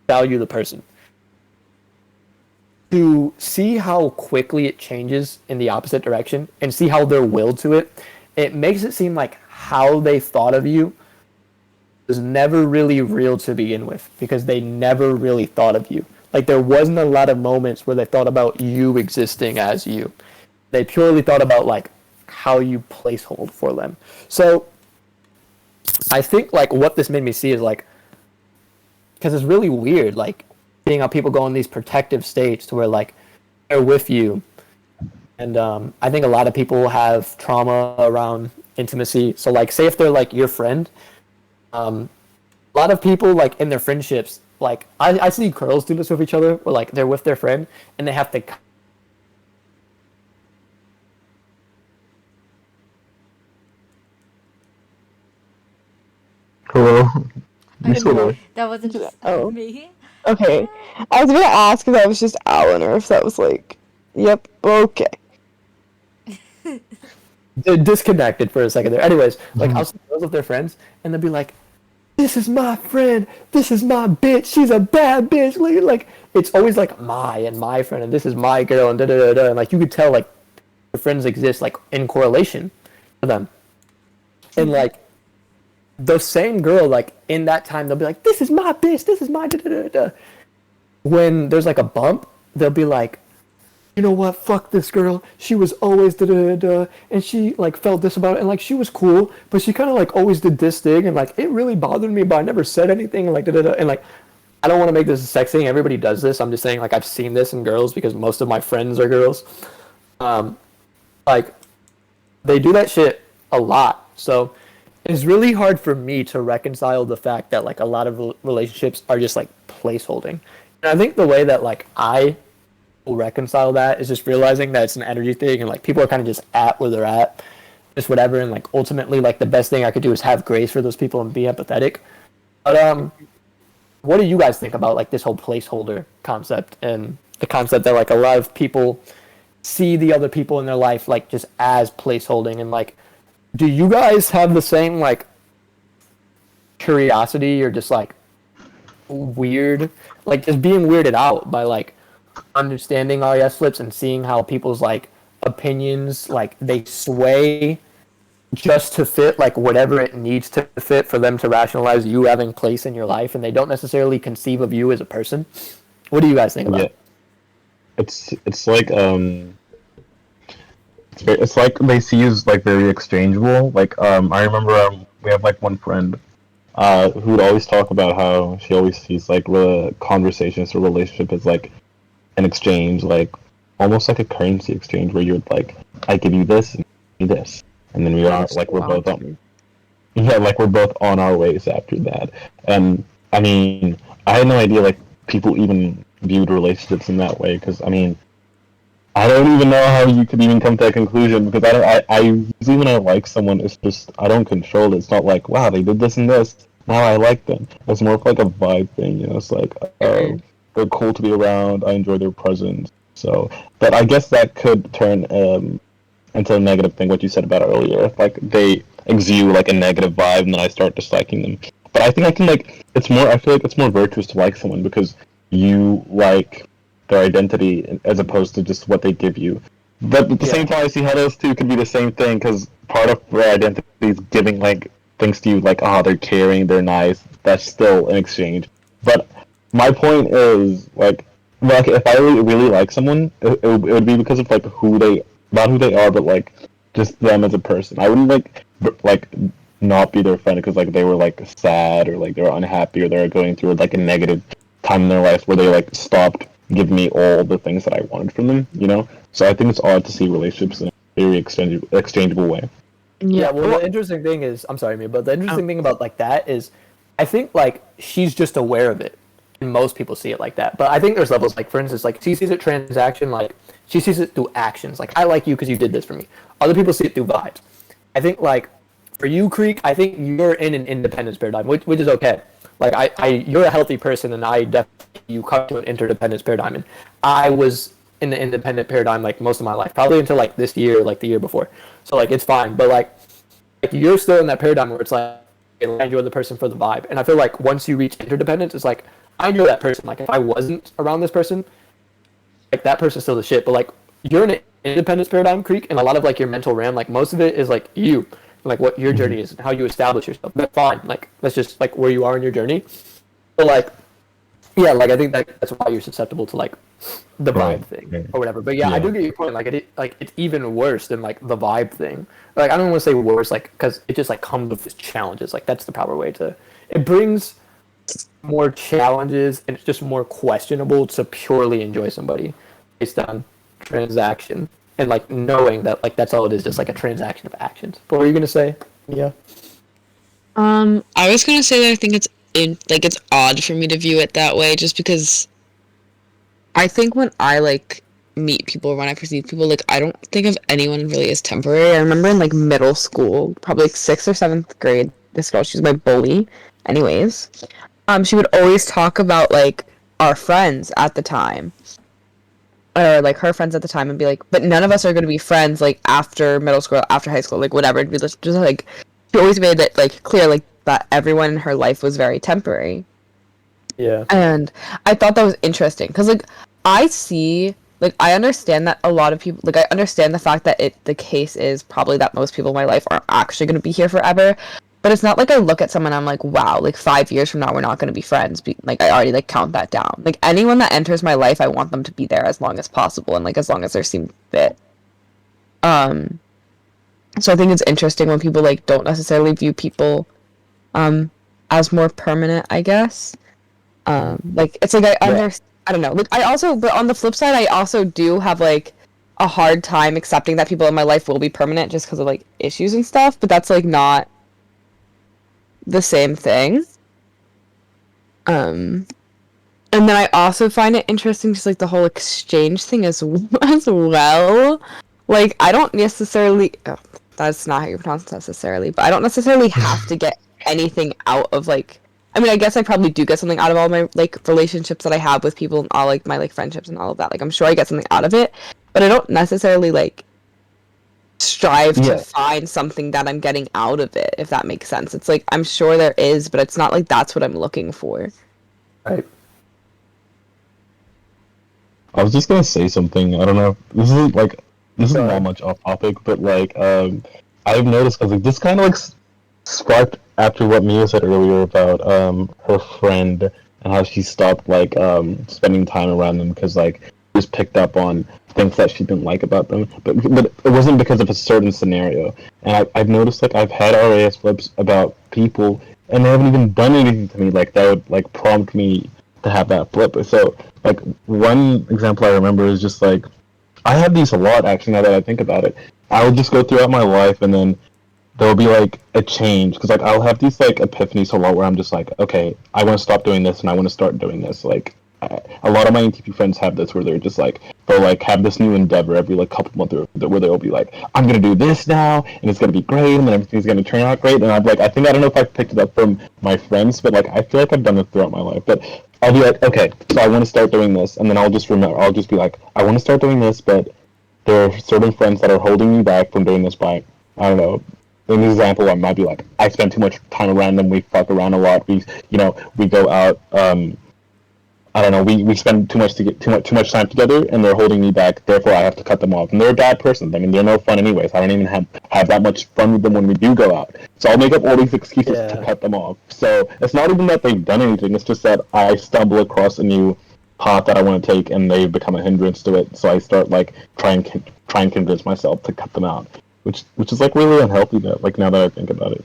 value the person. To see how quickly it changes in the opposite direction and see how they're willed to it, it makes it seem like how they thought of you was never really real to begin with, because they never really thought of you. Like there wasn't a lot of moments where they thought about you existing as you. They purely thought about like how you placehold for them. So I think like what this made me see is like, because it's really weird, like seeing how people go in these protective states to where like they're with you. And I think a lot of people have trauma around intimacy. So like say if they're like your friend, a lot of people like in their friendships, like I see girls do this with each other where like they're with their friend and they have to Hello. I You don't still know. there? That wasn't just Oh. me. Okay. I was gonna ask if that was just Alan or if that was like, yep, okay. they're disconnected for a second there. Anyways, like I'll see girls with their friends and they'll be like, this is my friend, this is my bitch, she's a bad bitch. Like it's always like my friend, and this is my girl, and da da da da. And like you could tell like the friends exist like in correlation to them, and like the same girl like in that time they'll be like, this is my bitch, this is my da da da da. When there's like a bump, they'll be like, you know what, fuck this girl, she was always da da da da, and she like felt this about it, and like she was cool, but she kind of like always did this thing, and like it really bothered me, but I never said anything, and like da da da. And like I don't want to make this a sex thing, everybody does this, I'm just saying like I've seen this in girls because most of my friends are girls. Like they do that shit a lot, so it's really hard for me to reconcile the fact that like a lot of relationships are just like placeholding. And I think the way that like I will reconcile that is just realizing that it's an energy thing, and like people are kind of just at where they're at, just whatever, and like ultimately like the best thing I could do is have grace for those people and be empathetic. But what do you guys think about like this whole placeholder concept, and the concept that like a lot of people see the other people in their life like just as placeholding, and like do you guys have the same like curiosity or just like weird, like just being weirded out by like understanding RES flips and seeing how people's like opinions like they sway just to fit like whatever it needs to fit for them to rationalize you having place in your life, and they don't necessarily conceive of you as a person? What do you guys think about it? It's like it's like they see you as like very exchangeable. Like I remember we have like one friend who would always talk about how she always sees like conversations or relationship as like an exchange, like almost like a currency exchange where you're like, I give you this and you this, and then we are like we're both on, yeah, like we're both on our ways after that. And I mean, I had no idea like people even viewed relationships in that way, because I mean, I don't even know how you could even come to that conclusion, because I usually when I like someone, it's just I don't control it. It's not like, wow, they did this and this, now I like them. It's more of like a vibe thing, you know. It's like, oh, they're cool to be around, I enjoy their presence. So, but I guess that could turn into a negative thing, what you said about earlier. Like they exude like a negative vibe, and then I start disliking them. But I think I can like, it's more, I feel like it's more virtuous to like someone because you like their identity as opposed to just what they give you. But at the same time, I see how those two could be the same thing, because part of their identity is giving like things to you, like, oh, they're caring, they're nice. That's still an exchange. But my point is like if I really like someone, it would be because of like not who they are, but like just them as a person. I wouldn't like not be their friend because like they were like sad or like they were unhappy or they were going through like a negative time in their life where they like stopped giving me all the things that I wanted from them, you know? So I think it's odd to see relationships in a very exchangeable way. Yeah, well, the interesting thing is, I'm sorry, but the interesting thing about like that is, I think like she's just aware of it, and most people see it like that. But I think there's levels. Like for instance, like she sees it transaction, like she sees it through actions. Like I like you because you did this for me. Other people see it through vibes. I think like for you, Creek, I think you're in an independence paradigm, which is okay. Like you're a healthy person, and I definitely you come to an interdependence paradigm, and I was in the independent paradigm like most of my life, probably until like this year, like the year before. So like it's fine, but like you're still in that paradigm where it's like I enjoy the person for the vibe, and I feel like once you reach interdependence, it's like I know that person. Like if I wasn't around this person, like that person's still the shit. But like you're in an independence paradigm, Creek, and a lot of like your mental RAM, like most of it is like you, like what your journey is and how you establish yourself. That's fine. Like that's just like where you are in your journey. So like, yeah, like I think that's why you're susceptible to like the vibe thing or whatever. But yeah, I do get your point. Like it's even worse than like the vibe thing. Like I don't want to say worse, like because it just like comes with its challenges. Like that's the proper way to. It brings more challenges, and it's just more questionable to purely enjoy somebody based on transaction and like knowing that like that's all it is, just like a transaction of actions. What were you gonna say? Yeah. I was gonna say that I think it's odd for me to view it that way, just because I think when I like meet people, when I perceive people, like I don't think of anyone really as temporary. I remember in like middle school, probably like 6th or 7th grade, this girl, she was my bully. Anyways, she would always talk about like our friends at the time, or like her friends at the time, and be like, but none of us are gonna be friends like after middle school, after high school, like whatever. It'd be just like she always made it like clear, like that everyone in her life was very temporary. Yeah. And I thought that was interesting because, like, I understand that a lot of people, like, I understand the fact that the case is probably that most people in my life aren't actually going to be here forever. But it's not like I look at someone and I'm like, wow, like 5 years from now, we're not going to be friends. Like, I already, like, count that down. Like, anyone that enters my life, I want them to be there as long as possible and, like, as long as they seem fit. So I think it's interesting when people, like, don't necessarily view people, as more permanent, I guess. Like, it's like I don't know. Like, but on the flip side, I also do have, like, a hard time accepting that people in my life will be permanent just because of, like, issues and stuff, but that's, like, not the same thing. And then I also find it interesting just, like, the whole exchange thing as well. Like, I don't necessarily... Oh, that's not how you pronounce it necessarily, but I don't necessarily have to get anything out of, like... I mean, I guess I probably do get something out of all my, like, relationships that I have with people and all, like, my, like, friendships and all of that. Like, I'm sure I get something out of it, but I don't necessarily, like, strive to find something that I'm getting out of it, if that makes sense. It's like, I'm sure there is, but it's not like that's what I'm looking for. Right. I was just gonna say something. I don't know. This is not much off topic, but like I've noticed because like this kind of like sparked after what Mia said earlier about her friend and how she stopped like spending time around them because like she was picked up on things that she didn't like about them, but it wasn't because of a certain scenario. And I've noticed like I've had RAS flips about people and they haven't even done anything to me like that would like prompt me to have that flip. So like one example I remember is just like I have these a lot actually now that I think about it. I'll just go throughout my life and then there'll be like a change because like I'll have these like epiphanies a lot where I'm just like, okay, I want to stop doing this and I want to start doing this. Like a lot of my NTP friends have this where they're just like they'll like have this new endeavor every like couple months where they'll be like, I'm gonna do this now and it's gonna be great and then everything's gonna turn out great. And I'm like, I don't know if I picked it up from my friends, but like I feel like I've done it throughout my life. But I'll be like, okay, so I want to start doing this, and then I'll just be like, I want to start doing this, but there are certain friends that are holding me back from doing this by, I don't know. In an example, I might be like, I spend too much time around them. We fuck around a lot. We go out. I don't know. We spend too much time together, and they're holding me back. Therefore, I have to cut them off. And they're a bad person. I mean, they're no fun anyways. I don't even have that much fun with them when we do go out. So I'll make up all these excuses to cut them off. So it's not even that they've done anything. It's just that I stumble across a new path that I want to take, and they've become a hindrance to it. So I start like try and convince myself to cut them out, which is like really unhealthy. Like now that I think about it.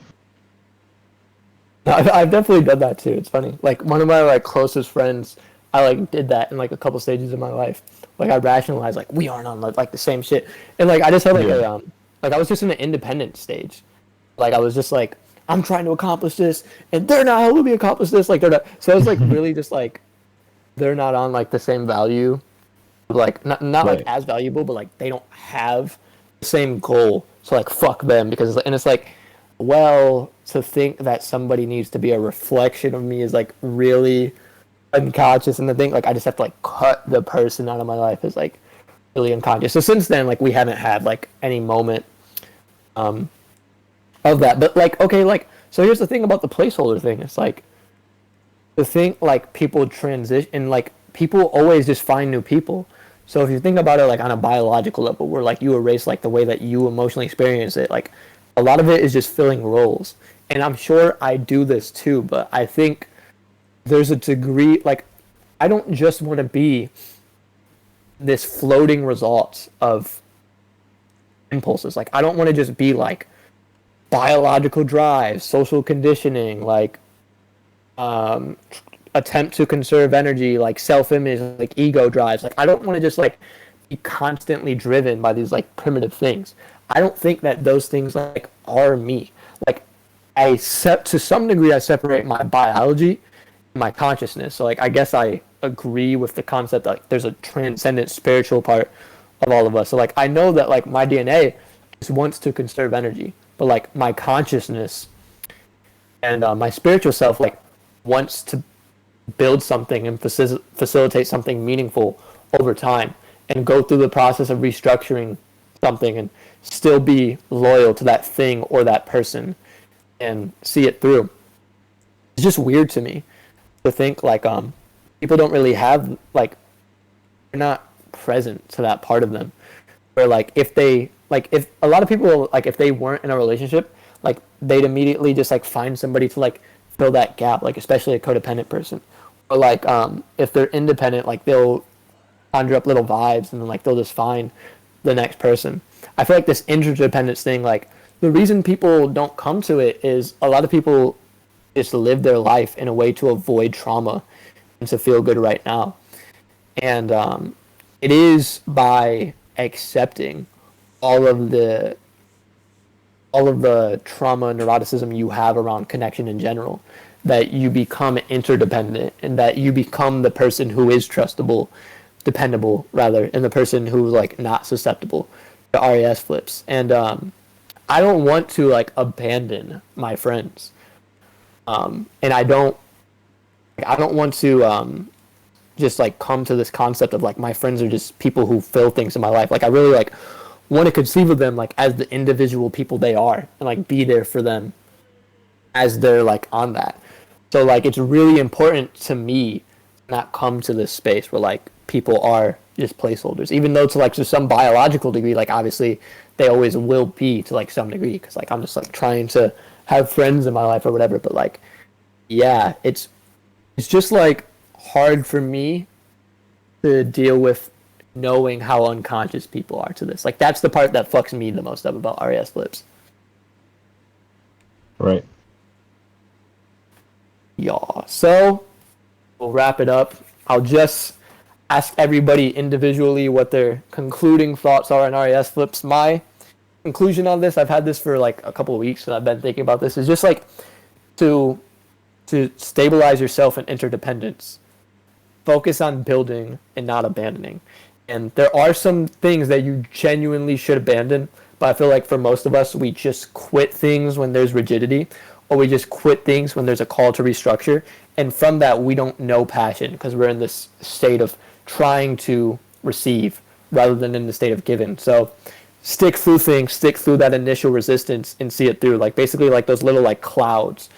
I've definitely done that too. It's funny. Like one of my like closest friends, I like did that in like a couple stages of my life. Like I rationalized like we aren't on like the same shit, and like I just had like like I was just in an independent stage. Like I was just like I'm trying to accomplish this, and they're not helping me accomplish this. Like they're not. So it's like really just like they're not on like the same value, like not like as valuable, but like they don't have the same goal. So like fuck them because it's like. Well, to think that somebody needs to be a reflection of me is like really unconscious, and to think like I just have to like cut the person out of my life is like really unconscious. So since then, like we haven't had like any moment of that. But like okay, like so here's the thing about the placeholder thing. It's like the thing like people transition, like people always just find new people. So if you think about it like on a biological level, where like you erase like the way that you emotionally experience it, like a lot of it is just filling roles. And I'm sure I do this too, but I think there's a degree, like, I don't just want to be this floating results of impulses. Like, I don't want to just be like biological drive, social conditioning, like, attempt to conserve energy, like self-image, like ego drives. Like, I don't want to just like be constantly driven by these like primitive things. I don't think that those things like are me. Like to some degree I separate my biology and my consciousness. So like I guess I agree with the concept that like, there's a transcendent spiritual part of all of us. So like I know that like my DNA just wants to conserve energy, but like my consciousness and my spiritual self like wants to build something and facilitate something meaningful over time and go through the process of restructuring something and still be loyal to that thing or that person and see it through. it's just weird to me to think like people don't really have like they're not present to that part of them where like if a lot of people like if they weren't in a relationship like they'd immediately just like find somebody to like fill that gap, like especially a codependent person, or like if they're independent like they'll conjure up little vibes and then like they'll just find the next person. I feel like this interdependence thing, like the reason people don't come to it is a lot of people just live their life in a way to avoid trauma and to feel good right now. And it is by accepting all of the all of the trauma and neuroticism you have around connection in general that you become interdependent and that you become the person who is trustable, dependable rather, and the person who's like not susceptible to RAS flips. And I don't want to like abandon my friends, and I don't want to just like come to this concept of like my friends are just people who fill things in my life. Like I really like want to conceive of them like as the individual people they are and like be there for them as they're like on that. So like it's really important to me not come to this space where like people are just placeholders, even though to like to some biological degree, like obviously they always will be to like some degree because like I'm just like trying to have friends in my life or whatever. But like yeah, it's just like hard for me to deal with knowing how unconscious people are to this. Like that's the part that fucks me the most up about RAS flips. Right. Yeah. So we'll wrap it up. I'll just ask everybody individually what their concluding thoughts are on RAS flips. My conclusion on this, I've had this for like a couple of weeks and I've been thinking about this, is just like to stabilize yourself in interdependence. Focus on building and not abandoning. And there are some things that you genuinely should abandon, but I feel like for most of us, we just quit things when there's rigidity, or we just quit things when there's a call to restructure. And from that, we don't know passion because we're in this state of trying to receive rather than in the state of giving. So stick through things, stick through that initial resistance and see it through. Like basically like those little like clouds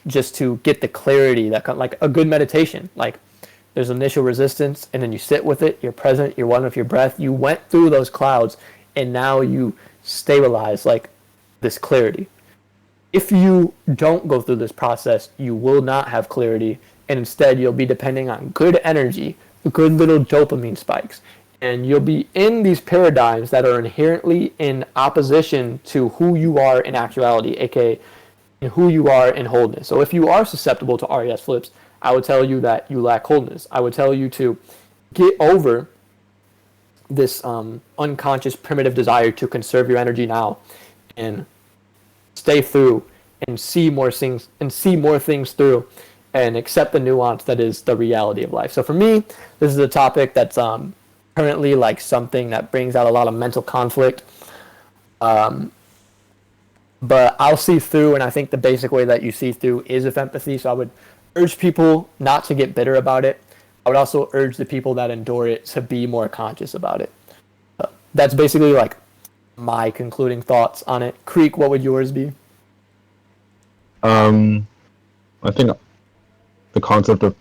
just to get the clarity that like a good meditation. Like there's initial resistance and then you sit with it, you're present, you're one with your breath. You went through those clouds and now you stabilize like this clarity. If you don't go through this process, you will not have clarity, and instead you'll be depending on good energy, good little dopamine spikes, and you'll be in these paradigms that are inherently in opposition to who you are in actuality, aka who you are in wholeness. So if you are susceptible to RAS flips, I would tell you that you lack wholeness. I would tell you to get over this unconscious primitive desire to conserve your energy now and stay through and see more things through and accept the nuance that is the reality of life. So for me, this is a topic that's currently like something that brings out a lot of mental conflict. But I'll see through, and I think the basic way that you see through is with empathy. So I would urge people not to get bitter about it. I would also urge the people that endure it to be more conscious about it. That's basically like my concluding thoughts on it. Creek, what would yours be? I think the concept of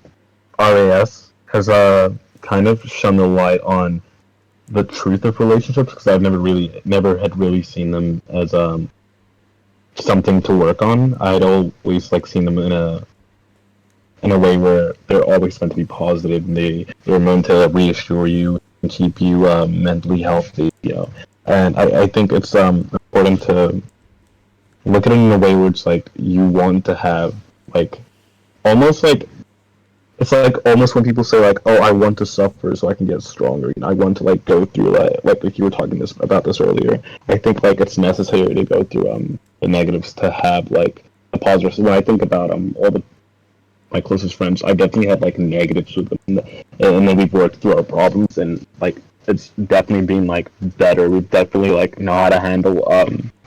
RAS has kind of shone the light on the truth of relationships because I've never had really seen them as something to work on. I'd always like seen them in a way where they're always meant to be positive and they're meant to reassure you and keep you mentally healthy, you know. And I think it's important to look at it in a way where it's like you want to have like almost like it's like almost when people say like, oh, I want to suffer so I can get stronger, you know, I want to like go through that, like you were talking about this earlier. I think like it's necessary to go through the negatives to have like a positive. When I think about all my closest friends, I definitely had like negatives with them, and then we've worked through our problems, and like it's definitely been like better. We've definitely like know how to handle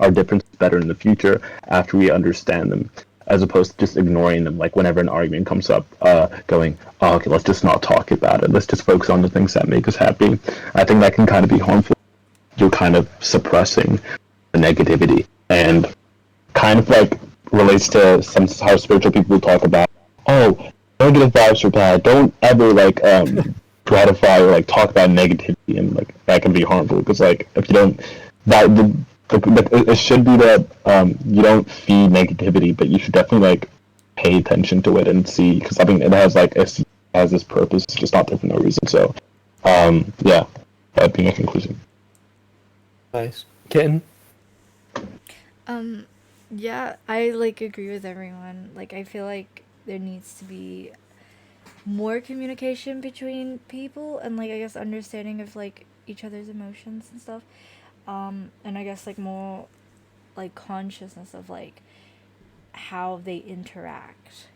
our differences better in the future after we understand them, as opposed to just ignoring them. Like whenever an argument comes up, going, oh, okay, let's just not talk about it. Let's just focus on the things that make us happy. I think that can kind of be harmful. You're kind of suppressing the negativity, and kind of like relates to how spiritual people talk about oh, negative vibes are bad. Don't ever like gratify or like talk about negativity, and like that can be harmful because like if you don't, that it should be that you don't feed negativity, but you should definitely like pay attention to it and see, because I mean it has like it has this purpose, it's just not there for no reason. So yeah, that'd be my conclusion. Nice. Kitten? Yeah, I like agree with everyone. Like I feel like there needs to be more communication between people and like I guess understanding of like each other's emotions and stuff. And I guess like more like consciousness of like how they interact.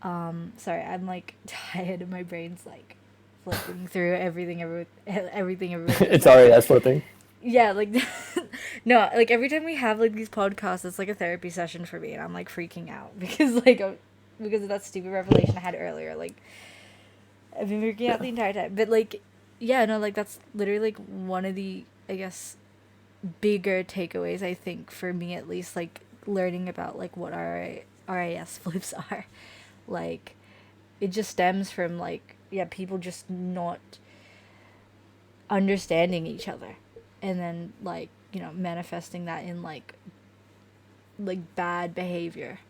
Sorry, I'm like tired and my brain's like flipping through everything everyone just It's said. RAS flipping. Yeah, like no, like every time we have like these podcasts, it's like a therapy session for me, and I'm like freaking out because of that stupid revelation I had earlier. Like I've been freaking out the entire time, but like yeah, no, like that's literally like one of the I guess bigger takeaways I think for me at least, like learning about like what RAS flips are, like it just stems from like yeah people just not understanding each other and then like manifesting that in like bad behavior,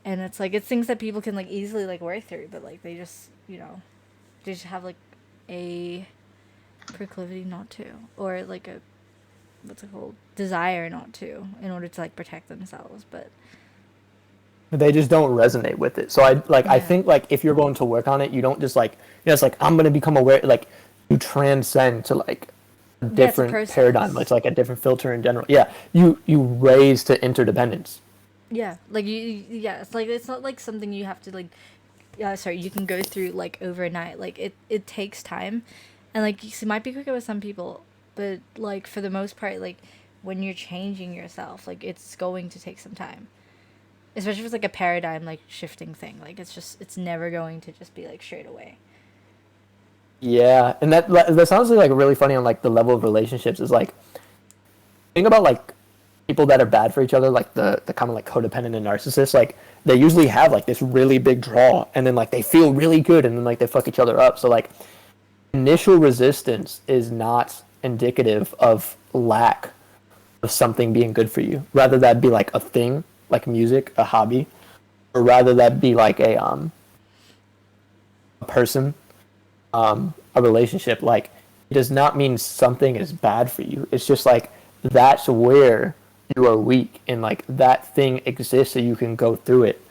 and it's like it's things that people can like easily like work through, but like they just they just have like a proclivity not to, or like a what's it called, desire not to, in order to like protect themselves. But They just don't resonate with it. So I yeah, think like if you're going to work on it, you don't just like it's like I'm gonna become aware, like you transcend to like a yeah, it's a different paradigm. process. It's like a different filter in general. Yeah. You raise to interdependence. Yeah, like yeah, it's like it's not like something you have to like sorry, you can go through like overnight. Like it takes time, and like it might be quicker with some people, but like for the most part, like when you're changing yourself, like it's going to take some time, especially if it's like a paradigm like shifting thing. Like it's never going to just be like straight away. Yeah, and that sounds like really funny on like the level of relationships is like think about like people that are bad for each other, like the kind of like codependent and narcissists, like they usually have like this really big draw, and then like they feel really good, and then like they fuck each other up. So like initial resistance is not indicative of lack of something being good for you. Rather that be like a thing, like music, a hobby, or rather that be like a person, a relationship. Like it does not mean something is bad for you. It's just like that's where you are weak, and like that thing exists so you can go through it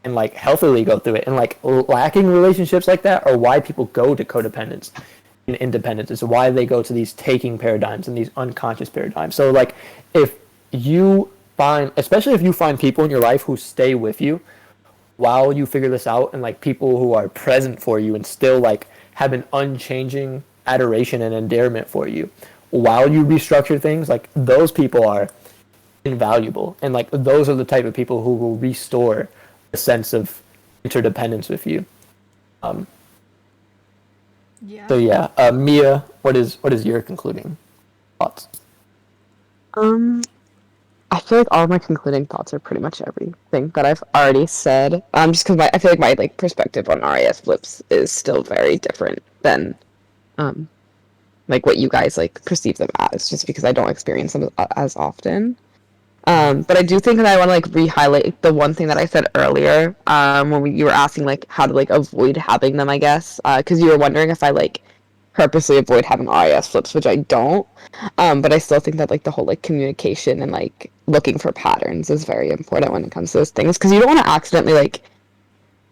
and like healthily go through it. And like lacking relationships like that are why people go to codependence and independence. Is why they go to these taking paradigms and these unconscious paradigms. So like if you find, especially if you find people in your life who stay with you while you figure this out, and like people who are present for you and still like have an unchanging adoration and endearment for you while you restructure things, like those people are invaluable, and like those are the type of people who will restore a sense of interdependence with you. um Yeah. so yeah, Mia, what is your concluding thoughts? Um, I feel like all of my concluding thoughts are pretty much everything that I've already said. Just because I feel like my like perspective on RAS flips is still very different than um like what you guys like perceive them as, just because I don't experience them as often. But I do think that I want to like re-highlight the one thing that I said earlier, when you were asking like how to like avoid having them, I guess, because you were wondering if I like purposely avoid having RAS flips, which I don't. But I still think that like the whole like communication and like looking for patterns is very important when it comes to those things, because you don't want to accidentally like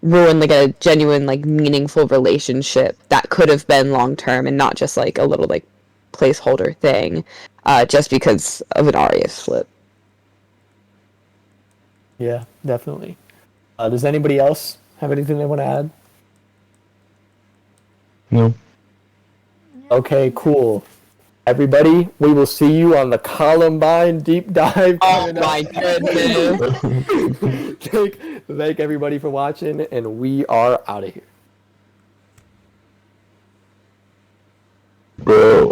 ruin like a genuine like meaningful relationship that could have been long term and not just like a little like placeholder thing, just because of an RAS flip. Yeah, definitely. Does anybody else have anything they want to add? No. Okay, cool. Everybody, we will see you on the Columbine deep dive Oh coming my up. goodness. Thank everybody for watching, and we are out of here. Bro,